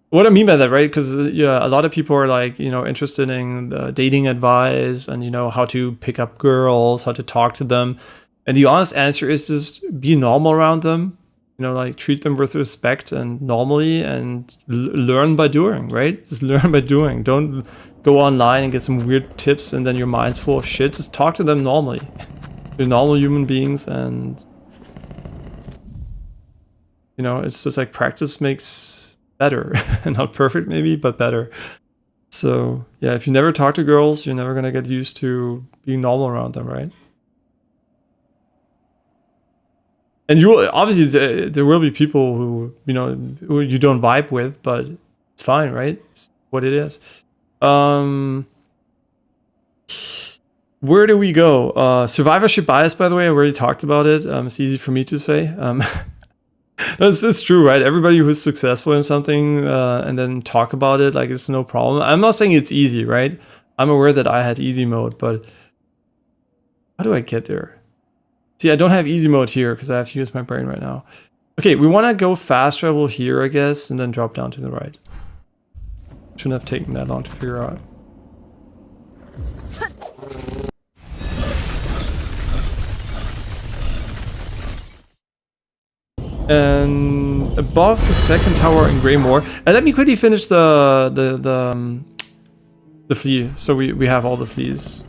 What I mean by that, right? Because yeah, a lot of people are like, you know, interested in the dating advice and, you know, how to pick up girls, how to talk to them. And the honest answer is just be normal around them. You know, like treat them with respect and normally, and learn by doing, right? Just learn by doing. Don't go online and get some weird tips and then your mind's full of shit. Just talk to them normally. They're normal human beings, and you know, it's just like practice makes better. Not perfect maybe, but better. So yeah, if you never talk to girls, you're never gonna get used to being normal around them, right? And you will, obviously there will be people who, you know, who you don't vibe with, but it's fine, right? It's what it is. Where do we go? Survivorship bias, by the way, I already talked about it. It's easy for me to say. It's true, right? Everybody who's successful in something and then talk about it, like it's no problem. I'm not saying it's easy, right? I'm aware that I had easy mode, but how do I get there? See, I don't have easy mode here because I have to use my brain right now. Okay, we want to go fast travel here, I guess, and then drop down to the right. Shouldn't have taken that long to figure out. And above the second tower in Greymoor, let me quickly finish the flea. So we have all the fleas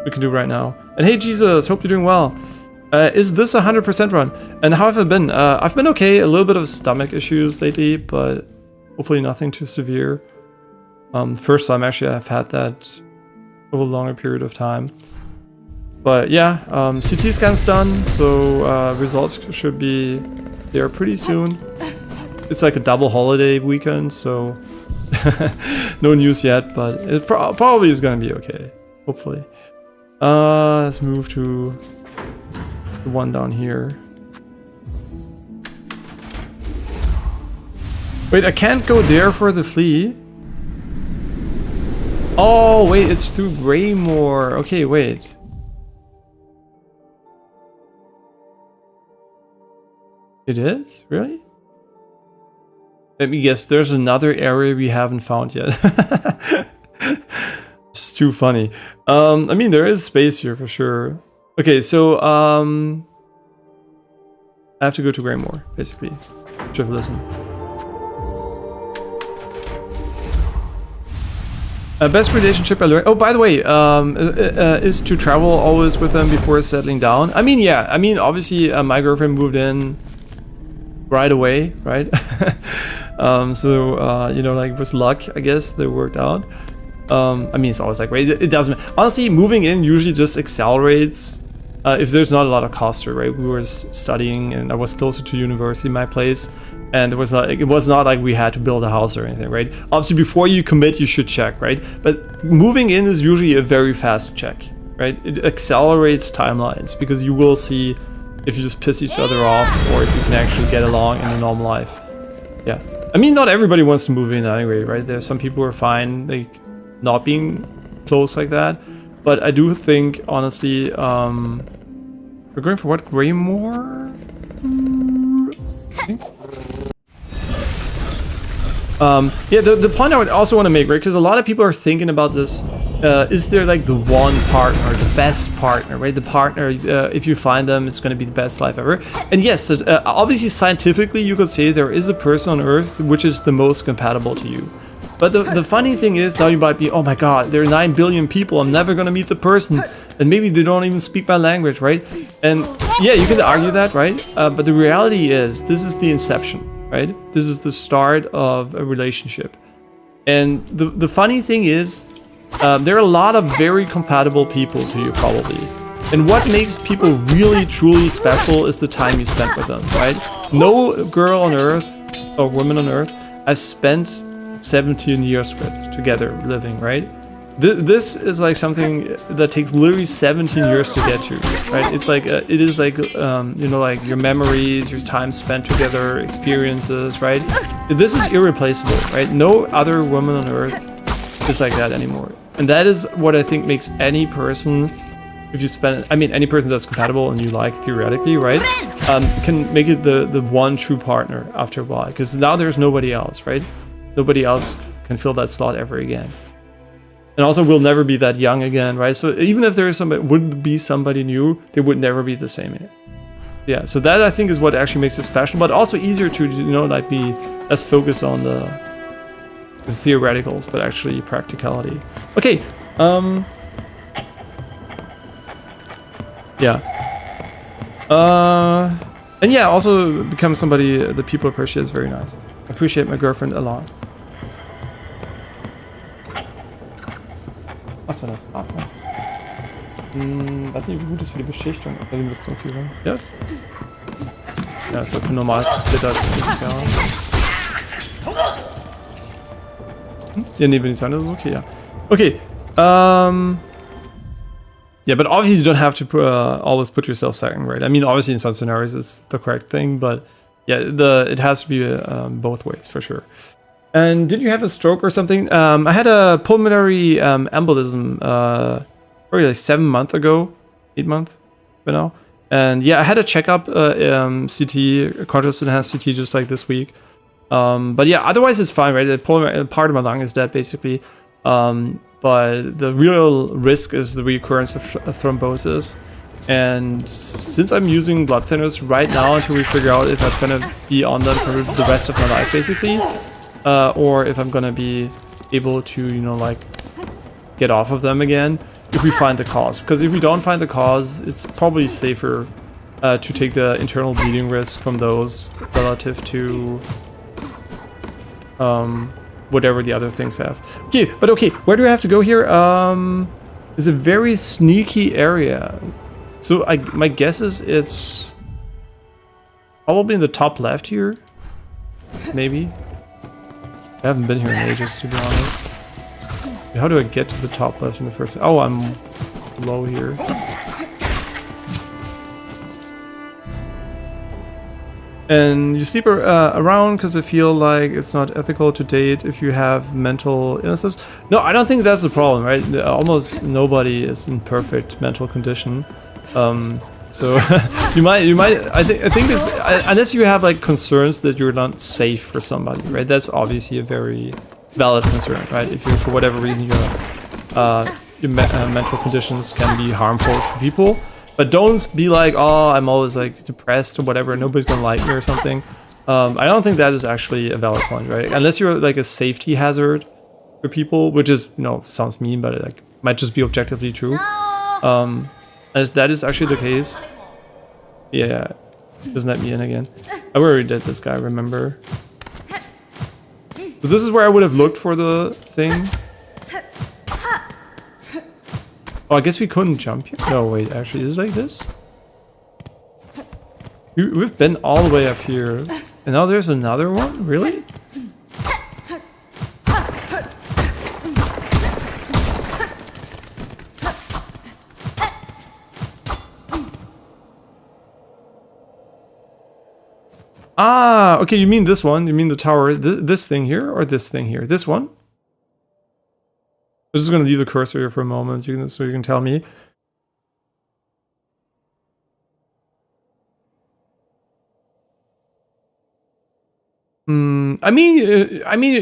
we can do right now. And hey Jesus, hope you're doing well. Is this a 100% run? And how have I been? I've been okay. A little bit of stomach issues lately, but hopefully nothing too severe. First time actually I've had that over a longer period of time. But yeah, CT scan's done, so results should be there pretty soon. It's like a double holiday weekend, so no news yet, but it probably is gonna be okay, hopefully. Let's move to the one down here. Wait, I can't go there for the flea. Oh, wait, it's through Greymoor. Okay, wait. It is? Really? Let me guess, there's another area we haven't found yet. It's too funny. I mean, there is space here for sure. Okay, so I have to go to Greymoor, basically. Just listen. Best relationship I learned. Oh, by the way, is to travel always with them before settling down. I mean, yeah. I mean, obviously, my girlfriend moved in right away, right? So you know, like with luck, I guess they worked out. I mean, it's always like, right? It doesn't. Honestly, moving in usually just accelerates if there's not a lot of cost, right? We were studying, and I was closer to university, my place, and it was not like we had to build a house or anything, right? Obviously, before you commit, you should check, right? But moving in is usually a very fast check, right? It accelerates timelines because you will see if you just piss each other off or if you can actually get along in a normal life. Yeah. I mean, not everybody wants to move in anyway, right? There's some people who are fine, like, not being close like that. But I do think, honestly, we're going for what? Greymoor? I think. Yeah, the point I would also want to make, right? Because a lot of people are thinking about this. Is there like the one partner, the best partner, right? The partner, if you find them, it's going to be the best life ever. And yes, obviously scientifically, you could say there is a person on Earth which is the most compatible to you. But the funny thing is, now you might be, oh my god, there are 9 billion people, I'm never gonna meet the person, and maybe they don't even speak my language, right? And yeah, you can argue that, right? But the reality is, this is the inception, right? This is the start of a relationship. And the funny thing is, there are a lot of very compatible people to you, probably. And what makes people really, truly special is the time you spent with them, right? No girl on Earth, or woman on Earth, I've spent 17 years with together living, right? This is like something that takes literally 17 years to get to, right? It's like, it is like, you know, like your memories, your time spent together, experiences, right? This is irreplaceable, right? No other woman on Earth is like that anymore. And that is what I think makes any person, if you spend, I mean, any person that's compatible and you like theoretically, right? Can make it the one true partner after a while. Because now there's nobody else, right? Nobody else can fill that slot ever again. And also, we'll never be that young again, right? So even if there is somebody, would be somebody new, they would never be the same. Yeah, so that I think is what actually makes it special, but also easier to, you know, like be less focused on the theoreticals, but actually practicality. Okay, yeah. And yeah, also become somebody that people appreciate is very nice. I appreciate my girlfriend a lot. Achso, das war Affe. Weiß nicht, wie gut das für die Beschichtung ist. Also, das okay sein. Yes? Ja, das war für normalstes Wetter. Ja, nee, wenn ich sagen, das ist okay, ja. Okay, yeah, but obviously you don't have to always put yourself second, right? I mean, obviously in some scenarios it's the correct thing, but yeah, it has to be both ways for sure. And did you have a stroke or something? I had a pulmonary embolism probably like 7 months ago, 8 months by now. And yeah, I had a checkup, CT, contrast enhanced CT, just like this week. But yeah, otherwise it's fine, right? The pulmonary part of my lung is dead basically. But the real risk is the recurrence of thrombosis. And since I'm using blood thinners right now until we figure out if I'm gonna be on them for the rest of my life, basically, or if I'm gonna be able to, you know, like get off of them again if we find the cause. Because if we don't find the cause, it's probably safer to take the internal bleeding risk from those relative to whatever the other things have. Okay, but okay, where do I have to go here? It's a very sneaky area. So my guess is it's probably in the top left here. Maybe. I haven't been here in ages, to be honest. How do I get to the top left in the first place? Oh, I'm low here. And you sleep around because I feel like it's not ethical to date if you have mental illnesses. No, I don't think that's the problem, right? Almost nobody is in perfect mental condition. So you might. I think it's unless you have like concerns that you're not safe for somebody, right? That's obviously a very valid concern, right? If you, for whatever reason, your mental conditions can be harmful to people. But don't be like, oh, I'm always like depressed or whatever, nobody's gonna like me or something. I don't think that is actually a valid point, right? Unless you're like a safety hazard for people, which is, you know, sounds mean, but it like might just be objectively true. As that is actually the case. Yeah, doesn't let me in again. I already did this guy, remember? So this is where I would have looked for the thing. Oh, I guess we couldn't jump here. No, wait, actually, is it like this? We've been all the way up here. And now there's another one? Really? Ah, okay, you mean this one. You mean the tower. This thing here or this thing here? This one? I'm just going to leave the cursor here for a moment so you can tell me. I mean,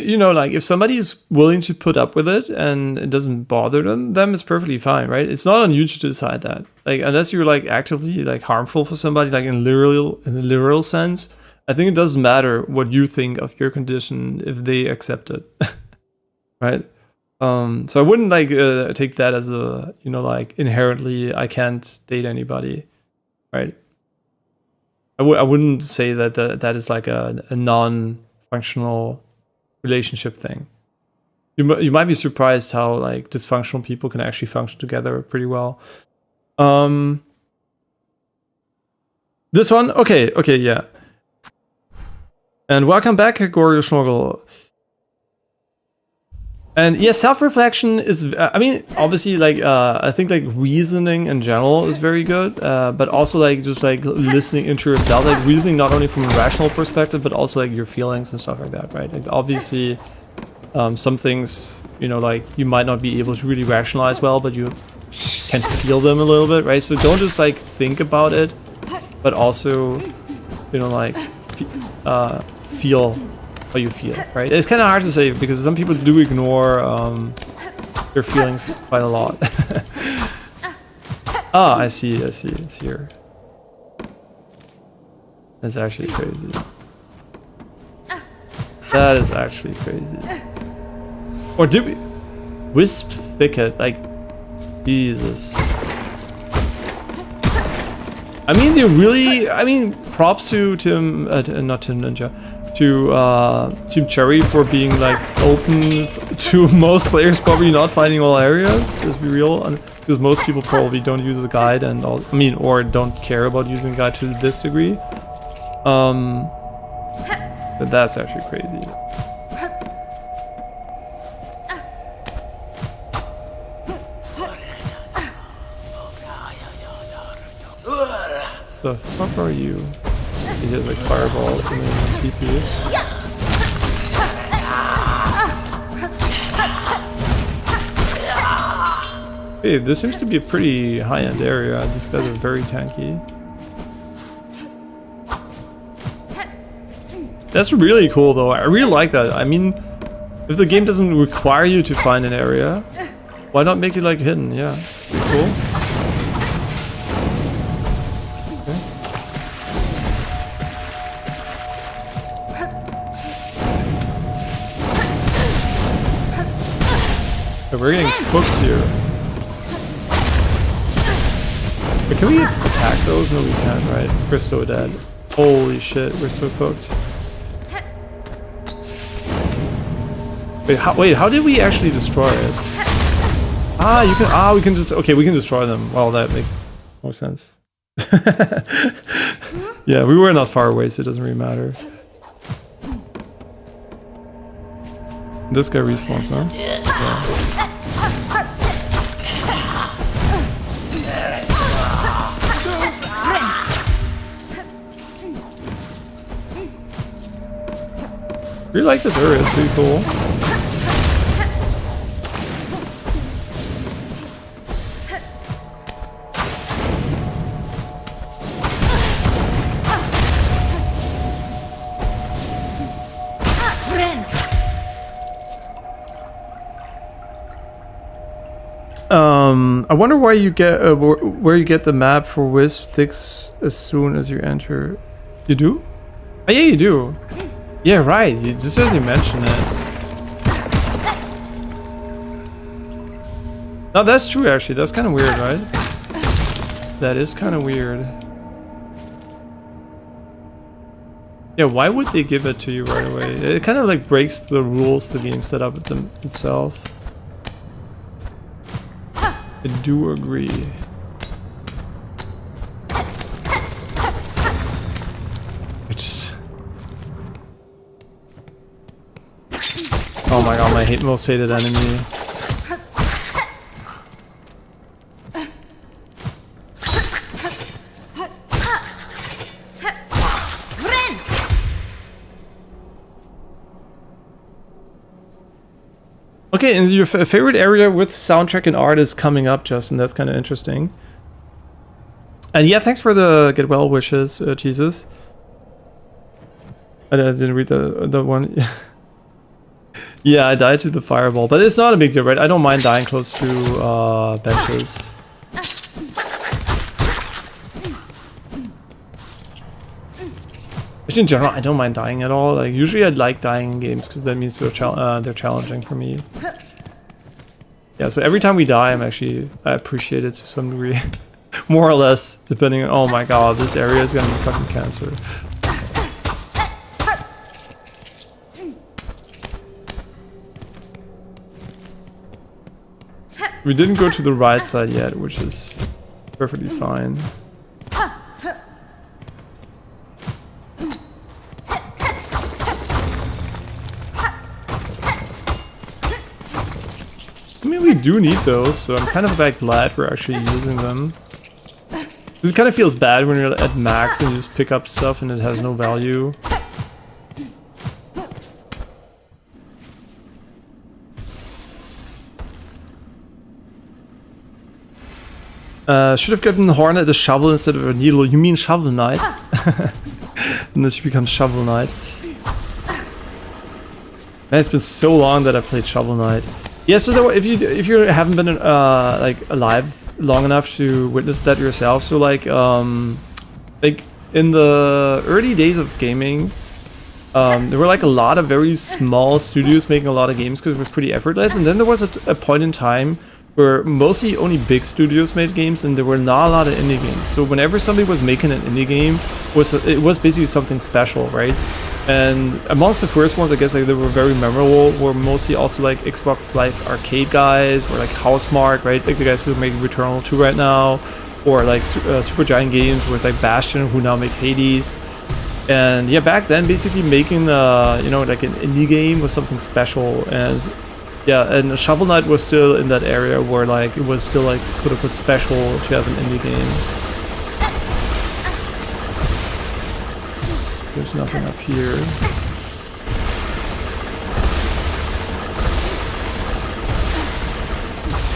you know, like if somebody's willing to put up with it and it doesn't bother them, it's perfectly fine, right? It's not on you to decide that. Like, unless you're like actively like harmful for somebody, like in a literal sense, I think it doesn't matter what you think of your condition if they accept it. right? So I wouldn't like take that as a, you know, like inherently I can't date anybody, right? I wouldn't say that that is like a non-functional relationship thing. You might be surprised how like dysfunctional people can actually function together pretty well. This one, okay, yeah. And welcome back, Gorgo Schnorgel. And yeah, self-reflection is, I mean, obviously, like, I think, like, reasoning in general is very good, but also, like, just, like, listening into yourself, like, reasoning not only from a rational perspective, but also, like, your feelings and stuff like that, right? Like, obviously, some things, you know, like, you might not be able to really rationalize well, but you can feel them a little bit, right? So don't just, like, think about it, but also, you know, like, feel how you feel, right? It's kind of hard to say because some people do ignore their feelings quite a lot. Ah, I see, it's here. That's actually crazy. That is actually crazy. Or did we? Wisp Thicket, like, Jesus. I mean, they really, I mean, props to Tim, not Tim Ninja. To Team Cherry for being like open to most players probably not finding all areas, let's be real, because most people probably don't use a guide and all, I mean, or don't care about using a guide to this degree. But that's actually crazy. The fuck are you? He has like fireballs and then TP. Hey, this seems to be a pretty high-end area. These guys are very tanky. That's really cool though. I really like that. I mean, if the game doesn't require you to find an area, why not make it like hidden? Yeah, pretty cool. We're getting cooked here. But can we attack those? No, we can't, right? We're so dead. Holy shit, we're so cooked. Wait, how did we actually destroy it? Ah, you can, we can just, okay, we can destroy them. Well, that makes more sense. Yeah, we were not far away, so it doesn't really matter. This guy respawns now. Yeah. I really like this area, it's pretty cool. I wonder why you get where you get the map for Wisp Thicks as soon as you enter. You do? Oh yeah, you do. Yeah, right. You just as you mentioned it. No, that's true actually. That's kind of weird, right? That is kind of weird. Yeah, why would they give it to you right away? It kind of like breaks the rules the game set up itself. I do agree. It's... Oh my god, my most hated enemy. Okay, and your favorite area with soundtrack and art is coming up, Justin. That's kind of interesting. And yeah, thanks for the get well wishes, Jesus. I didn't read the one. Yeah, I died to the fireball, but it's not a big deal, right? I don't mind dying close to benches. Which in general, I don't mind dying at all. Like usually I'd like dying in games because that means they're challenging for me. Yeah, so every time we die, I appreciate it to some degree. More or less, depending on, oh my god, this area is gonna be fucking cancer. We didn't go to the right side yet, which is perfectly fine. I mean, we do need those, so I'm kind of like glad we're actually using them. It kind of feels bad when you're at max and you just pick up stuff and it has no value. Should have given the Hornet a shovel instead of a needle. You mean Shovel Knight? And this becomes Shovel Knight. Man, it's been so long that I played Shovel Knight. Yeah, so if you haven't been like alive long enough to witness that yourself, so like in the early days of gaming, there were like a lot of very small studios making a lot of games because it was pretty effortless, and then there was a point in time where mostly only big studios made games and there were not a lot of indie games. So whenever somebody was making an indie game, it was basically something special, right? And amongst the first ones, I guess like they were very memorable, were mostly also like Xbox Live Arcade guys, or like Housemarque, right? Like the guys who are making Returnal 2 right now, or like Supergiant Games with like Bastion, who now make Hades. And yeah, back then basically making you know, like an indie game was something special. And yeah, and Shovel Knight was still in that area where like it was still like quote-unquote special to have an indie game. There's nothing up here.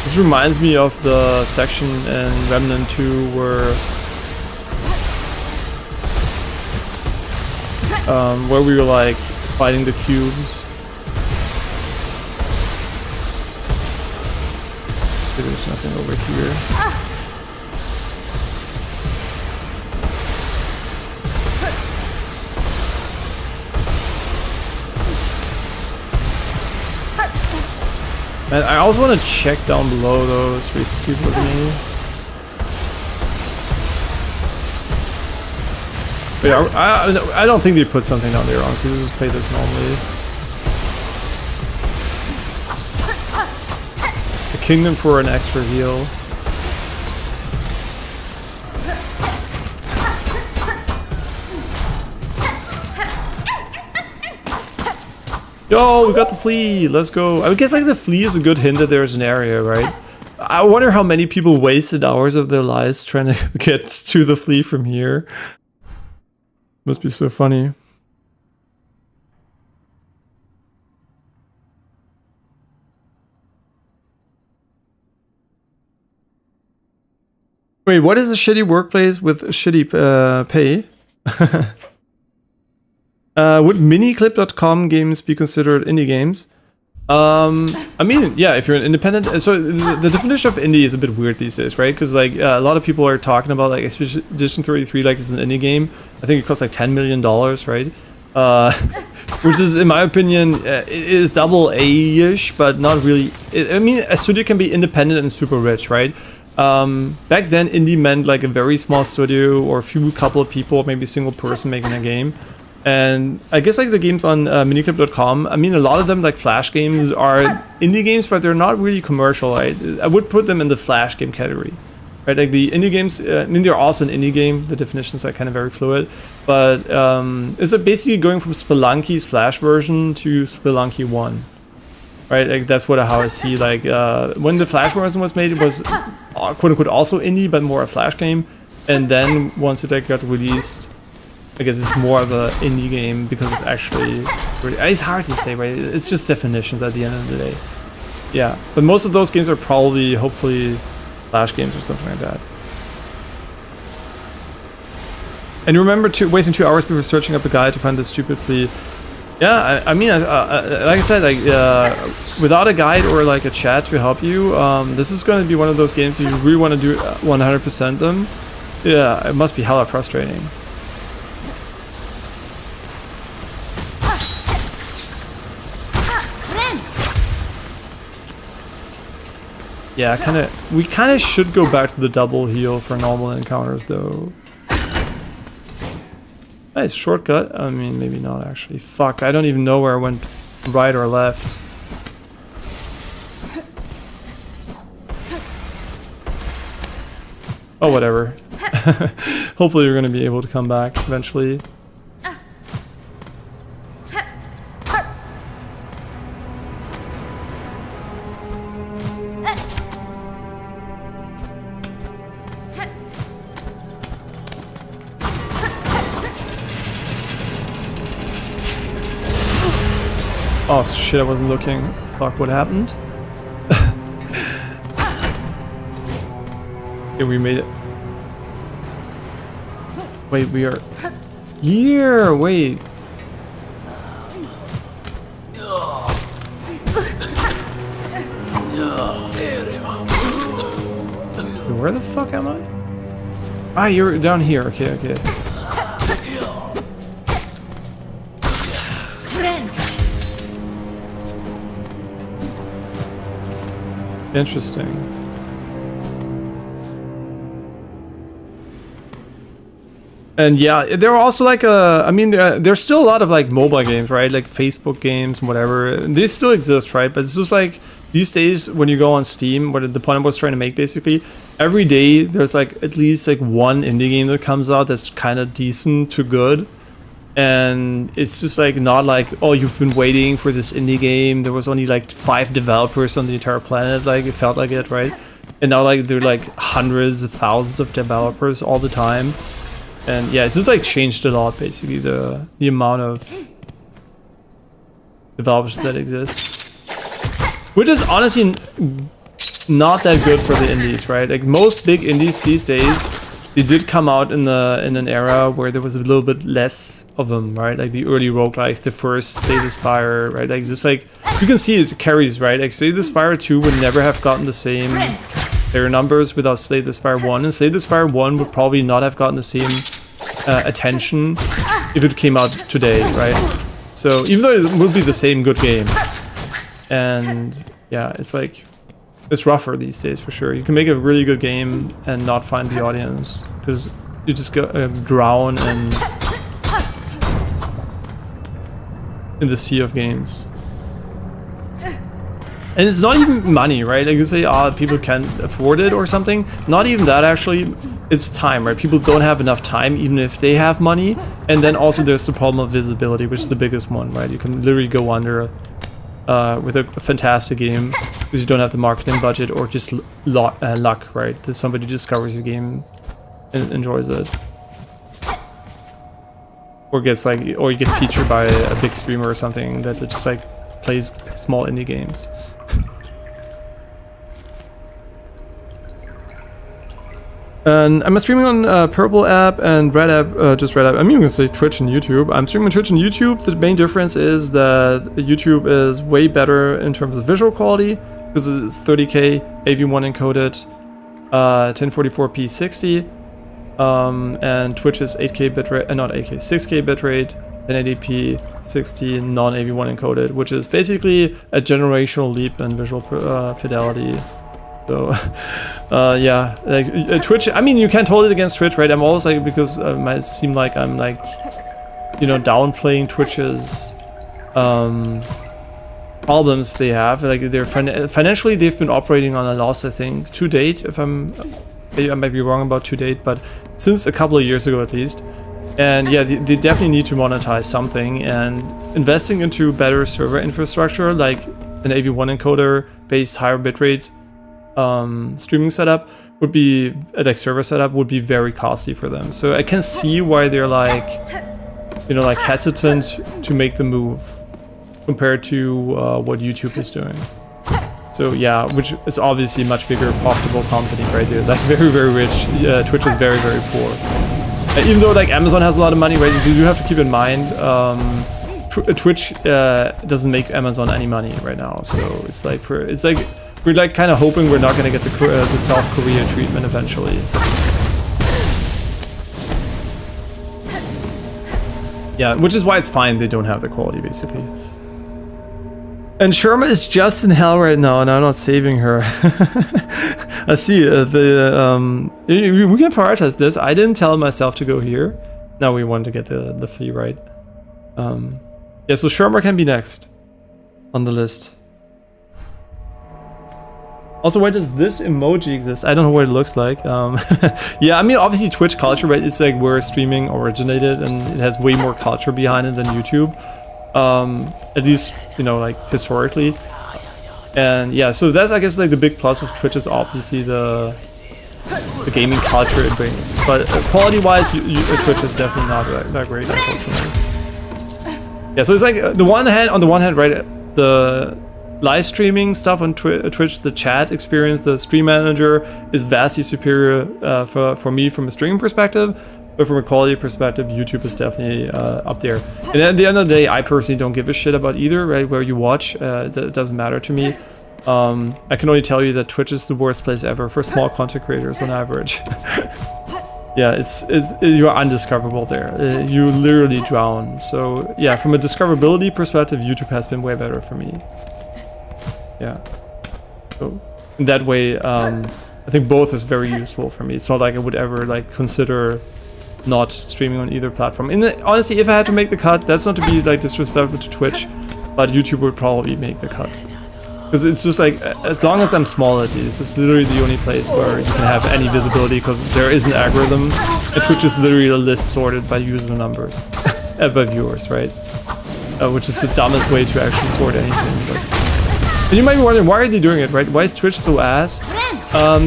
This reminds me of the section in Remnant 2 where we were like fighting the cubes. There's nothing over here. And I also want to check down below though, it's really stupid of me. But yeah, I don't think they put something down there, honestly. Let's just play this normally. The kingdom for an extra heal. Yo, we got the flea, let's go. I guess like the flea is a good hint that there's an area, right? I wonder how many people wasted hours of their lives trying to get to the flea from here. Must be so funny. Wait, what is a shitty workplace with shitty pay? Would miniclip.com games be considered indie games? I mean, yeah, if you're an independent. So the definition of indie is a bit weird these days, right? Because like a lot of people are talking about like Expedition 33 like it's an indie game. I think it costs like $10 million, right? Which is, in my opinion, it is double A-ish, but not really. I mean, a studio can be independent and super rich, right? Back then, indie meant like a very small studio or a couple of people, maybe a single person making a game. And I guess like the games on miniclip.com, I mean, a lot of them, like Flash games, are indie games, but they're not really commercial. Right? I would put them in the Flash game category. Right? Like the indie games, I mean, they're also an indie game. The definitions are kind of very fluid. But it's basically going from Spelunky's Flash version to Spelunky 1. Right? Like that's how I see. Like when the Flash version was made, it was quote unquote also indie, but more a Flash game. And then once it got released, I guess it's more of an indie game because it's actually really, it's hard to say, right? It's just definitions at the end of the day. Yeah, but most of those games are probably, hopefully, Flash games or something like that. And remember wasting 2 hours before searching up a guide to find this stupid flea. Yeah, I mean, like I said, like without a guide or like a chat to help you, this is going to be one of those games if you really want to do 100% them. Yeah, it must be hella frustrating. Yeah, we kind of should go back to the double heal for normal encounters though. Nice shortcut. I mean, maybe not actually. Fuck, I don't even know where I went right or left. Oh, whatever. Hopefully you're gonna be able to come back eventually. Oh shit, I wasn't looking. Fuck, what happened? Yeah, we made it. Wait, we are here. Wait. Where the fuck am I? Ah, you're down here. Okay, okay. Interesting. And yeah, there are also like I mean, there's still a lot of like mobile games, right? Like Facebook games and whatever. They still exist, right? But it's just like these days when you go on Steam, what the point I was trying to make basically, every day there's like at least like one indie game that comes out that's kind of decent to good. And it's just like not like, oh, you've been waiting for this indie game. There was only like 5 developers on the entire planet. Like it felt like it, right? And now like there are like hundreds of thousands of developers all the time. And yeah, it's just like changed a lot basically, the amount of developers that exist. Which is honestly not that good for the indies, right? Like most big indies these days, they did come out in an era where there was a little bit less of them, right? Like the early roguelikes, the first Slay the Spire, right? Like just like you can see it carries, right? Like Slay the Spire 2 would never have gotten the same player numbers without Slay the Spire 1, and Slay the Spire 1 would probably not have gotten the same attention if it came out today, right? So even though it would be the same good game, and yeah, it's like it's rougher these days for sure. You can make a really good game and not find the audience because you just go drown in the sea of games. And it's not even money, right? Like you say, people can't afford it or something. Not even that actually. It's time, right? People don't have enough time even if they have money. And then also there's the problem of visibility, which is the biggest one, right? You can literally go under with a fantastic game because you don't have the marketing budget or just luck, right? That somebody discovers your game and enjoys it. Or gets like, or you get featured by a big streamer or something that just like plays small indie games. And I'm streaming on Purple app and Red app, just Red app. I'm even gonna say Twitch and YouTube. I'm streaming on Twitch and YouTube. The main difference is that YouTube is way better in terms of visual quality because it's 30K AV1 encoded, 1044p 60, and Twitch is 8K bitrate, not 8K, 6K bitrate, 1080p 60 non-AV1 encoded, which is basically a generational leap in visual fidelity. So, yeah, like Twitch. I mean, you can't hold it against Twitch, right? I'm always like, because it might seem like I'm like, you know, downplaying Twitch's problems they have. Like they're financially, they've been operating on a loss, I think, to date. If I might be wrong about to date, but since a couple of years ago at least. And yeah, they definitely need to monetize something, and investing into better server infrastructure, like an AV1 encoder based higher bitrate streaming setup would be, like server setup would be very costly for them. So I can see why they're like, you know, like hesitant to make the move compared to what YouTube is doing. So yeah, which is obviously a much bigger profitable company, right? They're like very, very rich. Twitch is very, very poor. Even though like Amazon has a lot of money, right? You do have to keep in mind Twitch doesn't make Amazon any money right now. So it's like we're like kind of hoping we're not going to get the South Korea treatment eventually. Yeah, which is why it's fine they don't have the quality basically. And Sherma is just in hell right now, and I'm not saving her. I see. We can prioritize this. I didn't tell myself to go here. Now we want to get the flea right. Yeah, so Sherma can be next on the list. Also, why does this emoji exist? I don't know what it looks like. Yeah, I mean, obviously Twitch culture, right? It's like where streaming originated, and it has way more culture behind it than YouTube. At least, you know, like historically. And yeah, so that's, I guess, like the big plus of Twitch is obviously the gaming culture it brings. But quality-wise, Twitch is definitely not that great, unfortunately. Yeah, so it's like on the one hand, right, the live streaming stuff on Twitch, the chat experience, the stream manager is vastly superior for me from a streaming perspective. But from a quality perspective, YouTube is definitely up there. And at the end of the day, I personally don't give a shit about either, right? Where you watch, that doesn't matter to me. I can only tell you that Twitch is the worst place ever for small content creators on average. Yeah, you're undiscoverable there. You literally drown. So yeah, from a discoverability perspective, YouTube has been way better for me. Yeah. So in that way, I think both is very useful for me. It's not like I would ever like consider not streaming on either platform. And honestly, if I had to make the cut, that's not to be like disrespectful to Twitch, but YouTube would probably make the cut. Because it's just like, as long as I'm small at least, it's literally the only place where you can have any visibility, because there is an algorithm, and Twitch is literally a list sorted by user numbers, by viewers, right? Which is the dumbest way to actually sort anything. But you might be wondering, why are they doing it, right? Why is Twitch so ass?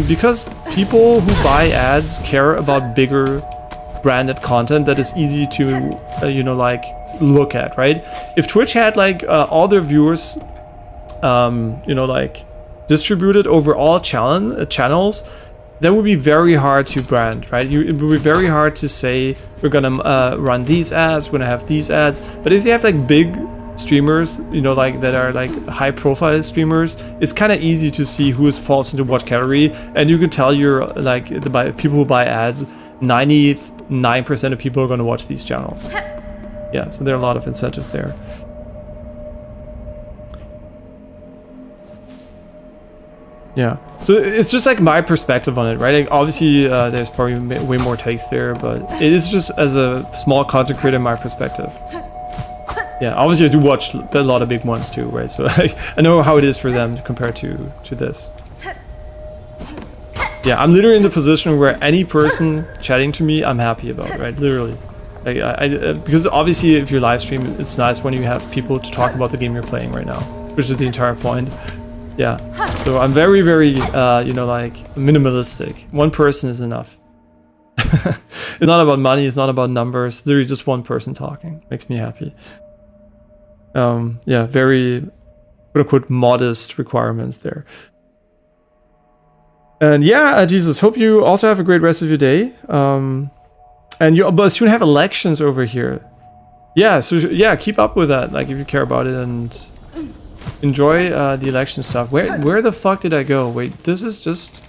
Because people who buy ads care about bigger branded content that is easy to, you know, like look at, right? If Twitch had like all their viewers, you know, like distributed over all channels, that would be very hard to brand, right? It would be very hard to say we're gonna run these ads, we're gonna have these ads. But if you have like big streamers, you know, like that are like high profile streamers, it's kind of easy to see who falls into what category, and you can tell you're like people who buy ads, 99% of people are going to watch these channels. Yeah, so there are a lot of incentives there. Yeah, so it's just like my perspective on it, right? Like obviously there's probably way more takes there, but it is just as a small content creator, my perspective. Yeah, obviously I do watch a lot of big ones too, right? So I know how it is for them compared to this. Yeah, I'm literally in the position where any person chatting to me, I'm happy about, right? Literally. Like, because obviously if you live stream, it's nice when you have people to talk about the game you're playing right now, which is the entire point. Yeah, so I'm very, very, you know, like minimalistic. One person is enough. It's not about money, it's not about numbers, literally just one person talking. Makes me happy. Yeah, very, quote-unquote, modest requirements there. And yeah, Jesus, hope you also have a great rest of your day. And you'll soon have elections over here. Yeah, so yeah, keep up with that, like if you care about it, and enjoy the election stuff. Where the fuck did I go? Wait, this is just...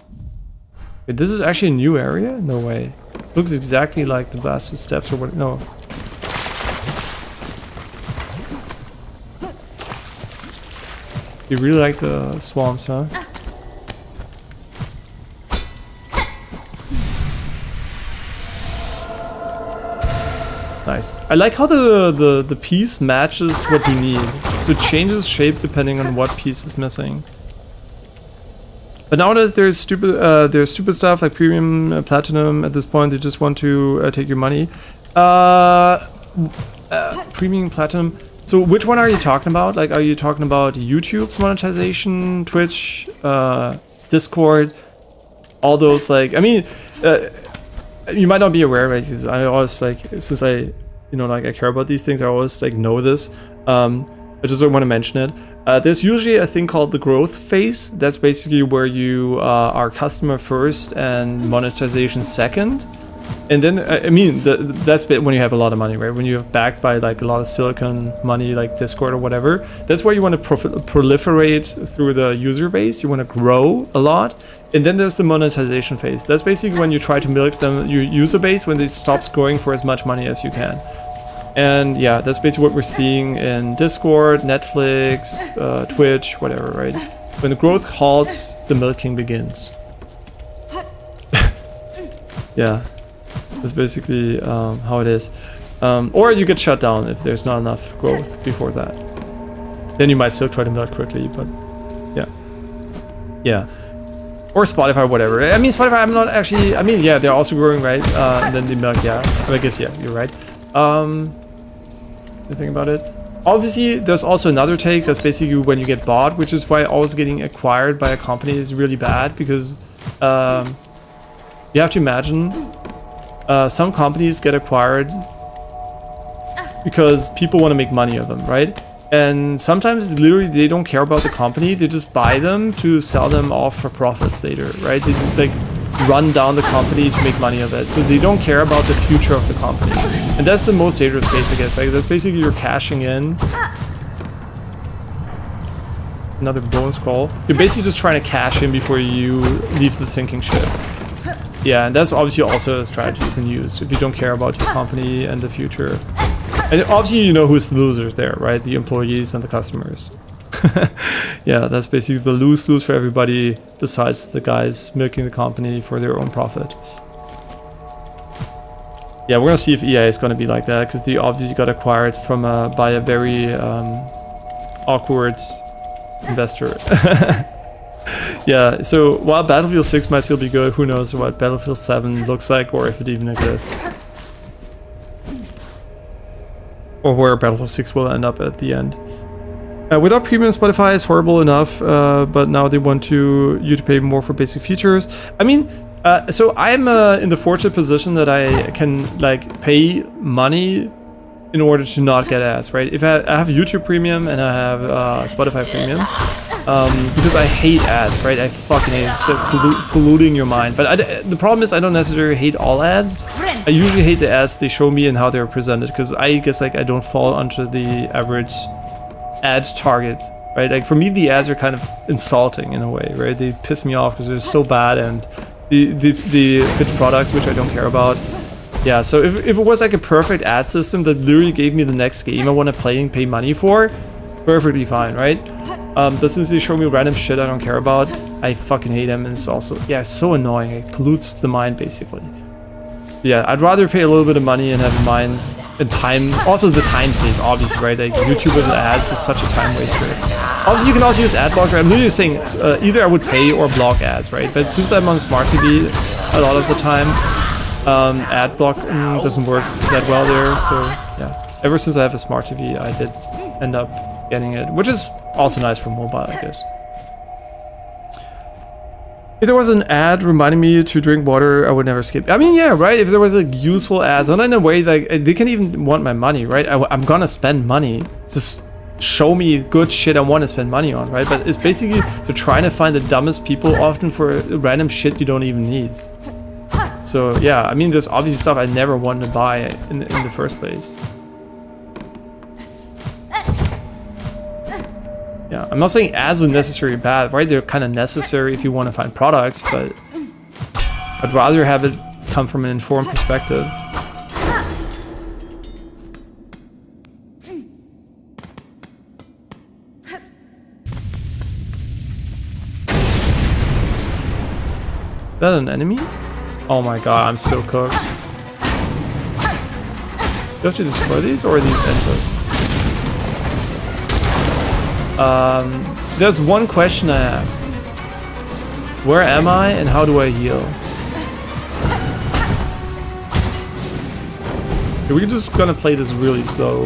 Wait, this is actually a new area? No way. Looks exactly like the blasted steps or what? No. You really like the swamps, huh? Nice. I like how the piece matches what we need. So it changes shape depending on what piece is missing. But nowadays there's stupid stuff like premium, platinum. At this point they just want to take your money. Premium, platinum. So which one are you talking about? Like, are you talking about YouTube's monetization, Twitch, Discord, all those? Like, I mean, you might not be aware, right? Because I always like, since I, you know, like I care about these things, I always like know this. I just don't want to mention it. There's usually a thing called the growth phase. That's basically where you are customer first and monetization second. And then, I mean, that's when you have a lot of money, right? When you're backed by like a lot of silicon money, like Discord or whatever, that's where you want to proliferate through the user base. You want to grow a lot. And then there's the monetization phase. That's basically when you try to milk your user base when it stops growing for as much money as you can. And yeah, that's basically what we're seeing in Discord, Netflix, Twitch, whatever, right? When the growth halts, the milking begins. Yeah, that's basically how it is. Or you get shut down if there's not enough growth before that. Then you might still try to milk quickly, but yeah. Yeah. Or Spotify, whatever. I mean, Spotify, I'm not actually... I mean, yeah, they're also growing, right? And then the milk, yeah. I guess, yeah, you're right. The thing about it. Obviously, there's also another take. That's basically when you get bought, which is why always getting acquired by a company is really bad. Because you have to imagine some companies get acquired because people want to make money of them, right? And sometimes literally they don't care about the company, they just buy them to sell them off for profits later, right? They just like run down the company to make money of it. So they don't care about the future of the company. And that's the most dangerous case, I guess. Like that's basically you're cashing in. Another bonus call. You're basically just trying to cash in before you leave the sinking ship. Yeah, and that's obviously also a strategy you can use if you don't care about your company and the future. And obviously you know who's the losers there, right? The employees and the customers. Yeah, that's basically the lose-lose for everybody besides the guys milking the company for their own profit. Yeah, we're gonna see if EA is gonna be like that, because they obviously got acquired from by a very awkward investor. Yeah, so while Battlefield 6 might still be good, who knows what Battlefield 7 looks like or if it even exists. Or where Battlefield 6 will end up at the end. Without premium, Spotify is horrible enough, but now they want you to pay more for basic features. I mean, so I'm in the fortunate position that I can like pay money in order to not get ads, right? If I have YouTube Premium and I have Spotify Premium, because I hate ads, right? I fucking hate it. It's like polluting your mind. But the problem is I don't necessarily hate all ads. I usually hate the ads they show me and how they're presented, because I guess like I don't fall under the average ads target, right? Like for me, the ads are kind of insulting in a way, right? They piss me off because they're so bad, and the pitch products, which I don't care about. Yeah, so if it was like a perfect ad system that literally gave me the next game I want to play and pay money for, perfectly fine, right? But since they show me random shit I don't care about, I fucking hate them, and it's also, yeah, it's so annoying. It pollutes the mind, basically. Yeah, I'd rather pay a little bit of money and have a mind and time. Also, the time save, obviously, right? Like YouTube with ads is such a time waster. Obviously, you can also use ad blocker. I'm literally saying either I would pay or block ads, right? But since I'm on smart TV a lot of the time, ad block doesn't work that well there. So yeah, ever since I have a smart TV, I did end up getting it, which is also nice for mobile, I guess. If there was an ad reminding me to drink water, I would never skip. I mean, yeah, right? If there was a useful ad, not in a way like they can even want my money, right? I'm gonna spend money. Just show me good shit I want to spend money on, right? But it's basically they're trying to find the dumbest people, often for random shit you don't even need. So yeah, I mean, there's obviously stuff I never wanted to buy in the first place. Yeah, I'm not saying ads are necessarily bad, right? They're kind of necessary if you want to find products, but I'd rather have it come from an informed perspective. Is that an enemy? Oh my god, I'm so cooked. Do you have to destroy these, or are these endless? There's one question I have. Where am I and how do I heal? Okay, we're just gonna play this really slow.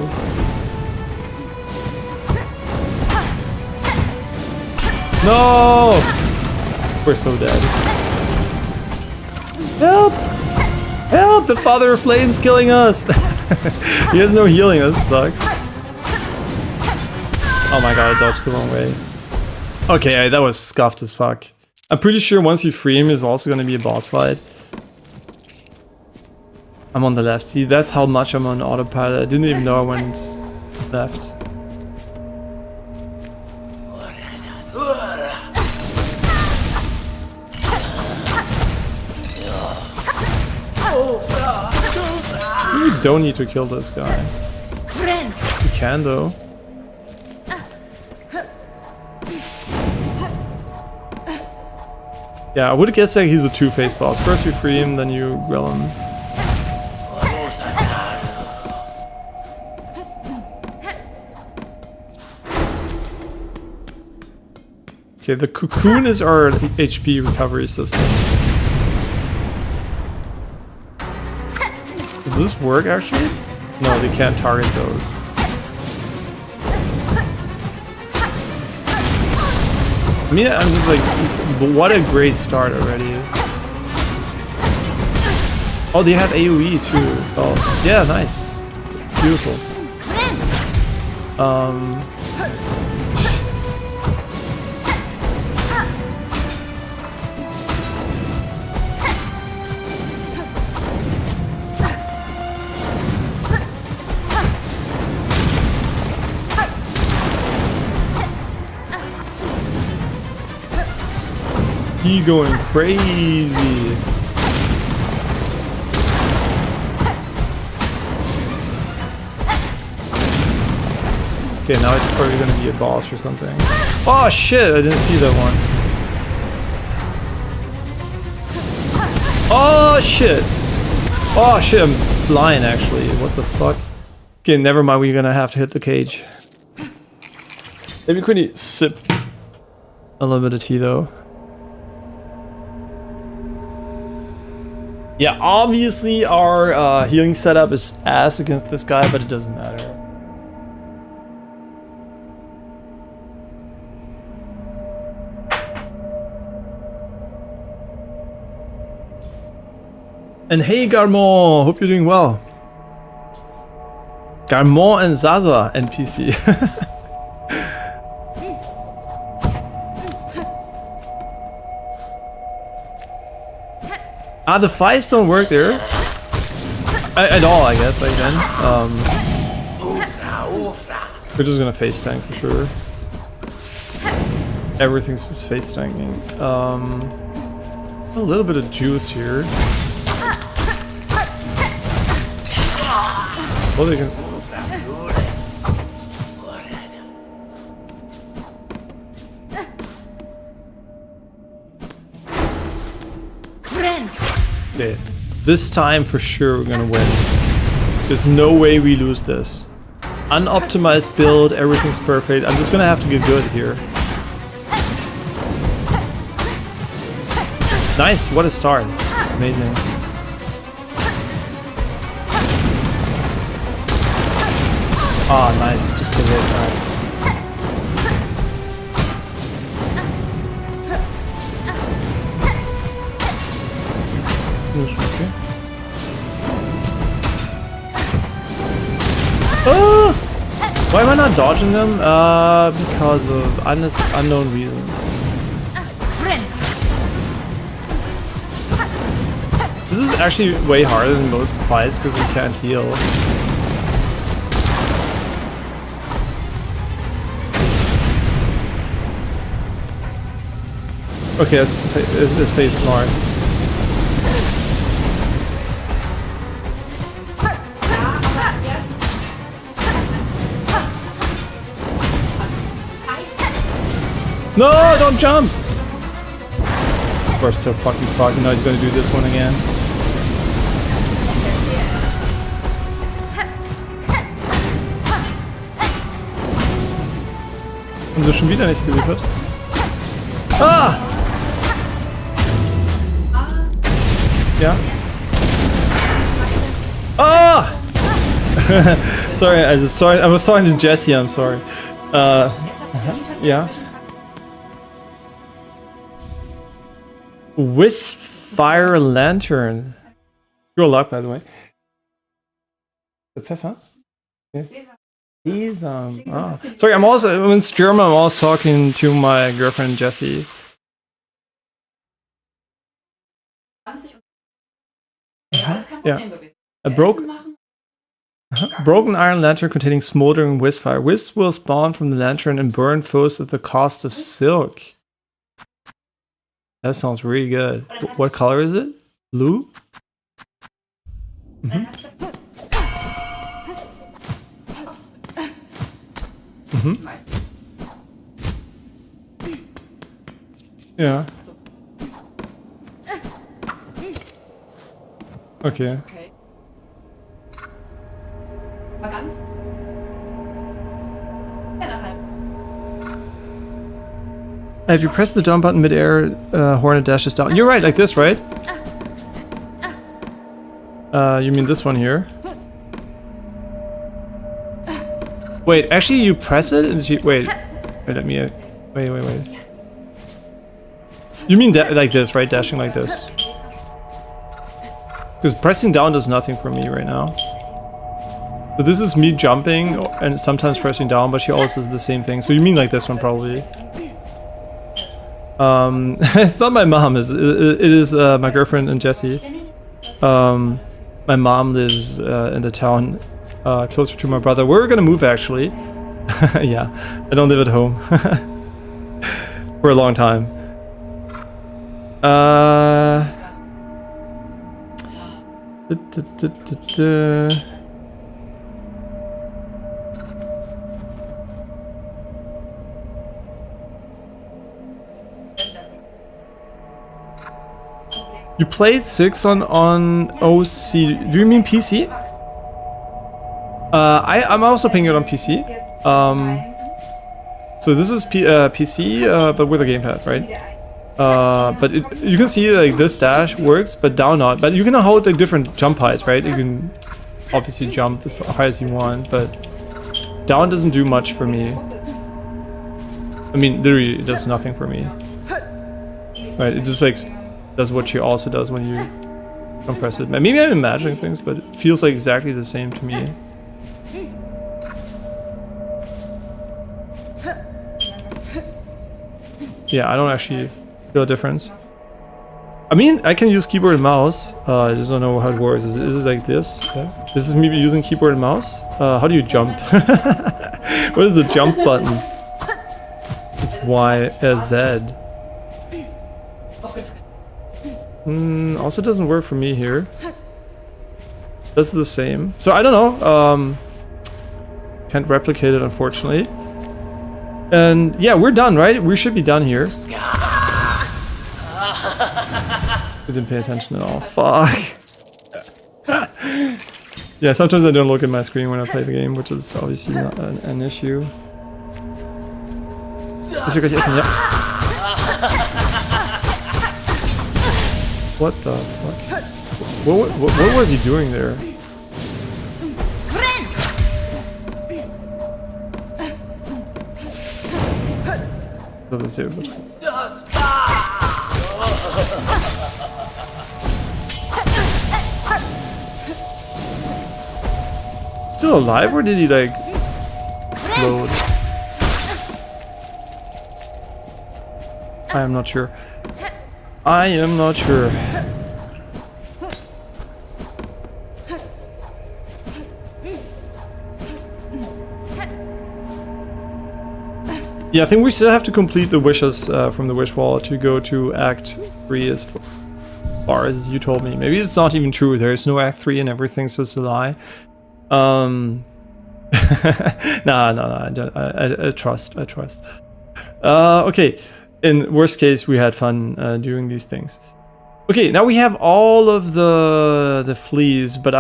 No! We're so dead. Help! Help! The Father of Flame's killing us! He has no healing, that sucks. Oh my god, I dodged the wrong way. Okay, that was scuffed as fuck. I'm pretty sure once you free him, there's also gonna be a boss fight. I'm on the left. See, that's how much I'm on autopilot. I didn't even know I went left. You don't need to kill this guy. can though. Yeah, I would guess that he's a two-faced boss. First you free him, then you grill him. Okay, the cocoon is our HP recovery system. Does this work actually? No, they can't target those. I mean, I'm just like, what a great start already. Oh, they have AoE too. Oh, yeah, nice. Beautiful. He going crazy. Okay, now he's probably gonna be a boss or something. Oh shit, I didn't see that one. Oh shit. Oh shit, I'm blind actually. What the fuck? Okay, never mind, we're gonna have to hit the cage. Maybe quickly sip a little bit of tea though. Yeah, obviously our healing setup is ass against this guy, but it doesn't matter. And hey Garmon, hope you're doing well. Garmon and Zaza NPC. Ah, the fights don't work there at all, I guess. Again, we're just gonna face tank for sure. Everything's just face tanking. A little bit of juice here. Oh, they can. Okay, this time for sure we're gonna win. There's no way we lose this. Unoptimized build, everything's perfect. I'm just gonna have to get good here. Nice, what a start. Amazing. Ah, nice, just a hit, nice. Okay. Oh! Why am I not dodging them? Because of unknown reasons. This is actually way harder than most fights because we can't heal. Okay, let's play smart. No, don't jump! Of course, so fucking fucked. Now he's gonna do this one again. Und du schon wieder nicht geliefert? Ah! Ja? Ah! Sorry, I was talking to Jesse, I'm sorry. Yeah. Wisp Fire Lantern. Your luck, by the way. The Pfeffer? Yeah. Sesam. Oh. Sorry, I'm in German, I'm also talking to my girlfriend Jessie. Yeah. A broken iron lantern containing smoldering wisp fire. Wisps will spawn from the lantern and burn foes at the cost of silk. That sounds really good. What color is it? Blue? Mm-hmm. Yeah. Okay. If you press the down button mid-air, Hornet dashes down. You're right, like this, right? You mean this one here? Wait, actually you press it and wait, let me, wait. You mean like this, right? Dashing like this? Because pressing down does nothing for me right now. So this is me jumping and sometimes pressing down, but she also does the same thing. So you mean like this one probably? It's not my mom. It is my girlfriend and Jessie. My mom lives in the town closer to my brother. We're gonna move actually. Yeah, I don't live at home for a long time. You played 6 on OC. Do you mean PC? I'm also playing it on PC. So this is PC, but with a gamepad, right? But you can see like this dash works, but down not. But you can hold like different jump heights, right? You can obviously jump as high as you want, but down doesn't do much for me. I mean, literally, it does nothing for me. Right? It just like does what she also does when you compress it. Maybe I'm imagining things, but it feels like exactly the same to me. Yeah, I don't actually feel a difference. I mean, I can use keyboard and mouse. I just don't know how it works. Is it like this? Yeah. This is me using keyboard and mouse. How do you jump? What is the jump button? It's Y, Z. Also doesn't work for me here. That's the same. So I don't know. Can't replicate it, unfortunately. And yeah, we're done, right? We should be done here. We didn't pay attention at all. Fuck. Yeah, sometimes I don't look at my screen when I play the game, which is obviously not an issue. What the fuck? What was he doing there? Still alive, or did he like explode? I am not sure. I am not sure. Yeah, I think we still have to complete the wishes from the wish wall to go to Act 3 as far as you told me. Maybe it's not even true. There is no Act 3 and everything, so it's a lie. No, I trust. Okay. In worst case, we had fun doing these things. Okay, now we have all of the fleas, but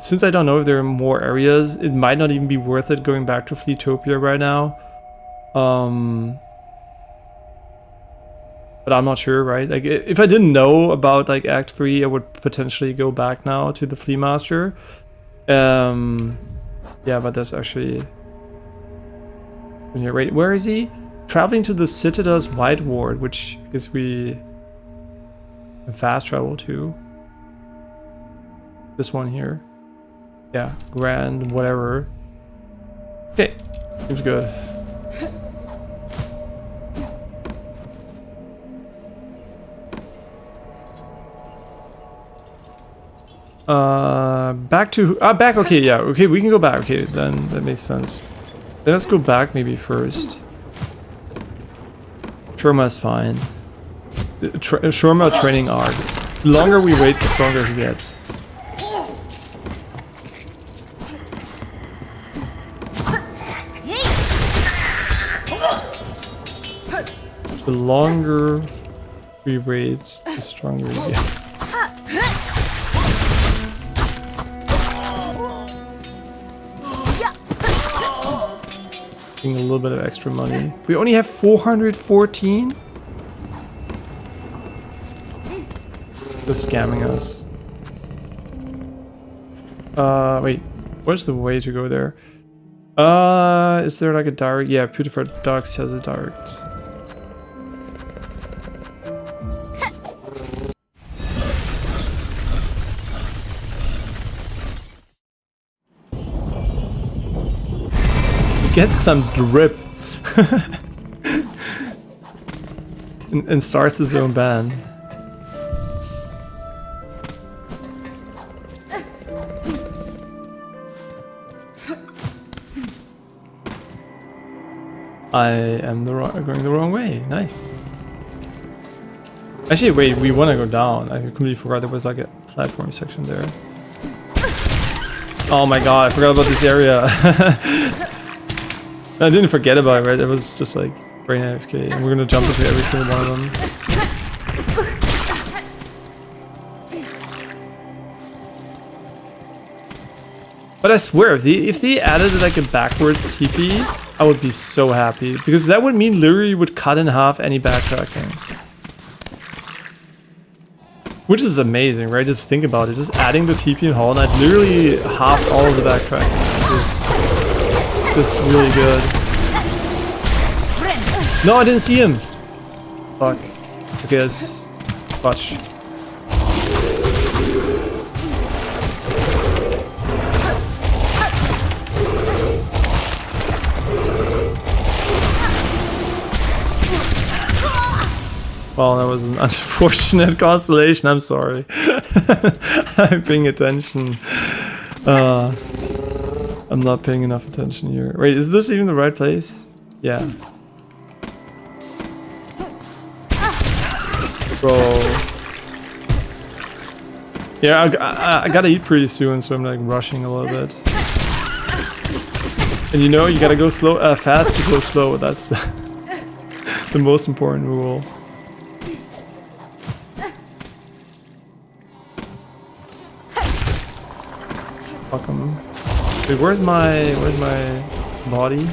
since I don't know if there are more areas, it might not even be worth it going back to Fleetopia right now. But I'm not sure, right? Like, if I didn't know about like Act 3, I would potentially go back now to the Flea Master. Yeah, but that's actually... Right, where is he? Traveling to the Citadel's White Ward, which I guess we can fast travel to. This one here. Yeah, Grand, whatever. Okay, seems good. Back, okay, yeah, okay, we can go back, okay, then that makes sense. Then let's go back maybe first. Shurma is fine. Shurma training arc. The longer we wait, the stronger he gets. The longer we wait, the stronger we get. Getting a little bit of extra money. We only have 414? They're scamming us. Wait. What's the way to go there? Is there like a direct? Yeah, Purified Ducks has a direct. Get some drip. and starts his own band. I am going the wrong way. Nice. Actually, wait, we want to go down. I completely forgot there was like a platform section there. Oh my god, I forgot about this area. I didn't forget about it, right? It was just like brain AFK, and we're gonna jump into every single one of them. But I swear, if they added like a backwards TP, I would be so happy, because that would mean literally would cut in half any backtracking. Which is amazing, right? Just think about it. Just adding the TP in Hollow Knight literally half all of the backtracking, which is just really good. No, I didn't see him! Fuck. Okay, let's just watch. Well, that was an unfortunate constellation, I'm sorry. I'm paying attention. I'm not paying enough attention here. Wait, is this even the right place? Yeah. Bro. Yeah, I gotta eat pretty soon, so I'm like rushing a little bit. And you know, you gotta go slow, fast to go slow. That's the most important rule. Fuck 'em. Wait, where's my body?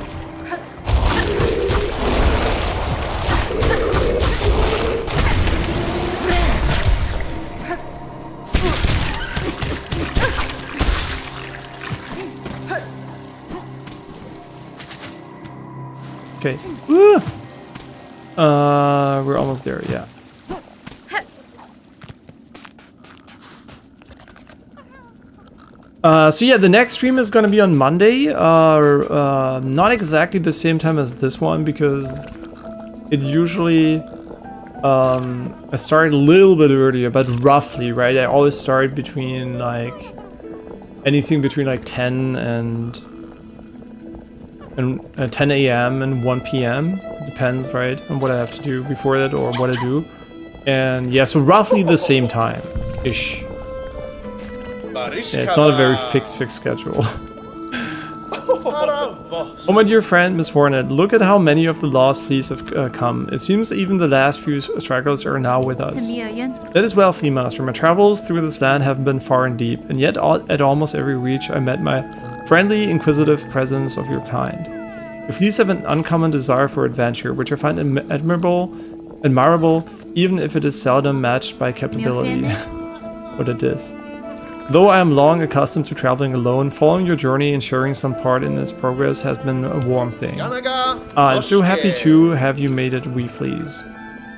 Okay. Woo! We're almost there, yeah. So yeah, the next stream is gonna be on Monday, not exactly the same time as this one, because it usually, I started a little bit earlier, but roughly, right? I always start between like, anything between like 10 and 10 a.m. and 1 p.m. Depends, right, on what I have to do before that or what I do. And yeah, so roughly the same time-ish. Yeah, it's not a very fixed schedule. Oh my dear friend, Miss Hornet, look at how many of the lost fleas have come. It seems even the last few stragglers are now with us. That is well, Flea Master. My travels through this land have been far and deep, and yet at almost every reach I met my friendly, inquisitive presence of your kind. The fleas have an uncommon desire for adventure, which I find admirable, even if it is seldom matched by capability. What it is. Though I am long accustomed to traveling alone, following your journey and sharing some part in its progress has been a warm thing. I'm so happy to have you made it, wee fleas.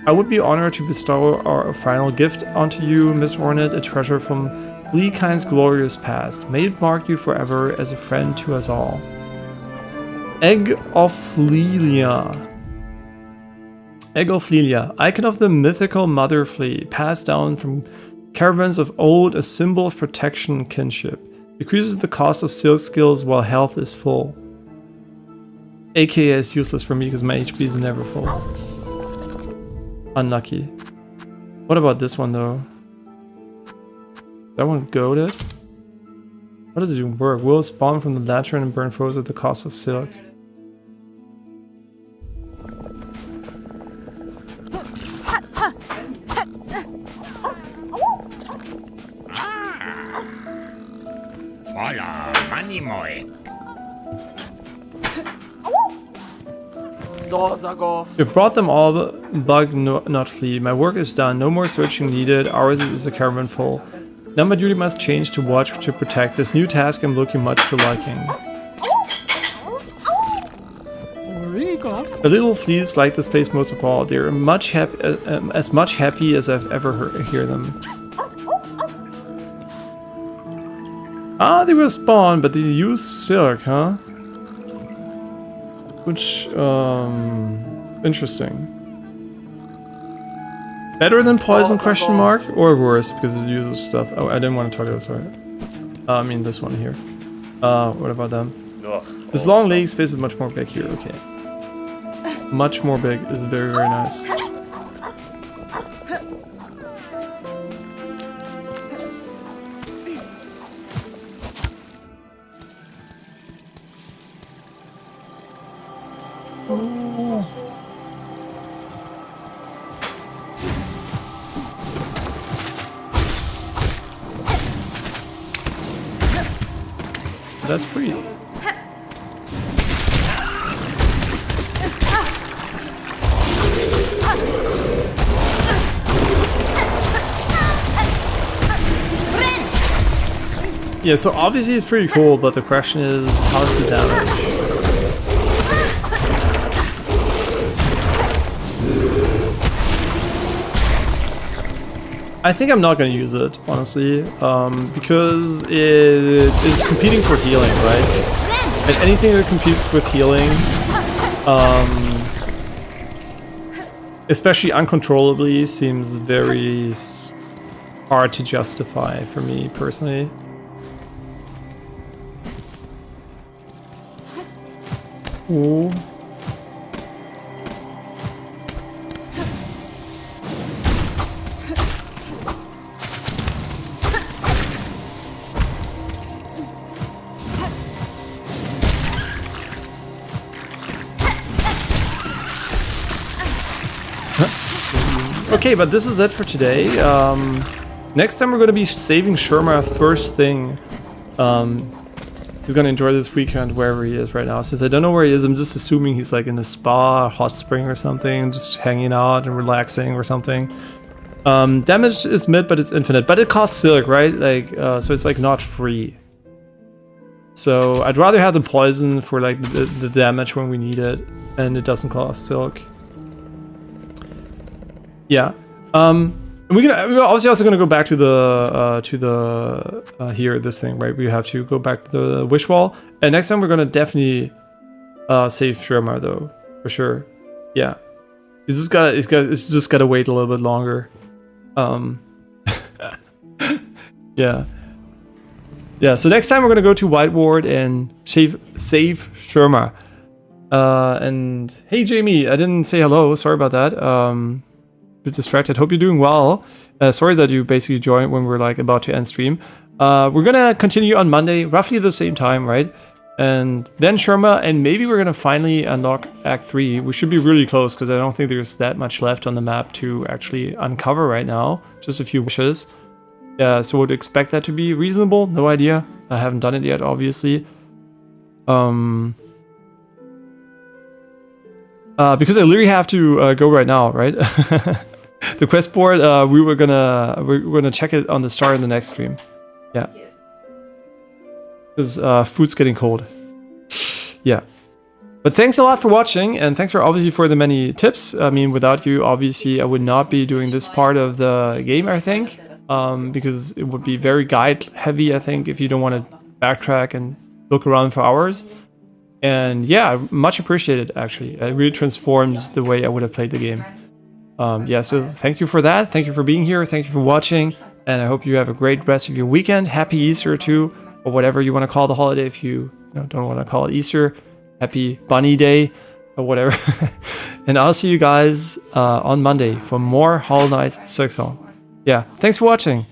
I would be honored to bestow our final gift onto you, Miss Hornet, a treasure from Fleakind's glorious past. May it mark you forever as a friend to us all. Egg of Lelia. Egg of Lelia, icon of the mythical mother flea, passed down from caravans of old, a symbol of protection and kinship. Decreases the cost of silk skills while health is full. AKA is useless for me because my HP is never full. Unlucky. What about this one though? That one goaded? How does it even work? Will spawn from the lantern and burn foes at the cost of silk. You brought them all, bug not flee. My work is done, no more searching needed. Ours is a caravan full. Now my duty must change to watch to protect. This new task I'm looking much to liking. The little fleas like this place most of all. They're as much happy as I've ever hear them. Ah, they will spawn, but they use silk, huh? Which, interesting. Better than poison, question mark? Or worse, because it uses stuff. Oh, I didn't want to talk about, sorry. I mean this one here. What about them? This long leg space is much more big here, okay. Much more big is very, very nice. That's pretty. Yeah, so obviously it's pretty cool, but the question is, how's the damage? I think I'm not going to use it, honestly, because it is competing for healing, right? And anything that competes with healing, especially uncontrollably, seems very hard to justify for me, personally. Ooh. Okay, but this is it for today. Next time we're going to be saving Sherma first thing. He's going to enjoy this weekend wherever he is right now. Since I don't know where he is, I'm just assuming he's like in a spa, hot spring or something, just hanging out and relaxing or something. Damage is mid, but it's infinite. But it costs silk, right? Like, so it's like not free. So I'd rather have the poison for like the damage when we need it, and it doesn't cost silk. Yeah. We're obviously also gonna go back to the here, this thing, right? We have to go back to the wish wall, and next time we're gonna definitely save Sherma though, for sure. Yeah, it's just gotta wait a little bit longer. Yeah. So next time we're gonna go to White Ward and save Sherma. And hey Jamie, I didn't say hello. Sorry about that. Bit distracted. Hope you're doing well. Sorry that you basically joined when we're like about to end stream. We're gonna continue on Monday, roughly the same time, right? And then Sherma, and maybe we're gonna finally unlock Act 3. We should be really close because I don't think there's that much left on the map to actually uncover right now. Just a few wishes. Yeah, so would expect that to be reasonable. No idea. I haven't done it yet, obviously. Because I literally have to go right now, right? The quest board, we're gonna check it on the start of the next stream. Yeah. Because food's getting cold. Yeah. But thanks a lot for watching, and thanks obviously for the many tips. I mean, without you, obviously, I would not be doing this part of the game, I think. Because it would be very guide heavy, I think, if you don't want to backtrack and look around for hours. And yeah, much appreciated, actually. It really transforms the way I would have played the game. Yeah, so thank you for that. Thank you for being here. Thank you for watching. And I hope you have a great rest of your weekend. Happy Easter too, or whatever you want to call the holiday if you don't want to call it Easter. Happy Bunny Day, or whatever. And I'll see you guys on Monday for more Hollow Knight Silksong. Yeah, thanks for watching.